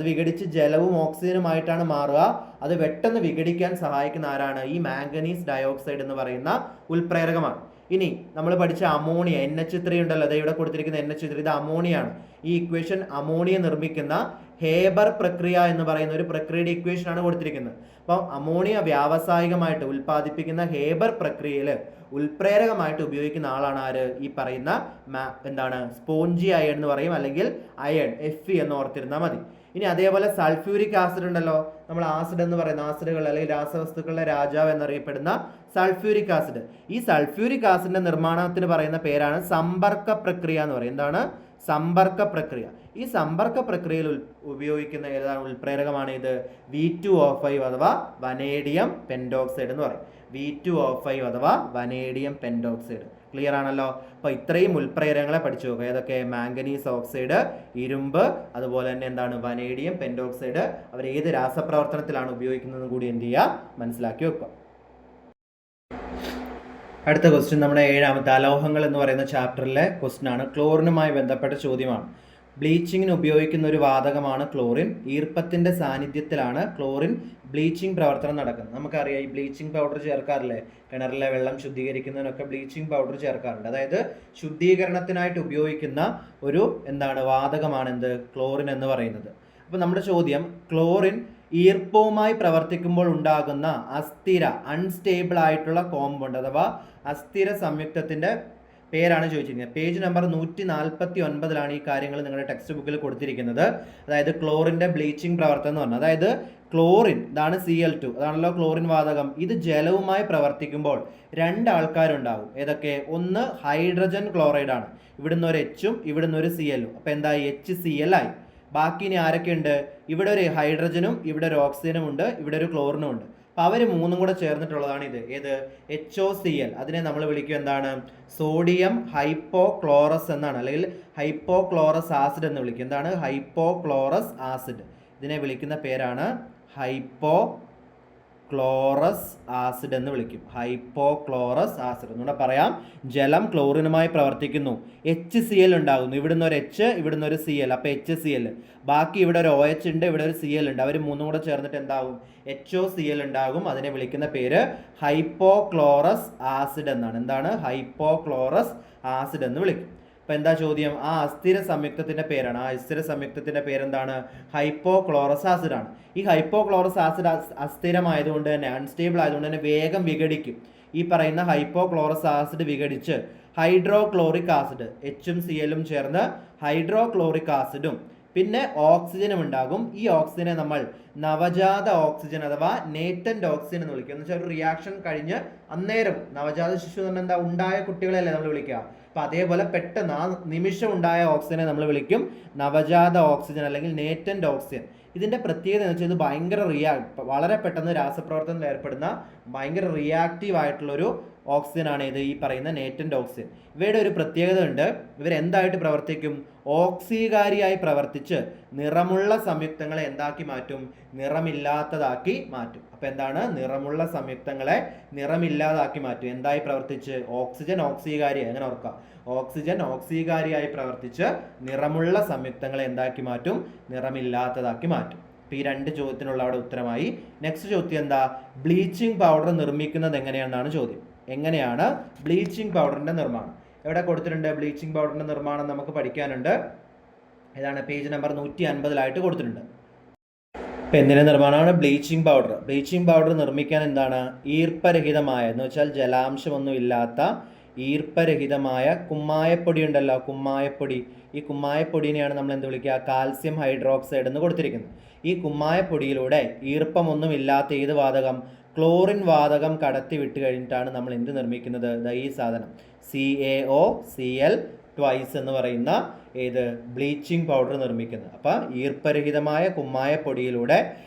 വിഘടിച്ച് ജലവും ഓക്സിജനുമായിട്ടാണ് മാറുക. അത് പെട്ടെന്ന് വിഘടിക്കാൻ സഹായിക്കുന്ന ആരാണ്, ഈ മാംഗനീസ് ഡയോക്സൈഡ് എന്ന് പറയുന്ന ഉൽപ്രേരകമാണ്. ഇനി നമ്മൾ പഠിച്ച അമോണിയ, NH3 ഉണ്ടല്ലോ, ഇവിടെ കൊടുത്തിരിക്കുന്ന NH3, ഇത് അമോണിയാണ്. ഈ ഇക്വേഷൻ അമോണിയ നിർമ്മിക്കുന്ന ഹേബർ പ്രക്രിയ എന്ന് പറയുന്ന ഒരു പ്രക്രിയയുടെ ഇക്വേഷൻ ആണ് കൊടുത്തിരിക്കുന്നത്. അപ്പം അമോണിയ വ്യാവസായികമായിട്ട് ഉൽപ്പാദിപ്പിക്കുന്ന ഹേബർ പ്രക്രിയയിൽ ഉൽപ്രേരകമായിട്ട് ഉപയോഗിക്കുന്ന ആളാണ് ആര്, ഈ പറയുന്ന സ്പോഞ്ചി അയൺ എന്ന് പറയും, അല്ലെങ്കിൽ അയൺ, Fe എന്ന് ഓർത്തിരുന്നാൽ മതി. ഇനി അതേപോലെ സൾഫ്യൂരിക് ആസിഡ് ഉണ്ടല്ലോ, നമ്മൾ ആസിഡ് എന്ന് പറയുന്ന ആസിഡുകൾ അല്ലെങ്കിൽ രാസവസ്തുക്കളുടെ രാജാവ് എന്നറിയപ്പെടുന്ന സൾഫ്യൂരിക് ആസിഡ്. ഈ സൾഫ്യൂരിക് ആസിഡിന്റെ നിർമ്മാണത്തിന് പറയുന്ന പേരാണ് സമ്പർക്ക പ്രക്രിയ എന്ന് പറയും. എന്താണ്, സമ്പർക്ക പ്രക്രിയ. ഈ സമ്പർക്ക പ്രക്രിയയിൽ ഉപയോഗിക്കുന്ന ഏതാണ് ഉൽപ്രേരകമാണ് ഇത്, V2O5 അഥവാ വനേഡിയം പെൻഡോക്സൈഡ് എന്ന് പറയും. V2O5 അഥവാ വനേഡിയം പെൻഡോക്സൈഡ്. ക്ലിയർ ആണല്ലോ. അപ്പോൾ ഇത്രയും ഉൽപ്രേരകങ്ങളെ പഠിച്ചു നോക്കുക. ഏതൊക്കെ, മാംഗനീസ് ഓക്സൈഡ്, ഇരുമ്പ്, അതുപോലെ തന്നെ വനേഡിയം പെൻഡോക്സൈഡ്. അവർ ഏത് രാസപ്രവർത്തനത്തിലാണ് ഉപയോഗിക്കുന്നത് കൂടി എന്ത് ചെയ്യുക, മനസ്സിലാക്കി വെക്കുക. അടുത്ത ക്വസ്റ്റ്യൻ നമ്മുടെ 7ാമത്തെ അലോഹങ്ങൾ എന്ന് പറയുന്ന ചാപ്റ്ററിലെ ക്വസ്റ്റ്യൻ ആണ്. ക്ലോറിനുമായി ബന്ധപ്പെട്ട ചോദ്യമാണ്. ബ്ലീച്ചിങ്ങിന് ഉപയോഗിക്കുന്ന ഒരു വാതകമാണ് ക്ലോറിൻ. ഈർപ്പത്തിൻ്റെ സാന്നിധ്യത്തിലാണ് ക്ലോറിൻ ബ്ലീച്ചിങ് പ്രവർത്തനം നടക്കുന്നത്. നമുക്കറിയാം, ഈ ബ്ലീച്ചിങ് പൗഡർ ചേർക്കാറില്ലേ, കിണറിലെ വെള്ളം ശുദ്ധീകരിക്കുന്നതിനൊക്കെ ബ്ലീച്ചിങ് പൗഡർ ചേർക്കാറുണ്ട്. അതായത് ശുദ്ധീകരണത്തിനായിട്ട് ഉപയോഗിക്കുന്ന ഒരു വാതകമാണ് ക്ലോറിൻ എന്ന് പറയുന്നത്. അപ്പോൾ നമ്മുടെ ചോദ്യം, ക്ലോറിൻ ഈർപ്പവുമായി പ്രവർത്തിക്കുമ്പോൾ ഉണ്ടാകുന്ന അൺസ്റ്റേബിൾ ആയിട്ടുള്ള കോമ്പൗണ്ട് അഥവാ അസ്ഥിര സംയുക്തത്തിൻ്റെ പേരാണ് ചോദിച്ചിരിക്കുന്നത്. പേജ് നമ്പർ 149 ഈ കാര്യങ്ങൾ നിങ്ങളുടെ ടെക്സ്റ്റ് ബുക്കിൽ കൊടുത്തിരിക്കുന്നത്. അതായത് ക്ലോറിൻ്റെ ബ്ലീച്ചിങ് പ്രവർത്തനം എന്ന് പറഞ്ഞാൽ, അതായത് ക്ലോറിൻ, ഇതാണ് Cl2, അതാണല്ലോ ക്ലോറിൻ വാതകം. ഇത് ജലവുമായി പ്രവർത്തിക്കുമ്പോൾ 2 ആൾക്കാരുണ്ടാകും. ഏതൊക്കെ, ഒന്ന് ഹൈഡ്രജൻ ക്ലോറൈഡ് ആണ്, ഇവിടുന്ന് ഒരു Hഉം ഇവിടുന്ന് ഒരു Clഉം. അപ്പോൾ എന്തായി, HCl ആയി. ബാക്കി ഇനി ആരൊക്കെയുണ്ട്, ഇവിടെ ഒരു ഹൈഡ്രജനും ഇവിടെ ഒരു ഓക്സിജനും ഉണ്ട്, ഇവിടെ ഒരു ക്ലോറിനും ഉണ്ട്. അപ്പോൾ അവർ 3 കൂടെ ചേർന്നിട്ടുള്ളതാണ് ഏത് HOCl. അതിനെ നമ്മൾ വിളിക്കുക എന്താണ്, സോഡിയം ഹൈപ്പോക്ലോറസ് എന്നാണ്, അല്ലെങ്കിൽ ഹൈപ്പോക്ലോറസ് ആസിഡ് എന്ന് വിളിക്കും. എന്താണ്, ഹൈപ്പോക്ലോറസ് ആസിഡ്. ഇതിനെ വിളിക്കുന്ന പേരാണ് ഹൈപ്പോക്ലോറസ് ആസിഡ് എന്ന് വിളിക്കും. ഹൈപ്പോക്ലോറസ് ആസിഡ് എന്നുകൂടെ പറയാം. ജലം ക്ലോറിനുമായി പ്രവർത്തിക്കുന്നു, HCl ഉണ്ടാകുന്നു, ഇവിടുന്ന് ഒരു H ഇവിടുന്ന് ഒരു Cl, അപ്പോൾ HCl. ബാക്കി ഇവിടെ ഒരു OH ഉണ്ട്, ഇവിടെ ഒരു Cl ഉണ്ട്. അവർ 3 കൂടെ ചേർന്നിട്ട് എന്താകും, HOCl ഉണ്ടാകും. അതിനെ വിളിക്കുന്ന പേര് ഹൈപ്പോക്ലോറസ് ആസിഡ് എന്നാണ്. എന്താണ്, ഹൈപ്പോക്ലോറസ് ആസിഡ് എന്ന് വിളിക്കും. അപ്പോൾ എന്താ ചോദ്യം? ആ അസ്ഥിര സംയുക്തത്തിൻ്റെ പേരാണ്. ആ അസ്ഥിര സംയുക്തത്തിൻ്റെ പേരെന്താണ്? ഹൈപ്പോക്ലോറസ് ആസിഡ് ആണ്. ഈ ഹൈപ്പോക്ലോറസ് ആസിഡ് അസ്ഥിരമായതുകൊണ്ട് തന്നെ, അൺസ്റ്റേബിൾ ആയതുകൊണ്ട് തന്നെ വേഗം വിഘടിക്കും. ഈ പറയുന്ന ഹൈപ്പോക്ലോറസ് ആസിഡ് വിഘടിച്ച് ഹൈഡ്രോക്ലോറിക് ആസിഡ്, എച്ചും സി എല്ലും ചേർന്ന് ഹൈഡ്രോക്ലോറിക് ആസിഡും പിന്നെ ഓക്സിജനും ഉണ്ടാകും. ഈ ഓക്സിജനെ നമ്മൾ നവജാത ഓക്സിജൻ അഥവാ നേറ്റന്റ് ഓക്സിജൻ എന്ന് വിളിക്കും. എന്ന് വെച്ചാൽ ഒരു റിയാക്ഷൻ കഴിഞ്ഞ് അന്നേരം നവജാത ശിശു എന്ന് പറഞ്ഞാൽ എന്താ, ഉണ്ടായ കുട്ടികളെയല്ലേ നമ്മൾ വിളിക്കുക. അപ്പം അതേപോലെ പെട്ടെന്ന് ആ നിമിഷം ഉണ്ടായ ഓക്സിജനെ നമ്മൾ വിളിക്കും നവജാത ഓക്സിജൻ അല്ലെങ്കിൽ നേറ്റന്റ് ഓക്സിജൻ. ഇതിൻ്റെ പ്രത്യേകത എന്ന് വെച്ചാൽ ഇത് ഭയങ്കര വളരെ പെട്ടെന്ന് രാസപ്രവർത്തനത്തിൽ ഏർപ്പെടുന്ന ഭയങ്കര റിയാക്റ്റീവ് ആയിട്ടുള്ളൊരു ഓക്സിജൻ ആണ് ഇത്, ഈ പറയുന്ന നേറ്റന്റ് ഓക്സിജൻ. ഇവയുടെ ഒരു പ്രത്യേകത ഉണ്ട്, ഇവരെന്തായിട്ട് പ്രവർത്തിക്കും? ഓക്സീകാരിയായി പ്രവർത്തിച്ച് നിറമുള്ള സംയുക്തങ്ങളെ എന്താക്കി മാറ്റും? നിറമില്ലാത്തതാക്കി മാറ്റും. അപ്പം എന്താണ്? നിറമുള്ള സംയുക്തങ്ങളെ നിറമില്ലാതാക്കി മാറ്റും. എന്തായി പ്രവർത്തിച്ച്? ഓക്സിജൻ ഓക്സീകാരിയായി, അങ്ങനെ ഓർക്കാം. ഓക്സിജൻ ഓക്സീകാരിയായി പ്രവർത്തിച്ച് നിറമുള്ള സംയുക്തങ്ങളെ എന്താക്കി മാറ്റും? നിറമില്ലാത്തതാക്കി മാറ്റും. അപ്പോൾ ഈ രണ്ട് ചോദ്യത്തിനുള്ള അവിടെ ഉത്തരമായി. നെക്സ്റ്റ് ചോദ്യം എന്താ? ബ്ലീച്ചിങ് പൗഡർ നിർമ്മിക്കുന്നത് എങ്ങനെയാണെന്നാണ് ചോദ്യം. എങ്ങനെയാണ് ബ്ലീച്ചിങ് പൗഡറിൻ്റെ നിർമ്മാണം? എവിടെ കൊടുത്തിട്ടുണ്ട്? ബ്ലീച്ചിങ് പൗഡറിൻ്റെ നിർമ്മാണം നമുക്ക് പഠിക്കാനുണ്ട്. ഏതാണ്? പേജ് നമ്പർ 150 കൊടുത്തിട്ടുണ്ട്. ഇപ്പം എന്തിൻ്റെ നിർമ്മാണമാണ്? Bleaching powder. ബ്ലീച്ചിങ് പൗഡർ നിർമ്മിക്കാൻ എന്താണ്? ഈർപ്പരഹിതമായ, എന്ന് വെച്ചാൽ ജലാംശമൊന്നും ഇല്ലാത്ത ഈർപ്പരഹിതമായ കുമ്മായപ്പൊടി ഉണ്ടല്ലോ, കുമ്മായപ്പൊടി. ഈ കുമ്മായപ്പൊടിനെയാണ് നമ്മൾ എന്ത് വിളിക്കുക? കാൽസ്യം ഹൈഡ്രോക്സൈഡ് എന്ന് കൊടുത്തിരിക്കുന്നത്. ഈ കുമ്മായപ്പൊടിയിലൂടെ ഈർപ്പമൊന്നും ഇല്ലാത്ത ഏത് വാതകം? ക്ലോറിൻ വാതകം കടത്തി വിട്ട് കഴിഞ്ഞിട്ടാണ് നമ്മൾ എന്ത് നിർമ്മിക്കുന്നത്? ഈ സാധനം CaOCl ട്വൈസ് എന്ന് പറയുന്ന ഏത് ബ്ലീച്ചിങ് പൗഡർ നിർമ്മിക്കുന്നത്. അപ്പം ഈർപ്പരഹിതമായ കുമ്മായപ്പൊടിയിലൂടെ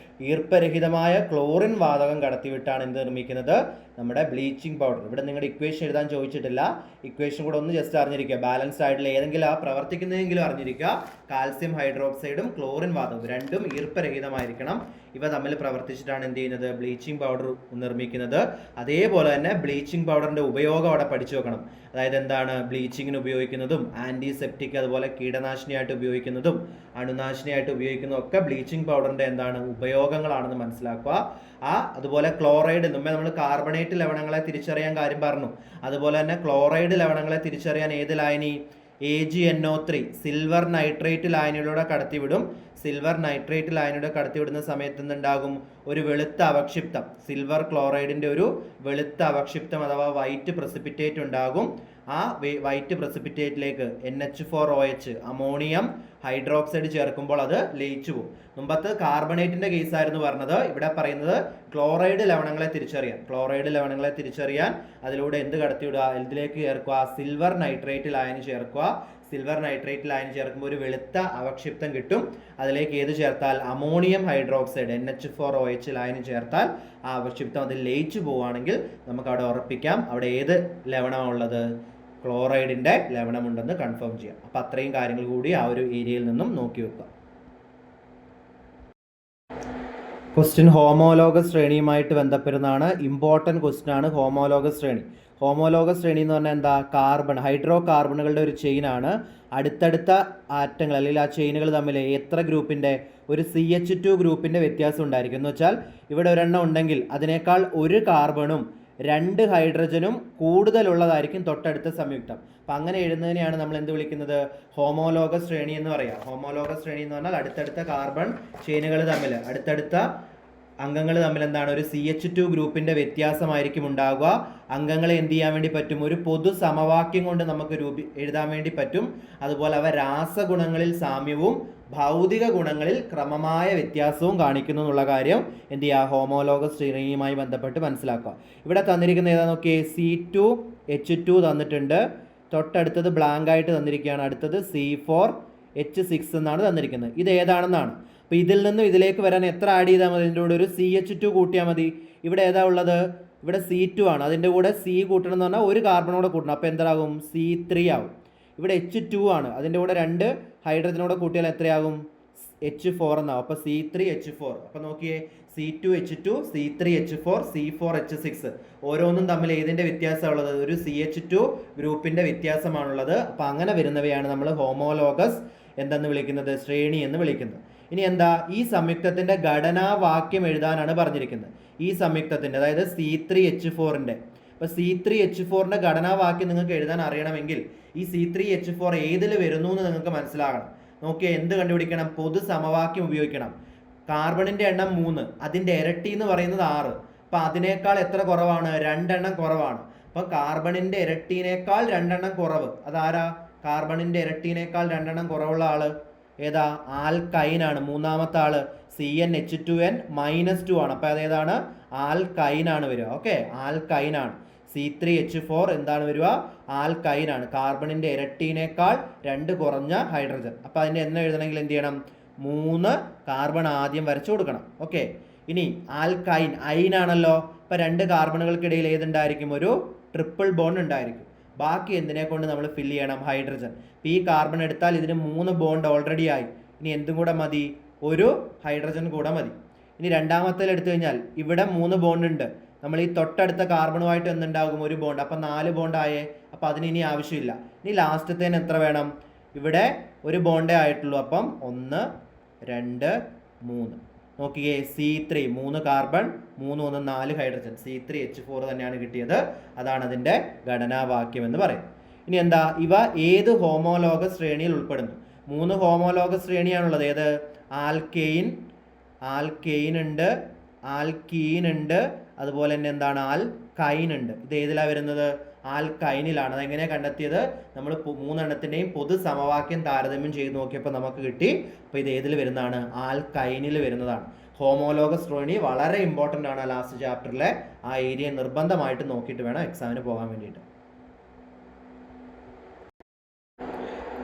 ഈർപ്പരഹിതമായ ക്ലോറിൻ വാതകം കടത്തിവിട്ടാണ് എന്ത് നിർമ്മിക്കുന്നത്? നമ്മുടെ ബ്ലീച്ചിങ് പൗഡർ. ഇവിടെ നിങ്ങളുടെ ഇക്വേഷൻ എഴുതാൻ ചോദിച്ചിട്ടില്ല. ഇക്വേഷൻ കൂടെ ഒന്ന് ജസ്റ്റ് അറിഞ്ഞിരിക്കുക. ബാലൻസ്ഡ് ആയിട്ടുള്ള ഏതെങ്കിലും ആ പ്രവർത്തിക്കുന്നതെങ്കിലും അറിഞ്ഞിരിക്കുക. കാൽസ്യം ഹൈഡ്രോക്സൈഡും ക്ലോറിൻ വാതകവും രണ്ടും ഈർപ്പരഹിതമായിരിക്കണം. ഇവ തമ്മിൽ പ്രവർത്തിച്ചിട്ടാണ് എന്ത് ചെയ്യുന്നത്? ബ്ലീച്ചിങ് പൗഡർ നിർമ്മിക്കുന്നത്. അതേപോലെ തന്നെ ബ്ലീച്ചിങ് പൗഡറിൻ്റെ ഉപയോഗം അവിടെ പഠിച്ചു വെക്കണം. അതായത് എന്താണ് ബ്ലീച്ചിങ്ങിന് ഉപയോഗിക്കുന്നതും ആൻറ്റിസെപ്റ്റിക് അതുപോലെ കീടനാശിനിയായിട്ട് ഉപയോഗിക്കുന്നതും അണുനാശിനിയായിട്ട് ഉപയോഗിക്കുന്നതും ഒക്കെ ബ്ലീച്ചിങ് പൗഡറിൻ്റെ എന്താണ് ഉപയോഗങ്ങളാണെന്ന് മനസ്സിലാക്കുക. അതുപോലെ ക്ലോറൈഡ്, മുമ്പേ നമ്മൾ കാർബണേറ്റ് ലവണങ്ങളെ തിരിച്ചറിയാൻ കാര്യം പറഞ്ഞു. അതുപോലെ തന്നെ ക്ലോറൈഡ് ലവണങ്ങളെ തിരിച്ചറിയാൻ ഏത് ലായനി? AgNO3 സിൽവർ നൈട്രേറ്റ് ലായനിലൂടെ കടത്തിവിടും. സിൽവർ നൈട്രേറ്റ് ലായനിലൂടെ കടത്തിവിടുന്ന സമയത്ത് എന്തുണ്ടാകും? ഒരു വെളുത്ത അവക്ഷിപ്തം, സിൽവർ ക്ലോറൈഡിൻ്റെ ഒരു വെളുത്ത അവക്ഷിപ്തം അഥവാ വൈറ്റ് പ്രസിപ്പിറ്റേറ്റ് ഉണ്ടാകും. ആ വൈറ്റ് പ്രസിപ്പിറ്റേറ്റിലേക്ക് NH4OH അമോണിയം ഹൈഡ്രോക്സൈഡ് ചേർക്കുമ്പോൾ അത് ലയിച്ചു പോകും. മുമ്പത്ത് കാർബണേറ്റിൻ്റെ കേസായിരുന്നു പറഞ്ഞത്. ഇവിടെ പറയുന്നത് ക്ലോറൈഡ് ലവണങ്ങളെ തിരിച്ചറിയാൻ. ക്ലോറൈഡ് ലവണങ്ങളെ തിരിച്ചറിയാൻ അതിലൂടെ എന്ത് കടത്തിവിടുക? ഇതിലേക്ക് ചേർക്കുക സിൽവർ നൈട്രേറ്റ് ലായനി ചേർക്കുക. സിൽവർ നൈട്രേറ്റ് ലായനി ചേർക്കുമ്പോൾ ഒരു വെളുത്ത അവക്ഷിപ്തം കിട്ടും. അതിലേക്ക് ഏത് ചേർത്താൽ? അമോണിയം ഹൈഡ്രോക്സൈഡ് NH4OH ലായനി ചേർത്താൽ ആ അവക്ഷിപ്തം അതിൽ ലയിച്ചു പോവുകയാണെങ്കിൽ നമുക്ക് അവിടെ ഉറപ്പിക്കാം അവിടെ ഏത് ലവണമുള്ളത്? ക്ലോറൈഡിൻ്റെ ലവണമുണ്ടെന്ന് കൺഫേം ചെയ്യാം. അപ്പോൾ അത്രയും കാര്യങ്ങൾ കൂടി ആ ഒരു ഏരിയയിൽ നിന്നും നോക്കി വെക്കുക. ക്വസ്റ്റ്യൻ ഹോമോലോഗസ് ശ്രേണിയുമായിട്ട് ബന്ധപ്പെടുന്നതാണ്. ഇമ്പോർട്ടൻറ്റ് ക്വസ്റ്റ്യൻ ആണ് ഹോമോലോഗസ് ശ്രേണി. ഹോമോലോഗസ് ശ്രേണി എന്ന് പറഞ്ഞാൽ എന്താ? ഹൈഡ്രോ കാർബണുകളുടെ ഒരു ചെയിനാണ്. അടുത്തടുത്ത ആറ്റങ്ങൾ അല്ലെങ്കിൽ ആ ചെയിനുകൾ തമ്മിൽ എത്ര ഗ്രൂപ്പിൻ്റെ? ഒരു CH2 ഗ്രൂപ്പിൻ്റെ വ്യത്യാസം ഉണ്ടായിരിക്കും. എന്ന് വെച്ചാൽ ഇവിടെ ഒരെണ്ണം ഉണ്ടെങ്കിൽ അതിനേക്കാൾ ഒരു കാർബണും 2 ഹൈഡ്രജനും കൂടുതലുള്ളതായിരിക്കും തൊട്ടടുത്ത സംയുക്തം. അപ്പം അങ്ങനെ എഴുതുന്നതിനെയാണ് നമ്മൾ എന്ത് വിളിക്കുന്നത്? ഹോമോലോഗസ് ശ്രേണി എന്ന് പറയാം. ഹോമോലോഗസ് ശ്രേണി എന്ന് പറഞ്ഞാൽ അടുത്തടുത്ത കാർബൺ ചെയിനുകൾ തമ്മിൽ, അടുത്തടുത്ത അംഗങ്ങൾ തമ്മിൽ എന്താണ്? ഒരു CH2 ഗ്രൂപ്പിൻ്റെ വ്യത്യാസമായിരിക്കും ഉണ്ടാവുക. അംഗങ്ങളെ എന്ത് ചെയ്യാൻ വേണ്ടി പറ്റും? ഒരു പൊതു സമവാക്യം കൊണ്ട് നമുക്ക് എഴുതാൻ വേണ്ടി പറ്റും. അതുപോലെ അവ രാസഗുണങ്ങളിൽ സാമ്യവും ഭൗതിക ഗുണങ്ങളിൽ ക്രമമായ വ്യത്യാസവും കാണിക്കുന്നു എന്നുള്ള കാര്യം എന്ത് ചെയ്യുക? ഹോമോലോഗസ് ശ്രേണിയുമായി ബന്ധപ്പെട്ട് മനസ്സിലാക്കുക. ഇവിടെ തന്നിരിക്കുന്ന ഏതാ നോക്കിയേ? C2H2 തന്നിട്ടുണ്ട്. തൊട്ടടുത്തത് ബ്ലാങ്ക് ആയിട്ട് തന്നിരിക്കുകയാണ്. അടുത്തത് C4H6 എന്നാണ് തന്നിരിക്കുന്നത്. ഇത് ഏതാണെന്നാണ്. അപ്പോൾ ഇതിൽ നിന്നും ഇതിലേക്ക് വരാൻ എത്ര ആഡ് ചെയ്താൽ മതി? ഇതിൻ്റെ കൂടെ ഒരു CH2 കൂട്ടിയാൽ മതി. ഇവിടെ ഏതാ ഉള്ളത്? ഇവിടെ C2 ആണ്. അതിൻ്റെ കൂടെ C കൂട്ടണം എന്ന് പറഞ്ഞാൽ ഒരു കാർബണോടെ കൂട്ടണം. അപ്പോൾ എന്താകും? C3 ആവും. ഇവിടെ H2 ആണ്. അതിൻ്റെ കൂടെ 2 ഹൈഡ്രജനോടെ കൂട്ടിയാൽ എത്രയാകും? H4 എന്നാവും. അപ്പോൾ C3H4. അപ്പോൾ നോക്കിയേ, C2H2, C3H4, C4H6 ഓരോന്നും തമ്മിൽ ഏതിൻ്റെ വ്യത്യാസമുള്ളത്? ഒരു CH2 ഗ്രൂപ്പിൻ്റെ വ്യത്യാസമാണുള്ളത്. അപ്പോൾ അങ്ങനെ വരുന്നവയാണ് നമ്മൾ ഹോമോലോഗസ് എന്തെന്ന് വിളിക്കുന്നത്? ശ്രേണി എന്ന് വിളിക്കുന്നത്. ഇനി എന്താ? ഈ സംയുക്തത്തിൻ്റെ ഘടനാവാക്യം എഴുതാനാണ് പറഞ്ഞിരിക്കുന്നത്. ഈ സംയുക്തത്തിൻ്റെ, അതായത് C3H4ൻ്റെ ഇപ്പോൾ C3H4ന്റെ ഘടനാവാക്യം നിങ്ങൾക്ക് എഴുതാൻ അറിയണമെങ്കിൽ ഈ C3H4 ഏതിൽ വരുന്നു എന്ന് നിങ്ങൾക്ക് മനസ്സിലാകണം. നോക്കിയാൽ എന്ത് കണ്ടുപിടിക്കണം? പൊതു സമവാക്യം ഉപയോഗിക്കണം. കാർബണിന്റെ എണ്ണം 3, അതിന്റെ ഇരട്ടി എന്ന് പറയുന്നത് 6. അപ്പൊ അതിനേക്കാൾ എത്ര കുറവാണ്? 2 എണ്ണം കുറവാണ്. അപ്പൊ കാർബണിന്റെ ഇരട്ടീനേക്കാൾ 2 എണ്ണം കുറവ് അതാരാ? കാർബണിന്റെ ഇരട്ടീനേക്കാൾ 2 എണ്ണം കുറവുള്ള ആള് ഏതാ? ആൽക്കൈൻ ആണ്. മൂന്നാമത്തെ ആള് CnH2n -2 ആണ്. അപ്പൊ അതേതാണ്? ആൽക്കൈൻ ആണ് വരിക. ഓക്കെ, ആൽക്കൈൻ ആണ്. C3H4 എന്താണ് വരിക? ആൽക്കൈൻ ആണ്. കാർബണിന്റെ ഇരട്ടീനേക്കാൾ 2 കുറഞ്ഞ ഹൈഡ്രജൻ. അപ്പൊ അതിന്റെ എന്ന് എഴുതണമെങ്കിൽ എന്ത് ചെയ്യണം? 3 കാർബൺ ആദ്യം വരച്ചു കൊടുക്കണം. ഓക്കെ, ഇനി ആൽക്കൈൻ ഐൻ ആണല്ലോ. ഇപ്പൊ 2 കാർബണുകൾക്കിടയിൽ ഏതുണ്ടായിരിക്കും? ഒരു ട്രിപ്പിൾ ബോണ്ട് ഉണ്ടായിരിക്കും. ബാക്കി എന്തിനെ കൊണ്ട് നമ്മൾ ഫില്ല് ചെയ്യണം? ഹൈഡ്രജൻ. ഈ കാർബൺ എടുത്താൽ ഇതിന് 3 ബോണ്ട് ഓൾറെഡി ആയി. ഇനി എന്തും കൂടെ മതി? ഒരു ഹൈഡ്രജൻ കൂടെ മതി. ഇനി രണ്ടാമത്തേൽ എടുത്തു കഴിഞ്ഞാൽ ഇവിടെ 3 ബോണ്ട് ഉണ്ട്. നമ്മൾ ഈ തൊട്ടടുത്ത കാർബണുമായിട്ട് എന്തുണ്ടാകും? ഒരു ബോണ്ട്. അപ്പം 4 ബോണ്ട് ആയേ. അപ്പം അതിന് ഇനി ആവശ്യമില്ല. ഇനി ലാസ്റ്റത്തേന് എത്ര വേണം? ഇവിടെ ഒരു ബോണ്ടേ ആയിട്ടുള്ളൂ. അപ്പം 1 2 3. നോക്കിയേ, C3 3 കാർബൺ 3 1 4 ഹൈഡ്രജൻ. C3H4 തന്നെയാണ് കിട്ടിയത്. അതാണ് അതിൻ്റെ ഘടനാവാക്യം എന്ന് പറയുന്നത്. ഇനി എന്താ? ഇവ ഏത് ഹോമോലോഗ ശ്രേണിയിൽ ഉൾപ്പെടുന്നു? 3 ഹോമോലോഗ ശ്രേണിയാണുള്ളത്. ഏത്? ആൽക്കെയിൻ, ആൽക്കെയിൻ ഉണ്ട്, ആൽക്കീൻ ഉണ്ട്, അതുപോലെ തന്നെ എന്താണ്? ആൽക്കൈൻ ഉണ്ട്. ഇത് ഏതിലാണ് വരുന്നത്? ആൽക്കൈനിലാണ്. അതെങ്ങനെയാണ് കണ്ടെത്തിയത്? നമ്മൾ 3 എണ്ണത്തിൻ്റെയും പൊതു സമവാക്യം താരതമ്യം ചെയ്ത് നോക്കിയപ്പോൾ നമുക്ക് കിട്ടി. അപ്പോൾ ഇത് ഏതിൽ വരുന്നതാണ്? ആൽക്കൈനിൽ വരുന്നതാണ്. ഹോമോലോഗ ശ്രേണി വളരെ ഇമ്പോർട്ടൻ്റ് ആണ്. ലാസ്റ്റ് ചാപ്റ്ററിലെ ആ ഏരിയ നിർബന്ധമായിട്ട് നോക്കിയിട്ട് വേണം എക്സാമിന് പോകാൻ വേണ്ടിയിട്ട്.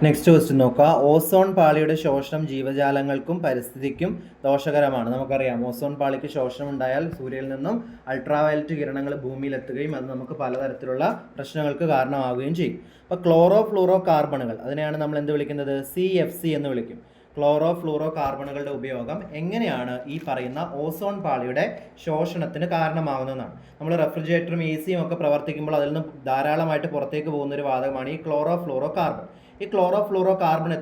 നെക്സ്റ്റ് ക്വസ്റ്റ്യൻ നോക്കുക. ഓസോൺ പാളിയുടെ ശോഷണം ജീവജാലങ്ങൾക്കും പരിസ്ഥിതിക്കും ദോഷകരമാണ്. നമുക്കറിയാം, ഓസോൺ പാളിക്ക് ശോഷണം ഉണ്ടായാൽ സൂര്യനിൽ നിന്നും അൾട്രാവയലറ്റ് കിരണങ്ങൾ ഭൂമിയിലെത്തുകയും അത് നമുക്ക് പലതരത്തിലുള്ള പ്രശ്നങ്ങൾക്ക് കാരണമാവുകയും ചെയ്യും. അപ്പോൾ ക്ലോറോ ഫ്ലൂറോ കാർബണുകൾ, അതിനെയാണ് നമ്മൾ എന്ത് വിളിക്കുന്നത്? CFC എന്ന് വിളിക്കും. ക്ലോറോ ഫ്ലൂറോ കാർബണുകളുടെ ഉപയോഗം എങ്ങനെയാണ് ഈ പറയുന്ന ഓസോൺ പാളിയുടെ ശോഷണത്തിന് കാരണമാകുന്നതെന്നാണ്. നമ്മൾ റെഫ്രിജറേറ്ററും AC-യും ഒക്കെ പ്രവർത്തിക്കുമ്പോൾ അതിൽ നിന്ന് ധാരാളമായിട്ട് പുറത്തേക്ക് പോകുന്ന ഒരു വാതകമാണ് ഈ ക്ലോറോ ഫ്ലൂറോ കാർബൺ. ഈ ക്ലോറോ ഫ്ലൂറോ കാർബൺ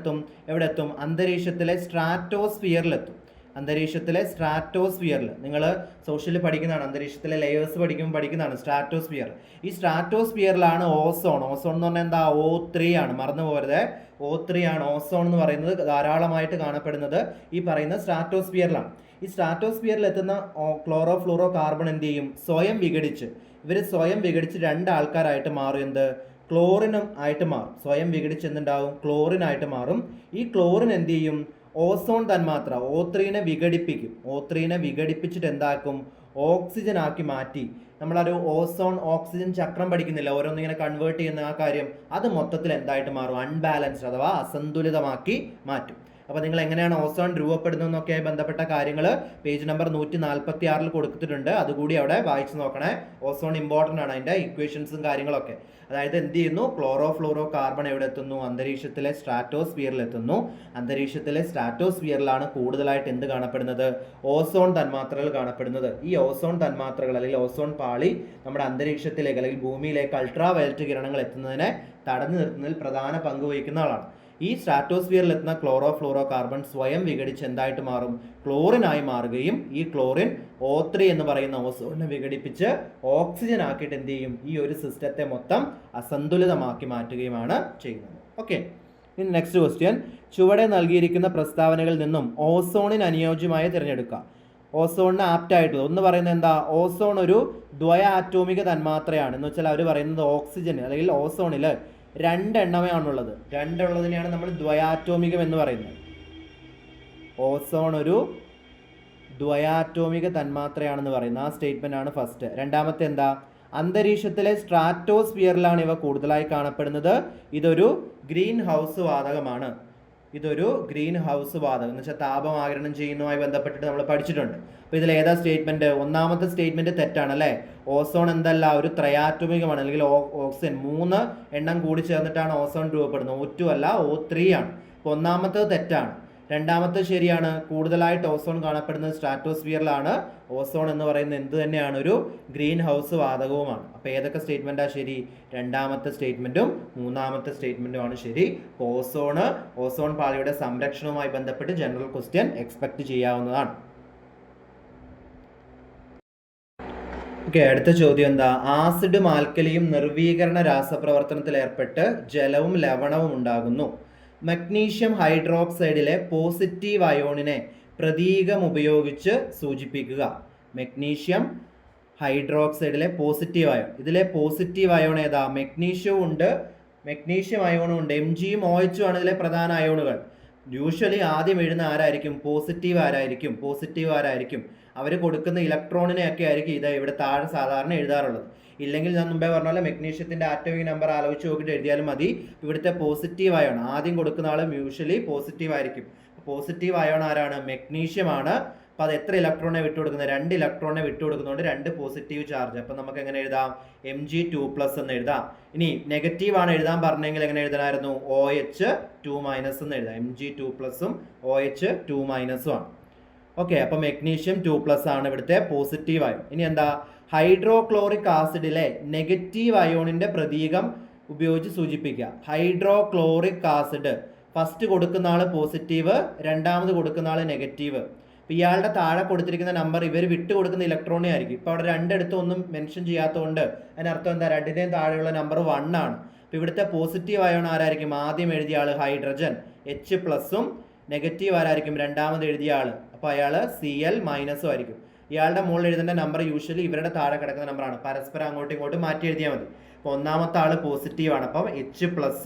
എവിടെ എത്തും? അന്തരീക്ഷത്തിലെ സ്ട്രാറ്റോസ്ഫിയറിലെത്തും. അന്തരീക്ഷത്തിലെ സ്ട്രാറ്റോസ്ഫിയറിൽ നിങ്ങൾ സോഷ്യലിൽ പഠിക്കുന്നതാണ്. അന്തരീക്ഷത്തിലെ ലെയേഴ്സ് പഠിക്കുന്നതാണ് സ്ട്രാറ്റോസ്ഫിയർ. ഈ സ്ട്രാറ്റോസ്ഫിയറിലാണ് ഓസോൺ. ഓസോൺ എന്ന് പറഞ്ഞാൽ എന്താ? O3 ആണ്. മറന്നു പോകരുത്, O3 ആണ്. ഓസോൺ എന്ന് പറയുന്നത് ധാരാളമായിട്ട് കാണപ്പെടുന്നത് ഈ പറയുന്ന സ്ട്രാറ്റോസ്ഫിയറിലാണ്. ഈ സ്ട്രാറ്റോസ്ഫിയറിൽ എത്തുന്ന ക്ലോറോ ഫ്ലൂറോ കാർബൺ എന്ത് ചെയ്യും? സ്വയം വിഘടിച്ച് സ്വയം വിഘടിച്ച് 2 ആൾക്കാരായിട്ട് മാറും. എന്ത്? ക്ലോറിനും ആയിട്ട് മാറും. സ്വയം വിഘടിച്ച് എന്തുണ്ടാവും? ക്ലോറിൻ ആയിട്ട് മാറും. ഈ ക്ലോറിൻ എന്ത് ചെയ്യും? ഓസോൺ തന്മാത്ര O3നെ വിഘടിപ്പിക്കും. O3നെ വിഘടിപ്പിച്ചിട്ട് എന്താക്കും? ഓക്സിജൻ ആക്കി മാറ്റി. നമ്മളൊരു ഓസോൺ ഓക്സിജൻ ചക്രം പഠിക്കുന്നില്ല, ഓരോന്നിങ്ങനെ കൺവേർട്ട് ചെയ്യുന്ന ആ കാര്യം. അത് മൊത്തത്തിൽ എന്തായിട്ട് മാറും? അൺബാലൻസ്ഡ് അഥവാ അസന്തുലിതമാക്കി മാറ്റും. അപ്പോൾ നിങ്ങൾ എങ്ങനെയാണ് ഓസോൺ രൂപപ്പെടുന്നതെന്നൊക്കെ ബന്ധപ്പെട്ട കാര്യങ്ങൾ പേജ് നമ്പർ 146 കൊടുത്തിട്ടുണ്ട്. അതുകൂടി അവിടെ വായിച്ച് നോക്കണേ. ഓസോൺ ഇമ്പോർട്ടൻ്റ് ആണ്, അതിൻ്റെ ഇക്വേഷൻസും കാര്യങ്ങളൊക്കെ. അതായത് എന്ത് ചെയ്യുന്നു? ക്ലോറോ ഫ്ലൂറോ കാർബൺ എവിടെ എത്തുന്നു? അന്തരീക്ഷത്തിലെ സ്ട്രാറ്റോസ്ഫിയറിൽ എത്തുന്നു. അന്തരീക്ഷത്തിലെ സ്ട്രാറ്റോസ്ഫിയറിലാണ് കൂടുതലായിട്ട് എന്ത് കാണപ്പെടുന്നത്? ഓസോൺ തന്മാത്രകൾ കാണപ്പെടുന്നത്. ഈ ഓസോൺ തന്മാത്രകൾ അല്ലെങ്കിൽ ഓസോൺ പാളി നമ്മുടെ അന്തരീക്ഷത്തിലേക്ക് അല്ലെങ്കിൽ ഭൂമിയിലേക്ക് അൾട്രാവയലറ്റ് കിരണങ്ങൾ എത്തുന്നതിനെ തടഞ്ഞു നിർത്തുന്നതിൽ പ്രധാന പങ്ക് വഹിക്കുന്ന ആളാണ്. ഈ സ്ട്രാറ്റോസ്ഫിയറിൽ എത്തുന്ന ക്ലോറോ ഫ്ലൂറോ കാർബൺ സ്വയം വിഘടിച്ച് എന്തായിട്ട് മാറും? ക്ലോറിനായി മാറുകയും ഈ ക്ലോറിൻ O3 എന്ന് പറയുന്ന ഓസോണിനെ വിഘടിപ്പിച്ച് ഓക്സിജൻ ആക്കിയിട്ട് എന്ത് ചെയ്യും? ഈ ഒരു സിസ്റ്റത്തെ മൊത്തം അസന്തുലിതമാക്കി മാറ്റുകയുമാണ് ചെയ്യുന്നത്. ഓക്കെ, ഇനി നെക്സ്റ്റ് ക്വസ്റ്റ്യൻ. ചുവടെ നൽകിയിരിക്കുന്ന പ്രസ്താവനകളിൽ നിന്നും ഓസോണിന് അനുയോജ്യമായി തിരഞ്ഞെടുക്കുക. ഓസോണിന് ആപ്റ്റ് ആയിട്ടുള്ളത് ഒന്ന് പറയുന്നത് എന്താ? ഓസോൺ ഒരു ദ്വയ ആറ്റോമിക തന്മാത്രയാണ്. എന്ന് വെച്ചാൽ അവർ പറയുന്നത് ഓക്സിജൻ അല്ലെങ്കിൽ ഓസോണിൽ 2 എണ്ണമേ ആണുള്ളത്. 2 ഉള്ളതിനെയാണ് നമ്മൾ ദ്വയാറ്റോമികം എന്ന് പറയുന്നത്. ഓസോൺ ഒരു ദ്വയാറ്റോമിക തന്മാത്രയാണെന്ന് പറയുന്നത് ആ സ്റ്റേറ്റ്മെന്റ് ആണ് ഫസ്റ്റ്. രണ്ടാമത്തെ എന്താ? അന്തരീക്ഷത്തിലെ സ്ട്രാറ്റോസ്ഫിയറിലാണ് ഇവ കൂടുതലായി കാണപ്പെടുന്നത്. ഇതൊരു ഗ്രീൻ ഹൗസ് വാതകമാണ്. ഇതൊരു ഗ്രീൻ ഹൗസ് വാതകം എന്ന് വെച്ചാൽ താപം ആഗിരണം ചെയ്യുന്നതുമായി ബന്ധപ്പെട്ടിട്ട് നമ്മൾ പഠിച്ചിട്ടുണ്ട്. അപ്പോൾ ഇതിൽ ഏതാ സ്റ്റേറ്റ്മെന്റ്? ഒന്നാമത്തെ സ്റ്റേറ്റ്മെന്റ് തെറ്റാണ് അല്ലേ? ഓസോൺ എന്തല്ല? ഒരു ത്രയാറ്റോമികമാണ് അല്ലെങ്കിൽ ഓക്സിജൻ 3 എണ്ണം കൂടി ചേർന്നിട്ടാണ് ഓസോൺ രൂപപ്പെടുന്നത്. O2 അല്ല, O3 ആണ്. അപ്പോൾ ഒന്നാമത്തേത് തെറ്റാണ്. രണ്ടാമത്തെ ശരിയാണ്. കൂടുതലായിട്ട് ഓസോൺ കാണപ്പെടുന്നത് സ്ട്രാറ്റോസ്ഫിയറിലാണ്. ഓസോൺ എന്ന് പറയുന്നത് എന്ത് തന്നെയാണ്? ഒരു ഗ്രീൻ ഹൗസ് വാതകവുമാണ്. അപ്പോൾ ഏതൊക്കെ സ്റ്റേറ്റ്മെൻറ്റാണ് ശരി? രണ്ടാമത്തെ സ്റ്റേറ്റ്മെൻറ്റും മൂന്നാമത്തെ സ്റ്റേറ്റ്മെൻറ്റുമാണ് ശരി. ഓസോൺ പാളിയുടെ സംരക്ഷണവുമായി ബന്ധപ്പെട്ട് ജനറൽ ക്വസ്റ്റ്യൻ എക്സ്പെക്ട് ചെയ്യാവുന്നതാണ്. ഓക്കെ, അടുത്ത ചോദ്യം എന്താ? ആസിഡും ആൽക്കലിയും നിർവീകരണ രാസപ്രവർത്തനത്തിൽ ഏർപ്പെട്ട് ജലവും ലവണവും ഉണ്ടാകുന്നു. മഗ്നീഷ്യം ഹൈഡ്രോക്സൈഡിലെ പോസിറ്റീവ് അയോണിനെ പ്രതീകം ഉപയോഗിച്ച് സൂചിപ്പിക്കുക. മഗ്നീഷ്യം ഹൈഡ്രോക്സൈഡിലെ പോസിറ്റീവ് അയോൺ, ഇതിലെ പോസിറ്റീവ് അയോൺ ഏതാ? മഗ്നീഷ്യവും ഉണ്ട്, മഗ്നീഷ്യം അയോണും ഉണ്ട്. Mgയും OH ആണ് ഇതിലെ പ്രധാന അയോണുകൾ. യൂഷ്വലി ആദ്യം എഴുതുന്ന ആരായിരിക്കും? പോസിറ്റീവ് ആരായിരിക്കും? അവർ കൊടുക്കുന്ന ഇലക്ട്രോണിനെയൊക്കെ ആയിരിക്കും ഇവിടെ താഴെ സാധാരണ എഴുതാറുള്ളത്. ഇല്ലെങ്കിൽ ഞാൻ മുമ്പേ പറഞ്ഞ പോലെ മഗ്നീഷ്യത്തിന്റെ ആറ്റോമിക് നമ്പർ ആലോചിച്ച് നോക്കിയിട്ട് എഴുതിയാലും മതി. ഇവിടുത്തെ പോസിറ്റീവ് അയോൺ ആദ്യം കൊടുക്കുന്ന ആളും യൂഷ്വലി പോസിറ്റീവ് ആയിരിക്കും. പോസിറ്റീവ് അയോൺ ആരാണ്? മഗ്നീഷ്യം ആണ്. അപ്പോൾ അത് എത്ര ഇലക്ട്രോണെ വിട്ടുകൊടുക്കുന്നത്? 2 ഇലക്ട്രോണെ വിട്ടുകൊടുക്കുന്നതുകൊണ്ട് 2 പോസിറ്റീവ് ചാർജ്. അപ്പം നമുക്ക് എങ്ങനെ എഴുതാം? Mg2+ എന്ന് എഴുതാം. ഇനി നെഗറ്റീവ് ആണ് എഴുതാൻ പറഞ്ഞെങ്കിൽ എങ്ങനെ എഴുതണമായിരുന്നു? OH2- എന്ന് എഴുതാം. Mg2+ഉം OH2- ആണ്. ഓക്കെ, അപ്പം മഗ്നീഷ്യം 2+ ആണ് ഇവിടുത്തെ പോസിറ്റീവ് അയോൺ. ഇനി എന്താ? ഹൈഡ്രോക്ലോറിക് ആസിഡിലെ നെഗറ്റീവ് അയോണിന്റെ പ്രതീകം ഉപയോഗിച്ച് സൂചിപ്പിക്കുക. ഹൈഡ്രോക്ലോറിക് ആസിഡ് ഫസ്റ്റ് കൊടുക്കുന്ന ആള് പോസിറ്റീവ്, രണ്ടാമത് കൊടുക്കുന്ന ആള് നെഗറ്റീവ്. ഇപ്പം ഇയാളുടെ താഴെ കൊടുത്തിരിക്കുന്ന നമ്പർ ഇവർ വിട്ടു കൊടുക്കുന്ന ഇലക്ട്രോണേ ആയിരിക്കും. ഇപ്പോൾ അവിടെ രണ്ടിടത്തും ഒന്നും മെൻഷൻ ചെയ്യാത്തതുകൊണ്ട് അതിനർത്ഥം എന്താ? രണ്ടിൻ്റെയും താഴെയുള്ള നമ്പർ 1 ആണ്. അപ്പോൾ ഇവിടുത്തെ പോസിറ്റീവ് അയോൺ ആരായിരിക്കും? ആദ്യം എഴുതിയ ആൾ ഹൈഡ്രജൻ H+ഉം, നെഗറ്റീവ് ആരായിരിക്കും? രണ്ടാമത് എഴുതിയ ആൾ. അപ്പോൾ അയാൾ Cl- ആയിരിക്കും. ഇയാളുടെ മുകളിൽ എഴുതേണ്ട നമ്പർ യൂഷ്വലി ഇവരുടെ താഴെ കിടക്കുന്ന നമ്പറാണ്. പരസ്പരം അങ്ങോട്ടും ഇങ്ങോട്ടും മാറ്റി എഴുതിയാൽ മതി. അപ്പോൾ ഒന്നാമത്തെ ആൾ പോസിറ്റീവ് ആണ്, അപ്പം H+,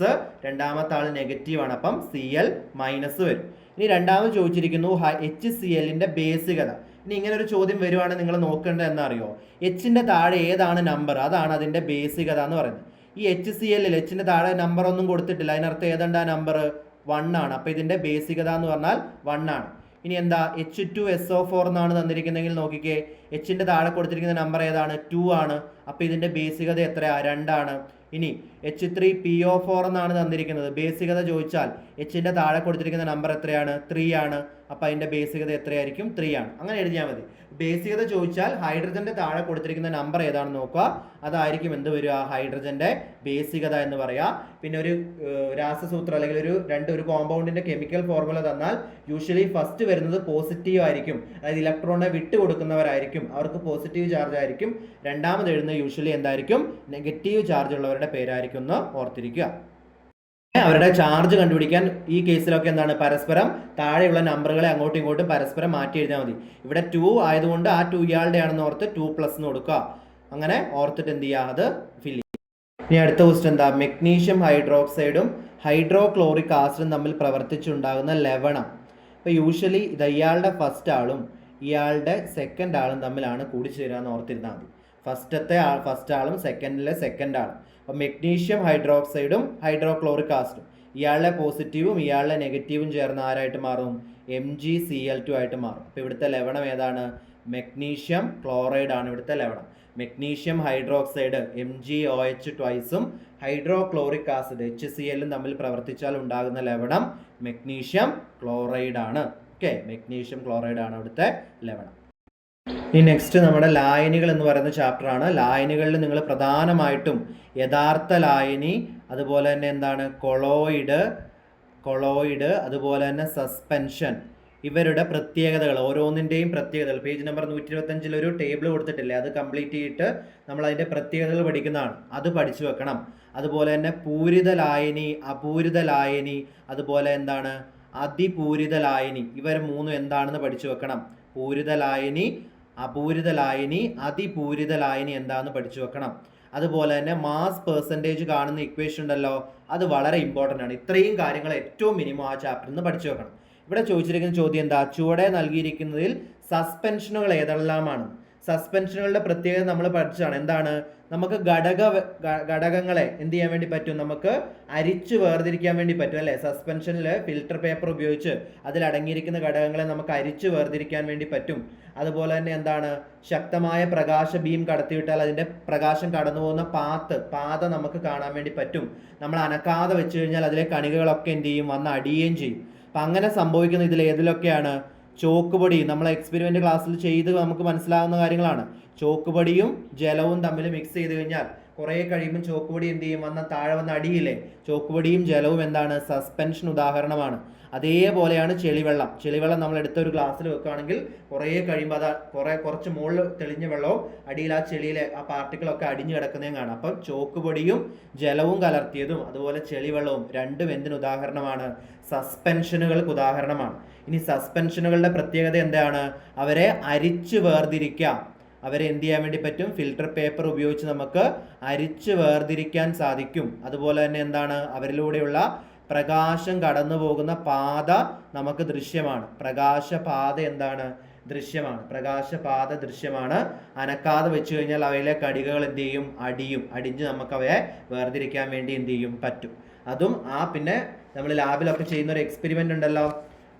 രണ്ടാമത്തെ ആൾ നെഗറ്റീവ് ആണ്, അപ്പം Cl- വരും. ഇനി രണ്ടാമത് ചോദിച്ചിരിക്കുന്നു HClന്റെ ബേസികത. ഇനി ഇങ്ങനെ ഒരു ചോദ്യം വരുവാണെങ്കിൽ നിങ്ങൾ നോക്കേണ്ടത് എന്നറിയോ? Hന്റെ താഴെ ഏതാണ് നമ്പർ, അതാണ് അതിന്റെ ബേസികത എന്ന് പറയുന്നത്. ഈ HClൽ Hന്റെ താഴെ നമ്പർ ഒന്നും കൊടുത്തിട്ടില്ല, അതിനർത്ഥം ഏതാണ്ട് ആ നമ്പർ 1 ആണ്. അപ്പോൾ ഇതിന്റെ ബേസികത എന്ന് പറഞ്ഞാൽ 1 ആണ്. ഇനി എന്താ? H2SO4 എന്നാണ് തന്നിരിക്കുന്നതെങ്കിൽ നോക്കിക്കേ, Hന്റെ താഴെ കൊടുത്തിരിക്കുന്ന നമ്പർ ഏതാണ്? 2 ആണ്. അപ്പോൾ ഇതിന്റെ ബേസികത എത്രയാ? 2 ആണ്. ഇനി H3PO4 എന്നാണ് തന്നിരിക്കുന്നത്. ബേസികത ചോദിച്ചാൽ Hന്റെ താഴെ കൊടുത്തിരിക്കുന്ന നമ്പർ എത്രയാണ്? 3 ആണ്. അപ്പോൾ അതിന്റെ ബേസികത എത്രയായിരിക്കും? 3 ആണ്. അങ്ങനെ എഴുതിയാൽ മതി. ബേസികത ചോദിച്ചാൽ ഹൈഡ്രജന്റെ താഴെ കൊടുത്തിരിക്കുന്ന നമ്പർ ഏതാണെന്ന് നോക്കുക, അതായിരിക്കും എന്ത് വരിക? ഹൈഡ്രജന്റെ ബേസികത എന്ന് പറയാം. പിന്നെ ഒരു രാസസൂത്രം അല്ലെങ്കിൽ ഒരു കോമ്പൗണ്ടിന്റെ കെമിക്കൽ ഫോർമുല തന്നാൽ യൂഷ്വലി ഫസ്റ്റ് വരുന്നത് പോസിറ്റീവ് ആയിരിക്കും, അതായത് ഇലക്ട്രോണിനെ വിട്ടുകൊടുക്കുന്നവരായിരിക്കും, അവർക്ക് പോസിറ്റീവ് ചാർജ് ആയിരിക്കും. രണ്ടാമത് എഴുതുന്നത് യൂഷ്വലി എന്തായിരിക്കും? നെഗറ്റീവ് ചാർജ് ഉള്ളവരുടെ പേരായിരിക്കും എന്ന് ഓർത്തിരിക്കുക. അവരുടെ ചാർജ് കണ്ടുപിടിക്കാൻ ഈ കേസിലൊക്കെ എന്താണ്? പരസ്പരം താഴെയുള്ള നമ്പറുകളെ അങ്ങോട്ടും ഇങ്ങോട്ടും പരസ്പരം മാറ്റി എഴുതിയാൽ മതി. ഇവിടെ 2 ആയതുകൊണ്ട് ആ 2 ഇയാളുടെ ആണെന്ന് ഓർത്ത് 2+ എന്ന് കൊടുക്കുക. അങ്ങനെ ഓർത്തിട്ട് എന്ത് ചെയ്യുക? അത് ഫില്ല് ചെയ്യുക. ഇനി അടുത്ത ക്വസ്റ്റ്യൻ എന്താ? മഗ്നീഷ്യം ഹൈഡ്രോക്സൈഡും ഹൈഡ്രോക്ലോറിക് ആസിഡും തമ്മിൽ പ്രവർത്തിച്ചുണ്ടാകുന്ന ലവണം. ഇപ്പോൾ യൂഷ്വലി ഇത് ഇയാളുടെ ഫസ്റ്റ് ആളും ഇയാളുടെ സെക്കൻഡ് ആളും തമ്മിലാണ് കൂടിച്ചേരുക എന്ന് ഓർത്തിരുന്നാൽ മതി. ഫസ്റ്റ് ആളും സെക്കൻഡിലെ സെക്കൻഡ് ആളും. അപ്പോൾ മഗ്നീഷ്യം ഹൈഡ്രോക്സൈഡും ഹൈഡ്രോക്ലോറിക് ആസിഡും ഇയാളുടെ പോസിറ്റീവും ഇയാളുടെ നെഗറ്റീവും ചേർന്ന് ആരായിട്ട് മാറും? MgCl2 ആയിട്ട് മാറും. അപ്പോൾ ഇവിടുത്തെ ലവണം ഏതാണ്? മഗ്നീഷ്യം ക്ലോറൈഡ് ആണ് ഇവിടുത്തെ ലവണം. മഗ്നീഷ്യം ഹൈഡ്രോക്സൈഡ് MgOH2ഉം ഹൈഡ്രോക്ലോറിക് ആസിഡ് HClഉം തമ്മിൽ പ്രവർത്തിച്ചാൽ ഉണ്ടാകുന്ന ലവണം മഗ്നീഷ്യം ക്ലോറൈഡ് ആണ്. ഓക്കെ, മഗ്നീഷ്യം ക്ലോറൈഡ് ആണ് ഇവിടുത്തെ ലവണം. ഈ നെക്സ്റ്റ് നമ്മുടെ ലായനികൾ എന്ന് പറയുന്ന ചാപ്റ്റർ ആണ്. ലായനികളിൽ നിങ്ങൾ പ്രധാനമായിട്ടും യഥാർത്ഥ ലായനി, അതുപോലെ തന്നെ എന്താണ് കൊളോയിഡ്, അതുപോലെ തന്നെ സസ്പെൻഷൻ, ഇവരുടെ പ്രത്യേകതകൾ, ഓരോന്നിൻ്റെയും പ്രത്യേകതകൾ പേജ് നമ്പർ 125 ഒരു ടേബിൾ കൊടുത്തിട്ടില്ലേ, അത് കംപ്ലീറ്റ് ചെയ്തിട്ട് നമ്മൾ അതിൻ്റെ പ്രത്യേകതകൾ പഠിക്കുന്നതാണ്. അത് പഠിച്ചു വെക്കണം. അതുപോലെ തന്നെ പൂരിത ലായനി, അപൂരിത ലായനി, അതുപോലെ എന്താണ് അതിപൂരിത ലായനി, ഇവർ മൂന്നും എന്താണെന്ന് പഠിച്ചു വെക്കണം. പൂരിത ലായനി, അപൂരിത ലായനി, അതിപൂരിത ലായനി എന്താണെന്ന് പഠിച്ചു വെക്കണം. അതുപോലെ തന്നെ മാസ് പെർസെൻറ്റേജ് കാണുന്ന ഇക്വേഷൻ ഉണ്ടല്ലോ, അത് വളരെ ഇമ്പോർട്ടൻ്റ് ആണ്. ഇത്രയും കാര്യങ്ങൾ ഏറ്റവും മിനിമം ആ ചാപ്റ്ററിൽ നിന്ന് പഠിച്ചു വെക്കണം. ഇവിടെ ചോദിച്ചിരിക്കുന്ന ചോദ്യം എന്താ? ചുവടെ നൽകിയിരിക്കുന്നതിൽ സസ്പെൻഷനുകൾ ഏതെല്ലാമാണ്? സസ്പെൻഷനുകളുടെ പ്രത്യേകത നമ്മൾ പഠിച്ചതാണ്. എന്താണ്? നമുക്ക് ഘടകങ്ങളെ എന്ത് ചെയ്യാൻ വേണ്ടി പറ്റും? നമുക്ക് അരിച്ച് വേർതിരിക്കാൻ വേണ്ടി പറ്റും അല്ലേ? സസ്പെൻഷനിൽ ഫിൽട്ടർ പേപ്പർ ഉപയോഗിച്ച് അതിൽ അടങ്ങിയിരിക്കുന്ന ഘടകങ്ങളെ നമുക്ക് അരിച്ച് വേർതിരിക്കാൻ വേണ്ടി പറ്റും. അതുപോലെ തന്നെ എന്താണ്? ശക്തമായ പ്രകാശ ബീം കടത്തിവിട്ടാൽ അതിൻ്റെ പ്രകാശം കടന്നു പോകുന്ന പാത നമുക്ക് കാണാൻ വേണ്ടി പറ്റും. നമ്മൾ അനക്കാതെ വെച്ച് കഴിഞ്ഞാൽ അതിലെ കണികകളൊക്കെ എന്ത് ചെയ്യും? വന്ന് അടിയുകയും ചെയ്യും. അപ്പം അങ്ങനെ സംഭവിക്കുന്ന ഇതിൽ ഏതിലൊക്കെയാണ്? ചോക്കുപൊടി, നമ്മളെ എക്സ്പെരിമെൻ്റ് ക്ലാസ്സിൽ ചെയ്ത് നമുക്ക് മനസ്സിലാകുന്ന കാര്യങ്ങളാണ്. ചോക്കുപൊടിയും ജലവും തമ്മിൽ മിക്സ് ചെയ്ത് കഴിഞ്ഞാൽ കുറേ കഴിയുമ്പോൾ ചോക്കുപൊടി എന്ത് ചെയ്യും? താഴെ വന്ന് അടിയില്ലേ? ചോക്കുപൊടിയും ജലവും എന്താണ്? സസ്പെൻഷൻ ഉദാഹരണമാണ്. അതേപോലെയാണ് ചെളിവെള്ളം. ചെളിവെള്ളം നമ്മൾ എടുത്ത ഒരു ഗ്ലാസ്സിൽ വെക്കുകയാണെങ്കിൽ കുറേ കഴിയുമ്പോൾ അത് കുറച്ച് മുകളിൽ തെളിഞ്ഞ വെള്ളവും അടിയിൽ ആ ചെളിയിലെ ആ പാർട്ടിക്കിളൊക്കെ അടിഞ്ഞു കിടക്കുന്നതും കാണാം. അപ്പം ചോക്ക് പൊടിയും ജലവും കലർത്തിയതും അതുപോലെ ചെളിവെള്ളവും രണ്ടും എന്തിന് ഉദാഹരണമാണ്? സസ്പെൻഷനുകൾക്ക് ഉദാഹരണമാണ്. ഇനി സസ്പെൻഷനുകളുടെ പ്രത്യേകത എന്താണ്? അവരെ അരിച്ച് വേർതിരിക്കാം. അവരെ എന്ത് ചെയ്യാൻ വേണ്ടി പറ്റും? ഫിൽട്ടർ പേപ്പർ ഉപയോഗിച്ച് നമുക്ക് അരിച്ച് വേർതിരിക്കാൻ സാധിക്കും. അതുപോലെ തന്നെ എന്താണ്? അവരിലൂടെയുള്ള പ്രകാശം കടന്നു പോകുന്ന പാത നമുക്ക് ദൃശ്യമാണ്. പ്രകാശപാത എന്താണ്? ദൃശ്യമാണ്. പ്രകാശപാത ദൃശ്യമാണ്. അനക്കാതെ വെച്ച് കഴിഞ്ഞാൽ അവയിലെ കണികകൾ എന്ത് ചെയ്യും? അടിഞ്ഞ് നമുക്ക് അവയെ വേർതിരിക്കാൻ വേണ്ടി എന്ത് ചെയ്യും? പറ്റും. അതും പിന്നെ നമ്മൾ ലാബിലൊക്കെ ചെയ്യുന്ന ഒരു എക്സ്പെരിമെൻ്റ് ഉണ്ടല്ലോ,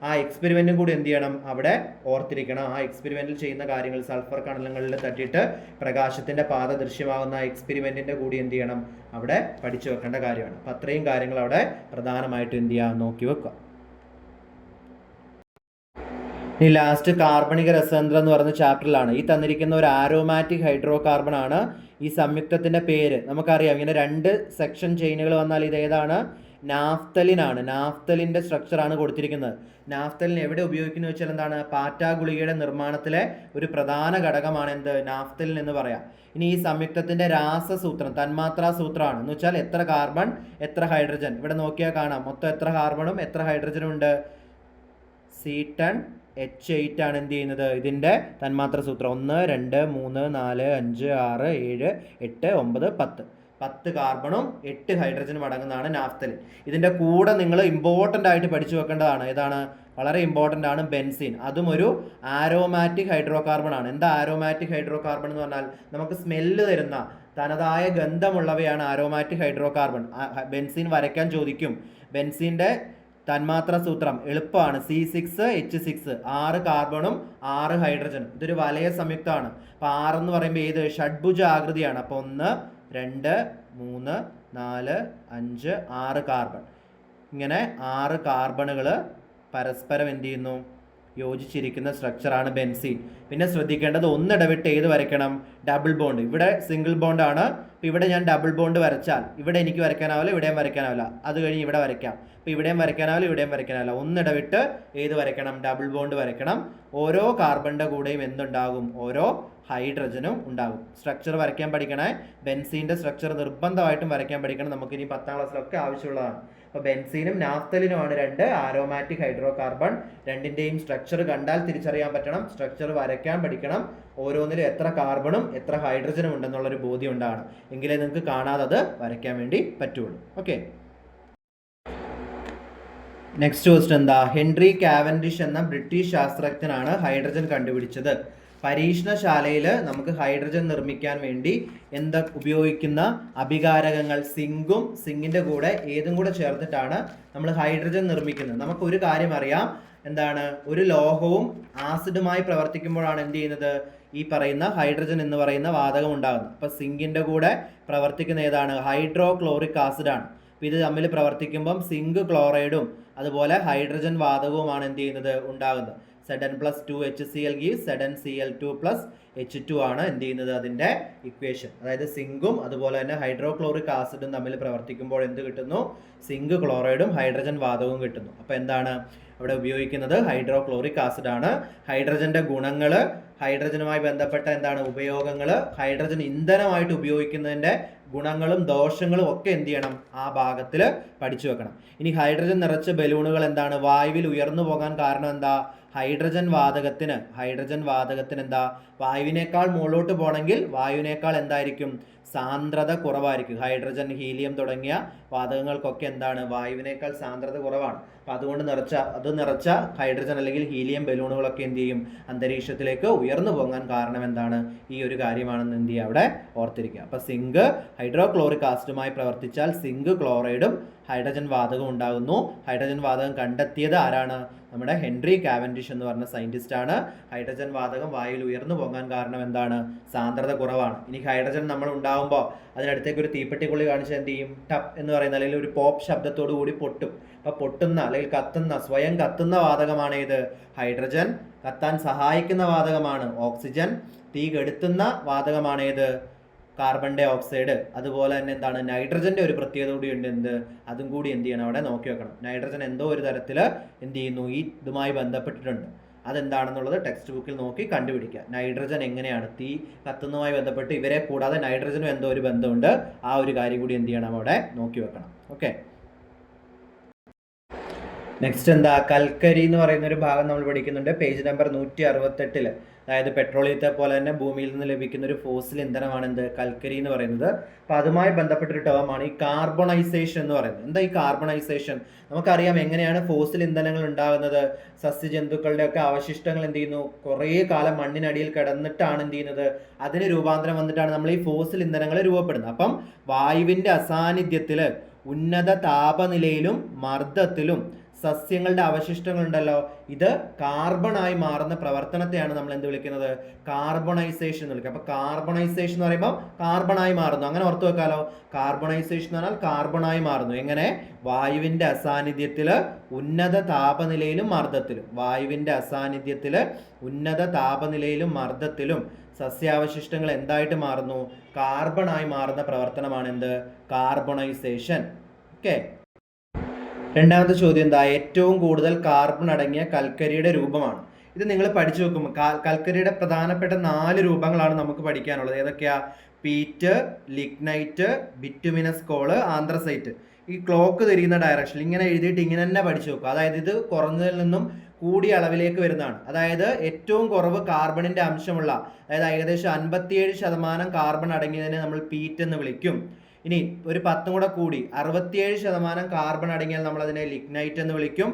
ആ എക്സ്പെരിമെൻറ്റും കൂടി എന്ത് ചെയ്യണം? അവിടെ ഓർത്തിരിക്കണം. ആ എക്സ്പെരിമെൻറ്റിൽ ചെയ്യുന്ന കാര്യങ്ങൾ സൾഫർ കണലങ്ങളിൽ തട്ടിയിട്ട് പ്രകാശത്തിൻ്റെ പാത ദൃശ്യമാകുന്ന എക്സ്പെരിമെൻറ്റിൻ്റെ കൂടി എന്ത് ചെയ്യണം? അവിടെ പഠിച്ചു വെക്കേണ്ട കാര്യമാണ്. അപ്പം അത്രയും കാര്യങ്ങൾ അവിടെ പ്രധാനമായിട്ട് എന്ത് ചെയ്യുക? നോക്കി വെക്കുക. ഇനി ലാസ്റ്റ് കാർബണിക രസതന്ത്രം എന്ന് പറയുന്ന ചാപ്റ്ററിലാണ്. ഈ തന്നിരിക്കുന്ന ഒരു ആരോമാറ്റിക് ഹൈഡ്രോ കാർബൺ ആണ്. ഈ സംയുക്തത്തിൻ്റെ പേര് നമുക്കറിയാം. ഇങ്ങനെ 2 സെക്ഷൻ ചെയിനുകൾ വന്നാൽ ഇത് ഏതാണ്? നാഫ്തലിൻ ആണ്. നാഫ്തലിൻ്റെ സ്ട്രക്ചറാണ് കൊടുത്തിരിക്കുന്നത്. നാഫ്തലിൻ എവിടെ ഉപയോഗിക്കുന്നത് വെച്ചാൽ എന്താണ്? പാറ്റാ ഗുളികയുടെ നിർമ്മാണത്തിലെ ഒരു പ്രധാന ഘടകമാണ് എന്ത്? നാഫ്തലിൻ എന്ന് പറയാം. ഇനി ഈ സംയുക്തത്തിൻ്റെ രാസസൂത്രം തന്മാത്രാ സൂത്രമാണ്. എന്ന് വെച്ചാൽ എത്ര കാർബൺ എത്ര ഹൈഡ്രജൻ. ഇവിടെ നോക്കിയാൽ കാണാം മൊത്തം എത്ര കാർബണും എത്ര ഹൈഡ്രജനും ഉണ്ട്? C10H8 ആണ് എന്ത് ചെയ്യുന്നത്? ഇതിൻ്റെ തന്മാത്ര സൂത്രം. 1 2 3 4 5 6 7 8 9 10 കാർബണും 8 ഹൈഡ്രജനും അടങ്ങുന്നതാണ് നാഫ്തലിൻ. ഇതിൻ്റെ കൂടെ നിങ്ങൾ ഇമ്പോർട്ടൻ്റ് ആയിട്ട് പഠിച്ചു വെക്കേണ്ടതാണ്. ഏതാണ്? വളരെ ഇമ്പോർട്ടൻ്റ് ആണ് ബെൻസീൻ. അതും ഒരു ആരോമാറ്റിക് ഹൈഡ്രോ കാർബൺ ആണ്. എന്താ ആരോമാറ്റിക് ഹൈഡ്രോ കാർബൺ എന്ന് പറഞ്ഞാൽ? നമുക്ക് സ്മെല്ല് തരുന്ന തനതായ ഗന്ധമുള്ളവയാണ് ആരോമാറ്റിക് ഹൈഡ്രോ കാർബൺ. ബെൻസീൻ വരയ്ക്കാൻ ചോദിക്കും. ബെൻസീൻ്റെ തന്മാത്ര സൂത്രം എളുപ്പമാണ്. C6H6 6 കാർബണും 6 ഹൈഡ്രജനും. ഇതൊരു വലയ സംയുക്തമാണ്. അപ്പോൾ 6 എന്ന് പറയുമ്പോൾ ഏത്? ഷഡ്ഭുജ ആകൃതിയാണ്. അപ്പോൾ 1 2 3 4 5 6 കാർബൺ. ഇങ്ങനെ 6 കാർബണുകൾ പരസ്പരം എന്ത് ചെയ്യുന്നു? യോജിച്ചിരിക്കുന്ന സ്ട്രക്ചറാണ് ബെൻസീൻ. പിന്നെ ശ്രദ്ധിക്കേണ്ടത് ഒന്നിടവിട്ട് ഏത് വരയ്ക്കണം? Double bond. ഇവിടെ സിംഗിൾ ബോണ്ടാണ്. അപ്പോൾ ഇവിടെ ഞാൻ ഡബിൾ ബോണ്ട് വരച്ചാൽ ഇവിടെ എനിക്ക് വരയ്ക്കാനാവില്ല, ഇവിടെയും വരയ്ക്കാനാവില്ല. അത് കഴിഞ്ഞ് ഇവിടെ വരയ്ക്കാം. അപ്പോൾ ഇവിടെയും വരയ്ക്കാനാവില്ല, ഇവിടെയും വരയ്ക്കാനാവില്ല. ഒന്നിടവിട്ട് ഏത് വരയ്ക്കണം? ഡബിൾ ബോണ്ട് വരയ്ക്കണം. ഓരോ കാർബണിൻ്റെ കൂടെയും എന്തുണ്ടാകും? ഓരോ ഹൈഡ്രജനും ഉണ്ടാകും. സ്ട്രക്ചർ വരയ്ക്കാൻ പഠിക്കണേ. ബെൻസീൻ്റെ സ്ട്രക്ചർ നിർബന്ധമായിട്ടും വരയ്ക്കാൻ പഠിക്കണം. നമുക്കിനി 10ാം ക്ലാസ്സിലൊക്കെ ആവശ്യമുള്ളതാണ്. അപ്പോൾ ബെൻസീനും നാഫ്തലിനുമാണ് 2 ആരോമാറ്റിക് ഹൈഡ്രോ കാർബൺ. രണ്ടിൻ്റെയും സ്ട്രക്ചർ കണ്ടാൽ തിരിച്ചറിയാൻ പറ്റണം. സ്ട്രക്ചർ വരയ്ക്കാൻ പഠിക്കണം. ഓരോന്നിലും എത്ര കാർബണും എത്ര ഹൈഡ്രജനും ഉണ്ടെന്നുള്ളൊരു ബോധ്യം ഉണ്ടാകണം. എങ്കിലേ നിങ്ങൾക്ക് കാണാതെ അത് വരയ്ക്കാൻ വേണ്ടി പറ്റുള്ളൂ. ഓക്കെ, നെക്സ്റ്റ് ക്വസ്റ്റ്യൻ എന്താ? ഹെൻറി കാവൻഡിഷ് എന്ന ബ്രിട്ടീഷ് ശാസ്ത്രജ്ഞനാണ് ഹൈഡ്രജൻ കണ്ടുപിടിച്ചത്. പരീക്ഷണശാലയിൽ നമുക്ക് ഹൈഡ്രജൻ നിർമ്മിക്കാൻ വേണ്ടി ഉപയോഗിക്കുന്ന അഭികാരകങ്ങൾ സിങ്കിൻ്റെ കൂടെ ഏതും കൂടെ ചേർത്തിട്ടാണ് നമ്മൾ ഹൈഡ്രജൻ നിർമ്മിക്കുന്നത്. നമുക്കൊരു കാര്യം അറിയാം. എന്താണ്? ഒരു ലോഹവും ആസിഡുമായി പ്രവർത്തിക്കുമ്പോഴാണ് എന്ത് ചെയ്യുന്നത്? ഈ പറയുന്ന ഹൈഡ്രജൻ എന്ന് പറയുന്ന വാതകം ഉണ്ടാകുന്നത്. അപ്പോൾ സിങ്കിൻ്റെ കൂടെ പ്രവർത്തിക്കുന്ന ഏതാണ്? ഹൈഡ്രോക്ലോറിക് ആസിഡാണ്. അപ്പോൾ ഇത് തമ്മിൽ പ്രവർത്തിക്കുമ്പം സിങ്ക് ക്ലോറൈഡും അതുപോലെ ഹൈഡ്രജൻ വാതകവുമാണ് എന്ത് ചെയ്യുന്നത്? ഉണ്ടാകുന്നത്. Zn+2HCl gives ZnCl2+H2 ആണ് എന്ത് ചെയ്യുന്നത്? അതിൻ്റെ ഇക്വേഷൻ. അതായത് സിങ്കും അതുപോലെ തന്നെ ഹൈഡ്രോക്ലോറിക് ആസിഡും തമ്മിൽ പ്രവർത്തിക്കുമ്പോൾ എന്ത് കിട്ടുന്നു? സിങ്ക് ക്ലോറൈഡും ഹൈഡ്രജൻ വാതകവും കിട്ടുന്നു. അപ്പോൾ എന്താണ് അവിടെ ഉപയോഗിക്കുന്നത്? ഹൈഡ്രോക്ലോറിക് ആസിഡാണ്. ഹൈഡ്രജൻ്റെ ഗുണങ്ങൾ, ഹൈഡ്രജനുമായി ബന്ധപ്പെട്ട എന്താണ് ഉപയോഗങ്ങൾ, ഹൈഡ്രജൻ ഇന്ധനമായിട്ട് ഉപയോഗിക്കുന്നതിൻ്റെ ഗുണങ്ങളും ദോഷങ്ങളും ഒക്കെ എന്ത് ചെയ്യണം? ആ ഭാഗത്തിൽ പഠിച്ചു വെക്കണം. ഇനി ഹൈഡ്രജൻ നിറച്ച ബലൂണുകൾ എന്താണ്? വായുവിൽ ഉയർന്നു പോകാൻ കാരണം എന്താ? ഹൈഡ്രജൻ വാതകത്തിന് എന്താ? വായുവിനേക്കാൾ മുകളിലോട്ട് പോകണമെങ്കിൽ വായുവിനേക്കാൾ എന്തായിരിക്കും? സാന്ദ്രത കുറവായിരിക്കും. ഹൈഡ്രജൻ, ഹീലിയം തുടങ്ങിയ വാതകങ്ങൾക്കൊക്കെ എന്താണ്? വായുവിനേക്കാൾ സാന്ദ്രത കുറവാണ്. അപ്പം അതുകൊണ്ട് നിറച്ച ഹൈഡ്രജൻ അല്ലെങ്കിൽ ഹീലിയം ബലൂണുകളൊക്കെ എന്ത് ചെയ്യും? അന്തരീക്ഷത്തിലേക്ക് ഉയർന്നു പോകാൻ കാരണം എന്താണ്? ഈ ഒരു കാര്യമാണെന്ന് എന്ത് ചെയ്യുക? അവിടെ ഓർത്തിരിക്കുക. അപ്പം സിങ്ക് ഹൈഡ്രോക്ലോറിക് ആസിഡുമായി പ്രവർത്തിച്ചാൽ സിങ്ക് ക്ലോറൈഡും ഹൈഡ്രജൻ വാതകം ഉണ്ടാകുന്നു. ഹൈഡ്രജൻ വാതകം കണ്ടെത്തിയത് ആരാണ്? നമ്മുടെ ഹെൻറി കാവൻഡിഷ് എന്ന് പറഞ്ഞ സയൻറ്റിസ്റ്റ് ആണ്. ഹൈഡ്രജൻ വാതകം വായുവിൽ ഉയർന്നു പോകാൻ കാരണം എന്താണ്? സാന്ദ്രത കുറവാണ്. ഇനി ഹൈഡ്രജൻ നമ്മൾ ഉണ്ടാകുമ്പോൾ അതിനടുത്തേക്ക് ഒരു തീപ്പെട്ടിക്കുള്ളി കാണിച്ചാൽ എന്ത് ചെയ്യും? ടപ്പ് എന്ന് പറയുന്ന അല്ലെങ്കിൽ ഒരു പോപ്പ് ശബ്ദത്തോടു കൂടി പൊട്ടും. അപ്പോൾ പൊട്ടുന്ന അല്ലെങ്കിൽ സ്വയം കത്തുന്ന വാതകമാണ് ഏത്? ഹൈഡ്രജൻ. കത്താൻ സഹായിക്കുന്ന വാതകമാണ് ഓക്സിജൻ. തീ കെടുത്തുന്ന വാതകമാണ് ഏത്? കാർബൺ ഡൈ ഓക്സൈഡ്, അതുപോലെ തന്നെ എന്താണ് നൈട്രജൻ്റെ ഒരു പ്രത്യേകത കൂടി ഉണ്ട്, എന്ത് അതും കൂടി എന്ത് ചെയ്യണം അവിടെ നോക്കി വെക്കണം. നൈട്രജൻ എന്തോ ഒരു തരത്തിൽ എന്ത് ചെയ്യുന്നു ഈ ഇതുമായി ബന്ധപ്പെട്ടിട്ടുണ്ട്, അതെന്താണെന്നുള്ളത് ടെക്സ്റ്റ് ബുക്കിൽ നോക്കി കണ്ടുപിടിക്കുക. നൈട്രജൻ എങ്ങനെയാണ് തീ കത്തുന്നതുമായി ബന്ധപ്പെട്ട് ഇവരെ കൂടാതെ നൈട്രജനും എന്തോ ഒരു ബന്ധമുണ്ട്, ആ ഒരു കാര്യം കൂടി എന്ത് ചെയ്യണം അവിടെ നോക്കി വെക്കണം. ഓക്കെ, നെക്സ്റ്റ് എന്താ കൽക്കരി എന്ന് പറയുന്ന ഒരു ഭാഗം നമ്മൾ പഠിക്കുന്നുണ്ട് പേജ് നമ്പർ 168. അതായത് പെട്രോളിയത്തെ പോലെ തന്നെ ഭൂമിയിൽ നിന്ന് ലഭിക്കുന്ന ഒരു ഫോസിൽ ഇന്ധനമാണ് എന്ത് കൽക്കരി എന്ന് പറയുന്നത്. അപ്പോൾ അതുമായി ബന്ധപ്പെട്ടൊരു ടേമാണ് ഈ കാർബണൈസേഷൻ എന്ന് പറയുന്നത്. എന്താ ഈ കാർബണൈസേഷൻ? നമുക്കറിയാം എങ്ങനെയാണ് ഫോസിൽ ഇന്ധനങ്ങൾ ഉണ്ടാകുന്നത്. സസ്യജന്തുക്കളുടെ ഒക്കെ അവശിഷ്ടങ്ങൾ എന്ത് ചെയ്യുന്നു, കുറേ കാലം മണ്ണിനടിയിൽ കിടന്നിട്ടാണ് എന്ത് ചെയ്യുന്നത്, അതിന് രൂപാന്തരം വന്നിട്ടാണ് നമ്മൾ ഈ ഫോസിൽ ഇന്ധനങ്ങൾ രൂപപ്പെടുന്നത്. അപ്പം വായുവിൻ്റെ അസാന്നിധ്യത്തിൽ ഉന്നത താപനിലയിലും മർദ്ദത്തിലും സസ്യങ്ങളുടെ അവശിഷ്ടങ്ങളുണ്ടല്ലോ, ഇത് കാർബണായി മാറുന്ന പ്രവർത്തനത്തെയാണ് നമ്മൾ എന്ത് വിളിക്കുന്നത്, കാർബണൈസേഷൻ എന്ന് വിളിക്കുക. അപ്പോൾ കാർബണൈസേഷൻ എന്ന് പറയുമ്പോൾ കാർബണായി മാറുന്നു, അങ്ങനെ ഓർത്ത് വെക്കാലോ. കാർബണൈസേഷൻ എന്ന് പറഞ്ഞാൽ കാർബണായി മാറുന്നു. എങ്ങനെ? വായുവിൻ്റെ അസാന്നിധ്യത്തിൽ ഉന്നത താപനിലയിലും മർദ്ദത്തിലും, വായുവിൻ്റെ അസാന്നിധ്യത്തിൽ ഉന്നത താപനിലയിലും മർദ്ദത്തിലും സസ്യാവശിഷ്ടങ്ങൾ എന്തായിട്ട് മാറുന്നു, കാർബണായി മാറുന്ന പ്രവർത്തനമാണ് എന്ത്, കാർബണൈസേഷൻ. ഓക്കെ, രണ്ടാമത്തെ ചോദ്യം എന്താ, ഏറ്റവും കൂടുതൽ കാർബൺ അടങ്ങിയ കൽക്കരിയുടെ രൂപമാണ്. ഇത് നിങ്ങൾ പഠിച്ചു വെക്കുമ്പോൾ കൽക്കരിയുടെ പ്രധാനപ്പെട്ട 4 രൂപങ്ങളാണ് നമുക്ക് പഠിക്കാനുള്ളത്. ഏതൊക്കെയാ? Peat, lignite, bituminous coal, anthracite. ഈ ക്ലോക്ക് തിരിയുന്ന ഡയറക്ഷനിൽ ഇങ്ങനെ എഴുതിയിട്ട് ഇങ്ങനെ തന്നെ പഠിച്ചു വെക്കുക. അതായത് ഇത് കുറഞ്ഞതിൽ നിന്നും കൂടിയ അളവിലേക്ക് വരുന്നതാണ്. അതായത് ഏറ്റവും കുറവ് കാർബണിന്റെ അംശമുള്ള, അതായത് ഏകദേശം 57% കാർബൺ അടങ്ങിയതിനെ നമ്മൾ പീറ്റ് എന്ന് വിളിക്കും. ഇനി ഒരു 10 കൂടെ കൂടി 67% കാർബൺ അടങ്ങിയാൽ നമ്മൾ അതിനെ ലിഗ്നൈറ്റ് എന്ന് വിളിക്കും.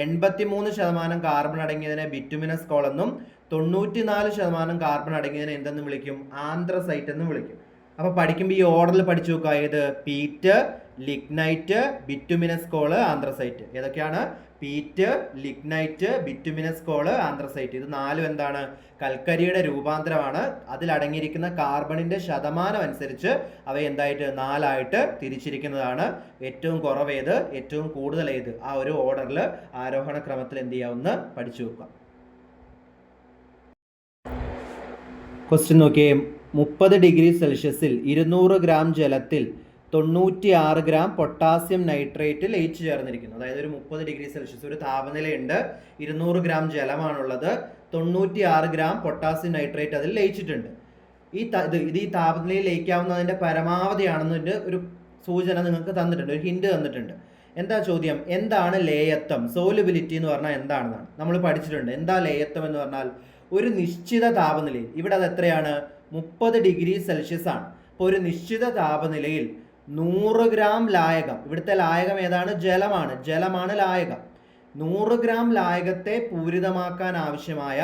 83% കാർബൺ അടങ്ങിയതിനെ ബിറ്റുമിനസ് കോൾ എന്നും 94% കാർബൺ അടങ്ങിയതിനെ എന്തെന്ന് വിളിക്കും, ആന്ത്രസൈറ്റ് എന്ന് വിളിക്കും. അപ്പോൾ പഠിക്കുമ്പോൾ ഈ ഓർഡറിൽ പഠിച്ചു വെക്കുക. ഏത്? Peat, lignite, bituminous coal, anthracite. ഏതൊക്കെയാണ്? Peat, lignite, bituminous coal, anthracite. ഇത് 4 എന്താണ്, കൽക്കരിയുടെ രൂപാന്തരമാണ്. അതിലടങ്ങിയിരിക്കുന്ന കാർബണിന്റെ ശതമാനം അനുസരിച്ച് അവ എന്തായിട്ട് 4 തിരിച്ചിരിക്കുന്നതാണ്. ഏറ്റവും കുറവ് ഏത്, ഏറ്റവും കൂടുതൽ ഏത്, ആ ഒരു ഓർഡറിൽ ആരോഹണ ക്രമത്തിൽ എന്ത് ചെയ്യാവുന്ന പഠിച്ചു വെക്കാം. ക്വസ്റ്റ്യൻ നോക്കിയേ. 30 ഡിഗ്രി സെൽഷ്യസിൽ 200 ഗ്രാം ജലത്തിൽ 96 ഗ്രാം പൊട്ടാസ്യം നൈട്രേറ്റ് ലയിച്ചു ചേർന്നിരിക്കുന്നു. അതായത് ഒരു 30 ഡിഗ്രി സെൽഷ്യസ് ഒരു താപനിലയുണ്ട്, 200 ഗ്രാം ജലമാണുള്ളത്, 96 ഗ്രാം പൊട്ടാസ്യം നൈട്രേറ്റ് അതിൽ ലയിച്ചിട്ടുണ്ട്. ഇത് ഈ താപനിലയിൽ ലയിക്കാവുന്നതിൻ്റെ പരമാവധിയാണെന്നതിൻ്റെ ഒരു സൂചന നിങ്ങൾക്ക് തന്നിട്ടുണ്ട്, ഒരു ഹിന്റ് തന്നിട്ടുണ്ട്. എന്താ ചോദ്യം? എന്താണ് ലേയത്വം? സോലുബിലിറ്റി എന്ന് പറഞ്ഞാൽ എന്താണെന്നാണ് നമ്മൾ പഠിച്ചിട്ടുണ്ട്. എന്താ ലേയത്വം എന്ന് പറഞ്ഞാൽ ഒരു നിശ്ചിത താപനിലയിൽ, ഇവിടെ അത് എത്രയാണ്, 30 ഡിഗ്രി സെൽഷ്യസ് ആണ്. അപ്പോൾ ഒരു നിശ്ചിത താപനിലയിൽ 100 ഗ്രാം ലായകം, ഇവിടുത്തെ ലായകം ഏതാണ്? ജലമാണ് ലായകം. 100 ഗ്രാം ലായകത്തെ പൂരിതമാക്കാൻ ആവശ്യമായ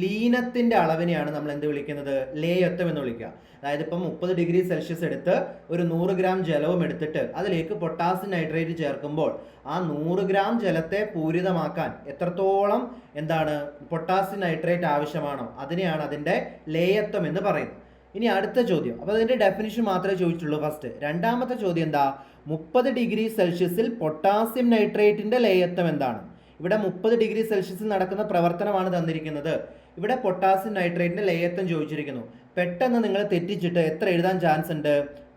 ലീനത്തിന്റെ അളവിനെയാണ് നമ്മൾ എന്ത് വിളിക്കുന്നത്? ലേയത്വം എന്ന് വിളിക്കുക. അതായത് ഇപ്പം 30 ഡിഗ്രി സെൽഷ്യസ് എടുത്ത് ഒരു 100 ഗ്രാം ജലവും എടുത്തിട്ട് അതിലേക്ക് പൊട്ടാസ്യം നൈട്രേറ്റ് ചേർക്കുമ്പോൾ ആ 100 ഗ്രാം ജലത്തെ പൂരിതമാക്കാൻ എത്രത്തോളം എന്താണ് പൊട്ടാസ്യം നൈട്രേറ്റ് ആവശ്യമാണോ അതിനെയാണ് അതിൻ്റെ ലേയത്വം എന്ന് പറയുന്നത്. ഇനി അടുത്ത ചോദ്യം, അപ്പോൾ അതിൻ്റെ ഡെഫിനിഷൻ മാത്രമേ ചോദിച്ചിട്ടുള്ളൂ ഫസ്റ്റ്. രണ്ടാമത്തെ ചോദ്യം എന്താ? 30 ഡിഗ്രി സെൽഷ്യസിൽ പൊട്ടാസ്യം നൈട്രേറ്റിന്റെ ലേയത്വം എന്താണ്? ഇവിടെ 30 ഡിഗ്രി സെൽഷ്യസിൽ നടക്കുന്ന പ്രവർത്തനമാണ് തന്നിരിക്കുന്നത്. ഇവിടെ പൊട്ടാസ്യം നൈട്രേറ്റിന്റെ ലേയത്വം ചോദിച്ചിരിക്കുന്നു. പെട്ടെന്ന് നിങ്ങൾ തെറ്റിച്ചിട്ട് എത്ര എഴുതാൻ ചാൻസ് ഉണ്ട്?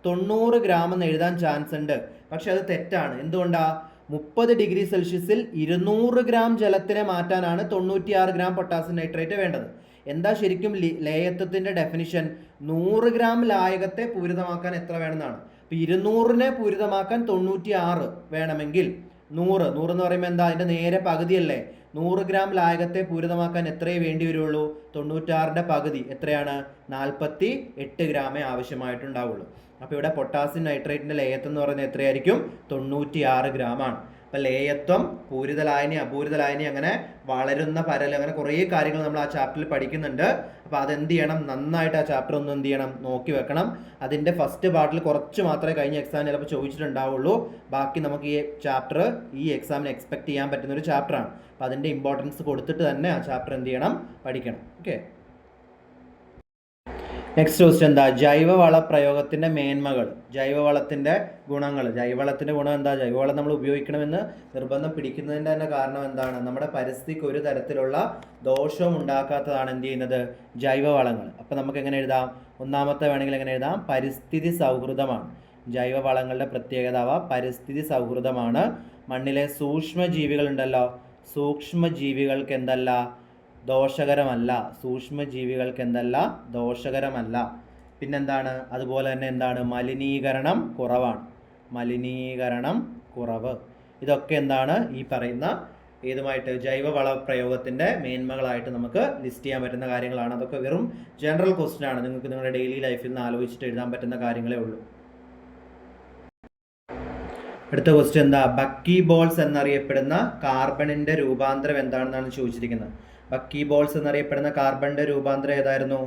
90 ഗ്രാം എന്ന് എഴുതാൻ ചാൻസ് ഉണ്ട്. പക്ഷെ അത് തെറ്റാണ്. എന്തുകൊണ്ടാ? 30 ഡിഗ്രി സെൽഷ്യസിൽ 200 ഗ്രാം ജലത്തിനെ മാറ്റാനാണ് 96 ഗ്രാം പൊട്ടാസ്യം നൈട്രേറ്റ് വേണ്ടത്. എന്താ ശരിക്കും ലേയത്വത്തിന്റെ ഡെഫിനിഷൻ? 100 ഗ്രാം ലായകത്തെ പൂരിതമാക്കാൻ എത്ര വേണമെന്നാണ്. അപ്പോൾ 200നെ പൂരിതമാക്കാൻ 96 വേണമെങ്കിൽ 100 എന്ന് പറയുമ്പോൾ എന്താ? അതിൻ്റെ നേരെ പകുതിയല്ലേ. 100 ഗ്രാം ലായകത്തെ പൂരിതമാക്കാൻ എത്രയേ വേണ്ടി വരുള്ളൂ? 96ന്റെ പകുതി എത്രയാണ്? 48 ഗ്രാമേ ആവശ്യമായിട്ടുണ്ടാവുള്ളൂ. അപ്പോൾ ഇവിടെ പൊട്ടാസ്യം നൈട്രേറ്റിന്റെ ലേയത്വം എന്ന് പറയുന്നത് എത്രയായിരിക്കും? 96 ഗ്രാമാണ്. അപ്പം ലേയത്വം, പൂരിത ലായനി, അപൂരിത ലായനി, അങ്ങനെ വളരുന്ന പരൽ, അങ്ങനെ കുറേ കാര്യങ്ങൾ നമ്മൾ ആ ചാപ്റ്ററിൽ പഠിക്കുന്നുണ്ട്. അപ്പോൾ അതെന്ത് ചെയ്യണം? നന്നായിട്ട് ആ ചാപ്റ്റർ ഒന്ന് എന്ത് ചെയ്യണം? നോക്കി വെക്കണം. അതിൻ്റെ ഫസ്റ്റ് പാർട്ടിൽ കുറച്ച് മാത്രമേ കഴിഞ്ഞ എക്സാമിന് ചിലപ്പോൾ ചോദിച്ചിട്ടുണ്ടാവുള്ളൂ. ബാക്കി നമുക്ക് ഈ ചാപ്റ്റർ ഈ എക്സാമിന് എക്സ്പെക്ട് ചെയ്യാൻ പറ്റുന്ന ഒരു ചാപ്റ്ററാണ്. അപ്പോൾ അതിൻ്റെ ഇമ്പോർട്ടൻസ് കൊടുത്തിട്ട് തന്നെ ആ ചാപ്റ്റർ എന്ത് ചെയ്യണം? പഠിക്കണം. ഓക്കെ, നെക്സ്റ്റ് ക്വസ്റ്റ്യൻ എന്താ? ജൈവവള പ്രയോഗത്തിൻ്റെ മേന്മകൾ, ജൈവവളത്തിൻ്റെ ഗുണങ്ങൾ. ജൈവവളത്തിൻ്റെ ഗുണം എന്താ? ജൈവവളം നമ്മൾ ഉപയോഗിക്കണമെന്ന് നിർബന്ധം പിടിക്കുന്നതിൻ്റെ തന്നെ കാരണം എന്താണ്? നമ്മുടെ പരിസ്ഥിതിക്ക് ഒരു തരത്തിലുള്ള ദോഷവും ഉണ്ടാക്കാത്തതാണ് എന്ത് ചെയ്യുന്നത്? ജൈവവളങ്ങൾ. അപ്പം നമുക്ക് എങ്ങനെ എഴുതാം? ഒന്നാമത്തെ വേണമെങ്കിൽ എങ്ങനെ എഴുതാം? പരിസ്ഥിതി സൗഹൃദമാണ്. ജൈവവളങ്ങളുടെ പ്രത്യേകത പരിസ്ഥിതി സൗഹൃദമാണ്. മണ്ണിലെ സൂക്ഷ്മജീവികൾ ഉണ്ടല്ലോ, സൂക്ഷ്മജീവികൾക്ക് എന്തല്ല? ദോഷകരമല്ല. സൂക്ഷ്മജീവികൾക്ക് എന്തല്ല? ദോഷകരമല്ല. പിന്നെന്താണ്? അതുപോലെ തന്നെ എന്താണ്? മലിനീകരണം കുറവാണ്. മലിനീകരണം കുറവ്. ഇതൊക്കെ എന്താണ്? ഈ പറയുന്ന ഏതുമായിട്ട്? ജൈവവള പ്രയോഗത്തിൻ്റെ മേന്മകളായിട്ട് നമുക്ക് ലിസ്റ്റ് ചെയ്യാൻ പറ്റുന്ന കാര്യങ്ങളാണ്. അതൊക്കെ വെറും ജനറൽ ക്വസ്റ്റ്യൻ ആണ്. നിങ്ങൾക്ക് നിങ്ങളുടെ ഡെയിലി ലൈഫിൽ നിന്ന് ആലോചിച്ചിട്ട് എഴുതാൻ പറ്റുന്ന കാര്യങ്ങളേ ഉള്ളൂ. അടുത്ത ക്വസ്റ്റ്യൻ എന്താ? ബക്കി ബോൾസ് എന്നറിയപ്പെടുന്ന കാർബണിൻ്റെ രൂപാന്തരം എന്താണെന്നാണ് ചോദിച്ചിരിക്കുന്നത്. ബക്കി ബോൾസ് എന്നറിയപ്പെടുന്ന കാർബണിൻ്റെ രൂപാന്തരം ഏതായിരുന്നു?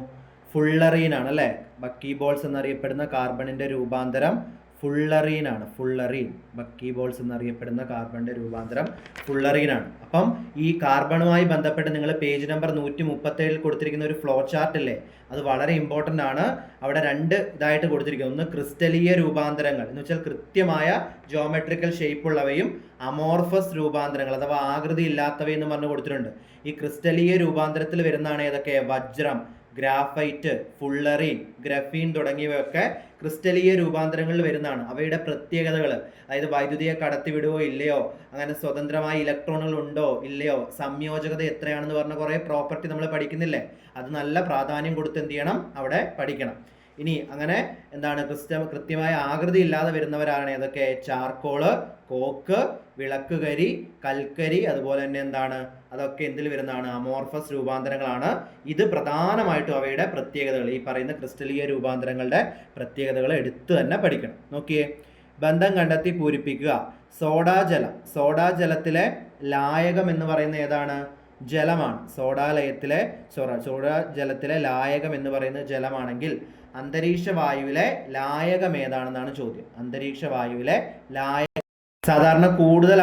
ഫുള്ളറീൻ ആണ് അല്ലേ? ബക്കി ബോൾസ് എന്നറിയപ്പെടുന്ന കാർബണിൻ്റെ രൂപാന്തരം ഫുള്ളറീൻ ആണ്. ഫുള്ളറീൻ. ബക്കി ബോൾസ് എന്നറിയപ്പെടുന്ന കാർബണിൻ്റെ രൂപാന്തരം ഫുള്ളറീൻ ആണ്. അപ്പം ഈ കാർബണുമായി ബന്ധപ്പെട്ട് നിങ്ങൾ പേജ് നമ്പർ 137 കൊടുത്തിരിക്കുന്ന ഒരു ഫ്ലോ ചാർട്ട് ഇല്ലേ, അത് വളരെ ഇമ്പോർട്ടൻ്റ് ആണ്. അവിടെ 2 ഇതായിട്ട് കൊടുത്തിരിക്കുന്നത്. ഒന്ന് ക്രിസ്റ്റലീയ രൂപാന്തരങ്ങൾ എന്ന് വെച്ചാൽ കൃത്യമായ ജോമെട്രിക്കൽ ഷേപ്പ് ഉള്ളവയും അമോർഫസ് രൂപാന്തരങ്ങൾ അഥവാ ആകൃതി ഇല്ലാത്തവയെന്ന് പറഞ്ഞ് കൊടുത്തിട്ടുണ്ട്. ഈ ക്രിസ്റ്റലീയ രൂപാന്തരത്തിൽ വരുന്നതാണ് ഏതൊക്കെ? വജ്രം, ഗ്രാഫൈറ്റ്, ഫുള്ളറീൻ, ഗ്രഫീൻ തുടങ്ങിയവയൊക്കെ ക്രിസ്റ്റലീയ രൂപാന്തരങ്ങളിൽ വരുന്നതാണ്. അവയുടെ പ്രത്യേകതകൾ, അതായത് വൈദ്യുതിയെ കടത്തിവിടുവോ ഇല്ലയോ, അങ്ങനെ സ്വതന്ത്രമായ ഇലക്ട്രോണുകൾ ഉണ്ടോ ഇല്ലയോ, സംയോജകത എത്രയാണെന്ന് പറഞ്ഞ കുറേ പ്രോപ്പർട്ടി നമ്മൾ പഠിക്കുന്നില്ലേ, അത് നല്ല പ്രാധാന്യം കൊടുത്ത് എന്ത് ചെയ്യണം? അവിടെ പഠിക്കണം. ഇനി അങ്ങനെ എന്താണ്? കൃത്യമായ ആകൃതി ഇല്ലാതെ വരുന്നവരാണ് ഏതൊക്കെ? ചാർക്കോള്, കോക്ക്, വിളക്കുകരി, കൽക്കരി, അതുപോലെ തന്നെ എന്താണ്? അതൊക്കെ എന്തിൽ വരുന്നതാണ്? അമോർഫസ് രൂപാന്തരങ്ങളാണ്. ഇത് പ്രധാനമായിട്ടും അവയുടെ പ്രത്യേകതകൾ, ഈ പറയുന്ന ക്രിസ്റ്റലീയ രൂപാന്തരങ്ങളുടെ പ്രത്യേകതകൾ എടുത്തു തന്നെ പഠിക്കണം. നോക്കിയേ, ബന്ധം കണ്ടെത്തി പൂരിപ്പിക്കുക. സോഡാജലത്തിലെ ലായകം എന്ന് പറയുന്ന ഏതാണ്? ജലമാണ്. സോഡാജലത്തിലെ ലായകം എന്ന് പറയുന്നത് ജലമാണെങ്കിൽ അന്തരീക്ഷ വായുവിലെ ലായകം ഏതാണെന്നാണ് ചോദ്യം. അന്തരീക്ഷ വായുവിലെ ലായകം സാധാരണ കൂടുതൽ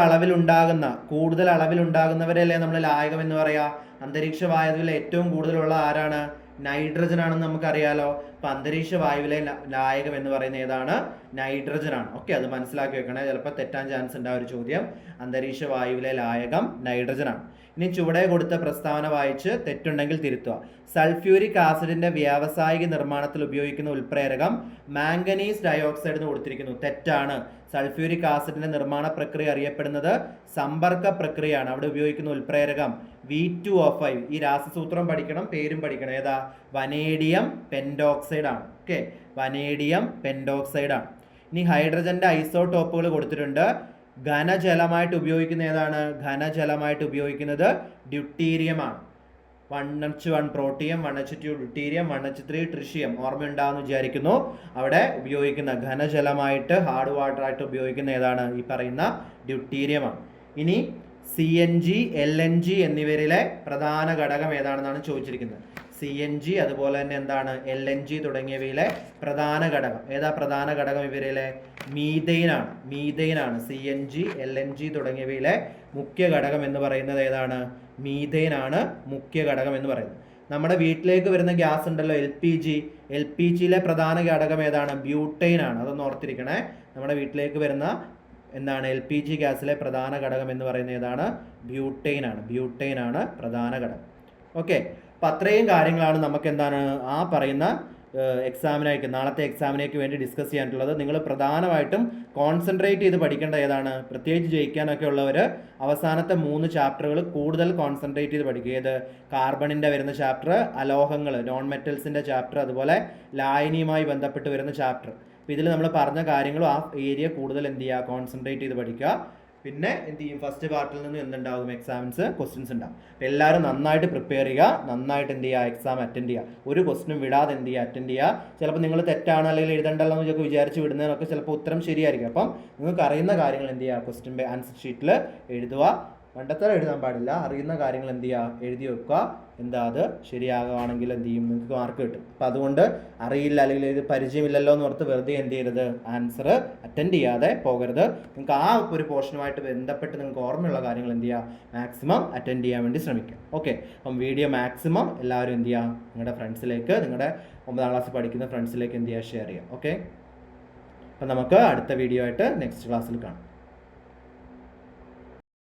അളവിലുണ്ടാകുന്നവരല്ലേ നമ്മൾ ലായകം എന്ന് പറയാ. അന്തരീക്ഷ വായുവിൽ ഏറ്റവും കൂടുതലുള്ള ആരാണ്? നൈട്രജൻ ആണെന്ന് നമുക്കറിയാലോ. അപ്പൊ അന്തരീക്ഷ വായുവിലെ ലായകം എന്ന് പറയുന്നത് ഏതാണ്? നൈട്രജൻ ആണ്. ഓക്കെ, അത് മനസ്സിലാക്കി വെക്കണേ, ചിലപ്പോൾ തെറ്റാൻ ചാൻസ് ഉണ്ട് ആ ഒരു ചോദ്യം. അന്തരീക്ഷ വായുവിലെ ലായകം നൈട്രജൻ ആണ്. ഇനി ചുവടെ കൊടുത്ത പ്രസ്താവന വായിച്ച് തെറ്റുണ്ടെങ്കിൽ തിരുത്തുക. സൾഫ്യൂരിക് ആസിഡിന്റെ വ്യാവസായിക നിർമ്മാണത്തിൽ ഉപയോഗിക്കുന്ന ഉൽപ്രേരകം മാംഗനീസ് ഡയോക്സൈഡ് എന്ന് കൊടുത്തിരിക്കുന്നു. തെറ്റാണ്. സൾഫ്യൂരിക് ആസിഡിന്റെ നിർമ്മാണ പ്രക്രിയ അറിയപ്പെടുന്നത് സമ്പർക്ക പ്രക്രിയയാണ്. അവിടെ ഉപയോഗിക്കുന്ന ഉൽപ്രേരകം V2O5. ഈ രാസസൂത്രം പഠിക്കണം, പേരും പഠിക്കണം. ഏതാ? വനേഡിയം പെൻഡോക്സൈഡ് ആണ്. ഓക്കെ, വനേഡിയം പെൻഡോക്സൈഡ് ആണ്. ഇനി ഹൈഡ്രജന്റെ ഐസോടോപ്പുകൾ കൊടുത്തിട്ടുണ്ട്. ഘനജലമായിട്ട് ഉപയോഗിക്കുന്ന ഏതാണ്? ഘനജലമായിട്ട് ഉപയോഗിക്കുന്നത് ഡ്യൂട്ടീരിയം ആണ്. 1H1 protium, 1H2 deuterium, 1H3 tritium. ഓർമ്മയുണ്ടാവുമെന്ന് വിചാരിക്കുന്നു. അവിടെ ഉപയോഗിക്കുന്ന ഘനജലമായിട്ട് ഹാർഡ് വാട്ടർ ആയിട്ട് ഉപയോഗിക്കുന്ന ഏതാണ്? ഈ പറയുന്ന ഡ്യൂട്ടീരിയമാണ്. ഇനി CNG, LNG എന്നിവരിലെ പ്രധാന ഘടകം ഏതാണെന്നാണ് ചോദിച്ചിരിക്കുന്നത്. CNG അതുപോലെ തന്നെ എന്താണ്? LNG തുടങ്ങിയവയിലെ പ്രധാന ഘടകം ഏതാ? പ്രധാന ഘടകം ഇവരിലെ മീഥെയ്നാണ്. മീഥെയ്നാണ്. CNG, LNG തുടങ്ങിയവയിലെ മുഖ്യ ഘടകം എന്ന് പറയുന്നത് ഏതാണ്? മീഥെയ്നാണ് മുഖ്യ ഘടകം എന്ന് പറയുന്നത്. നമ്മുടെ വീട്ടിലേക്ക് വരുന്ന ഗ്യാസ് ഉണ്ടല്ലോ, LPGയിലെ പ്രധാന ഘടകം ഏതാണ്? ബ്യൂട്ടൈൻ ആണ്. അതൊന്ന് ഓർത്തിരിക്കണേ. നമ്മുടെ വീട്ടിലേക്ക് വരുന്ന എന്താണ്? LPG ഗ്യാസിലെ പ്രധാന ഘടകം എന്ന് പറയുന്നത് ഏതാണ്? ബ്യൂട്ടൈൻ ആണ്. ബ്യൂട്ടൈൻ ആണ് പ്രധാന ഘടകം. ഓക്കെ, അപ്പം അത്രയും കാര്യങ്ങളാണ് നമുക്ക് എന്താണ് ആ പറയുന്ന നാളത്തെ എക്സാമിനേക്ക് വേണ്ടി ഡിസ്കസ് ചെയ്യാനുള്ളത്. നിങ്ങൾ പ്രധാനമായിട്ടും കോൺസെൻട്രേറ്റ് ചെയ്ത് പഠിക്കേണ്ട ഏതാണ്? പ്രത്യേകിച്ച് ജയിക്കാനൊക്കെ ഉള്ളവർ അവസാനത്തെ 3 ചാപ്റ്ററുകൾ കൂടുതൽ കോൺസെൻട്രേറ്റ് ചെയ്ത് പഠിക്കുക. ഏത്? കാർബണിൻ്റെ വരുന്ന ചാപ്റ്റർ, അലോഹങ്ങൾ നോൺ മെറ്റൽസിൻ്റെ ചാപ്റ്റർ, അതുപോലെ ലായനിയുമായി ബന്ധപ്പെട്ട് വരുന്ന ചാപ്റ്റർ. അപ്പോൾ ഇതിൽ നമ്മൾ പറഞ്ഞ കാര്യങ്ങളും ആ ഏരിയ കൂടുതൽ എന്ത് ചെയ്യുക? കോൺസെൻട്രേറ്റ് ചെയ്ത് പഠിക്കുക. പിന്നെ എന്ത് ചെയ്യും? ഫസ്റ്റ് പാർട്ടിൽ നിന്ന് എന്തുണ്ടാകും? ക്വസ്റ്റ്യൻസ് ഉണ്ടാകും. അപ്പോൾ എല്ലാവരും നന്നായിട്ട് പ്രിപ്പയർ ചെയ്യുക, നന്നായിട്ട് എന്ത് ചെയ്യുക? എക്സാം അറ്റൻഡ് ചെയ്യുക. ഒരു ക്വസ്റ്റ്യനും വിടാതെ എന്ത് ചെയ്യുക? അറ്റൻഡ് ചെയ്യുക. ചിലപ്പോൾ നിങ്ങൾ തെറ്റാണ് അല്ലെങ്കിൽ എഴുതണ്ടല്ലോ എന്നൊക്കെ വിചാരിച്ച് വിടുന്നതിനൊക്കെ ചിലപ്പോൾ ഉത്തരം ശരിയായിരിക്കും. അപ്പം നിങ്ങൾക്ക് അറിയുന്ന കാര്യങ്ങൾ എന്ത് ചെയ്യുക? ക്വസ്റ്റ്യൻ ആൻസർ ഷീറ്റിൽ എഴുതുക. മണ്ടത്തരം എഴുതാൻ പാടില്ല. അറിയുന്ന കാര്യങ്ങൾ എന്ത് ചെയ്യുക? എഴുതി വെക്കുക. എന്താ അത് ശരിയാകുകയാണെങ്കിൽ എന്ത് ചെയ്യും? നിങ്ങൾക്ക് മാർക്ക് കിട്ടും. അപ്പം അതുകൊണ്ട് അറിയില്ല അല്ലെങ്കിൽ ഇത് പരിചയമില്ലല്ലോ എന്ന് ഓർത്ത് വെറുതെ എന്ത് ചെയ്യരുത്? ആൻസർ അറ്റൻഡ് ചെയ്യാതെ പോകരുത്. നിങ്ങൾക്ക് ആ ഒരു പോർഷനുമായിട്ട് ബന്ധപ്പെട്ട് നിങ്ങൾക്ക് ഓർമ്മയുള്ള കാര്യങ്ങൾ എന്ത് ചെയ്യുക? മാക്സിമം അറ്റൻഡ് ചെയ്യാൻ വേണ്ടി ശ്രമിക്കുക. ഓക്കെ, അപ്പം വീഡിയോ മാക്സിമം എല്ലാവരും എന്ത് ചെയ്യുക? നിങ്ങളുടെ ഫ്രണ്ട്സിലേക്ക്, നിങ്ങളുടെ 9ാം ക്ലാസ്സിൽ പഠിക്കുന്ന ഫ്രണ്ട്സിലേക്ക് എന്ത് ചെയ്യുക? ഷെയർ ചെയ്യുക. ഓക്കെ, അപ്പം നമുക്ക് അടുത്ത വീഡിയോ ആയിട്ട് നെക്സ്റ്റ് ക്ലാസ്സിൽ കാണാം.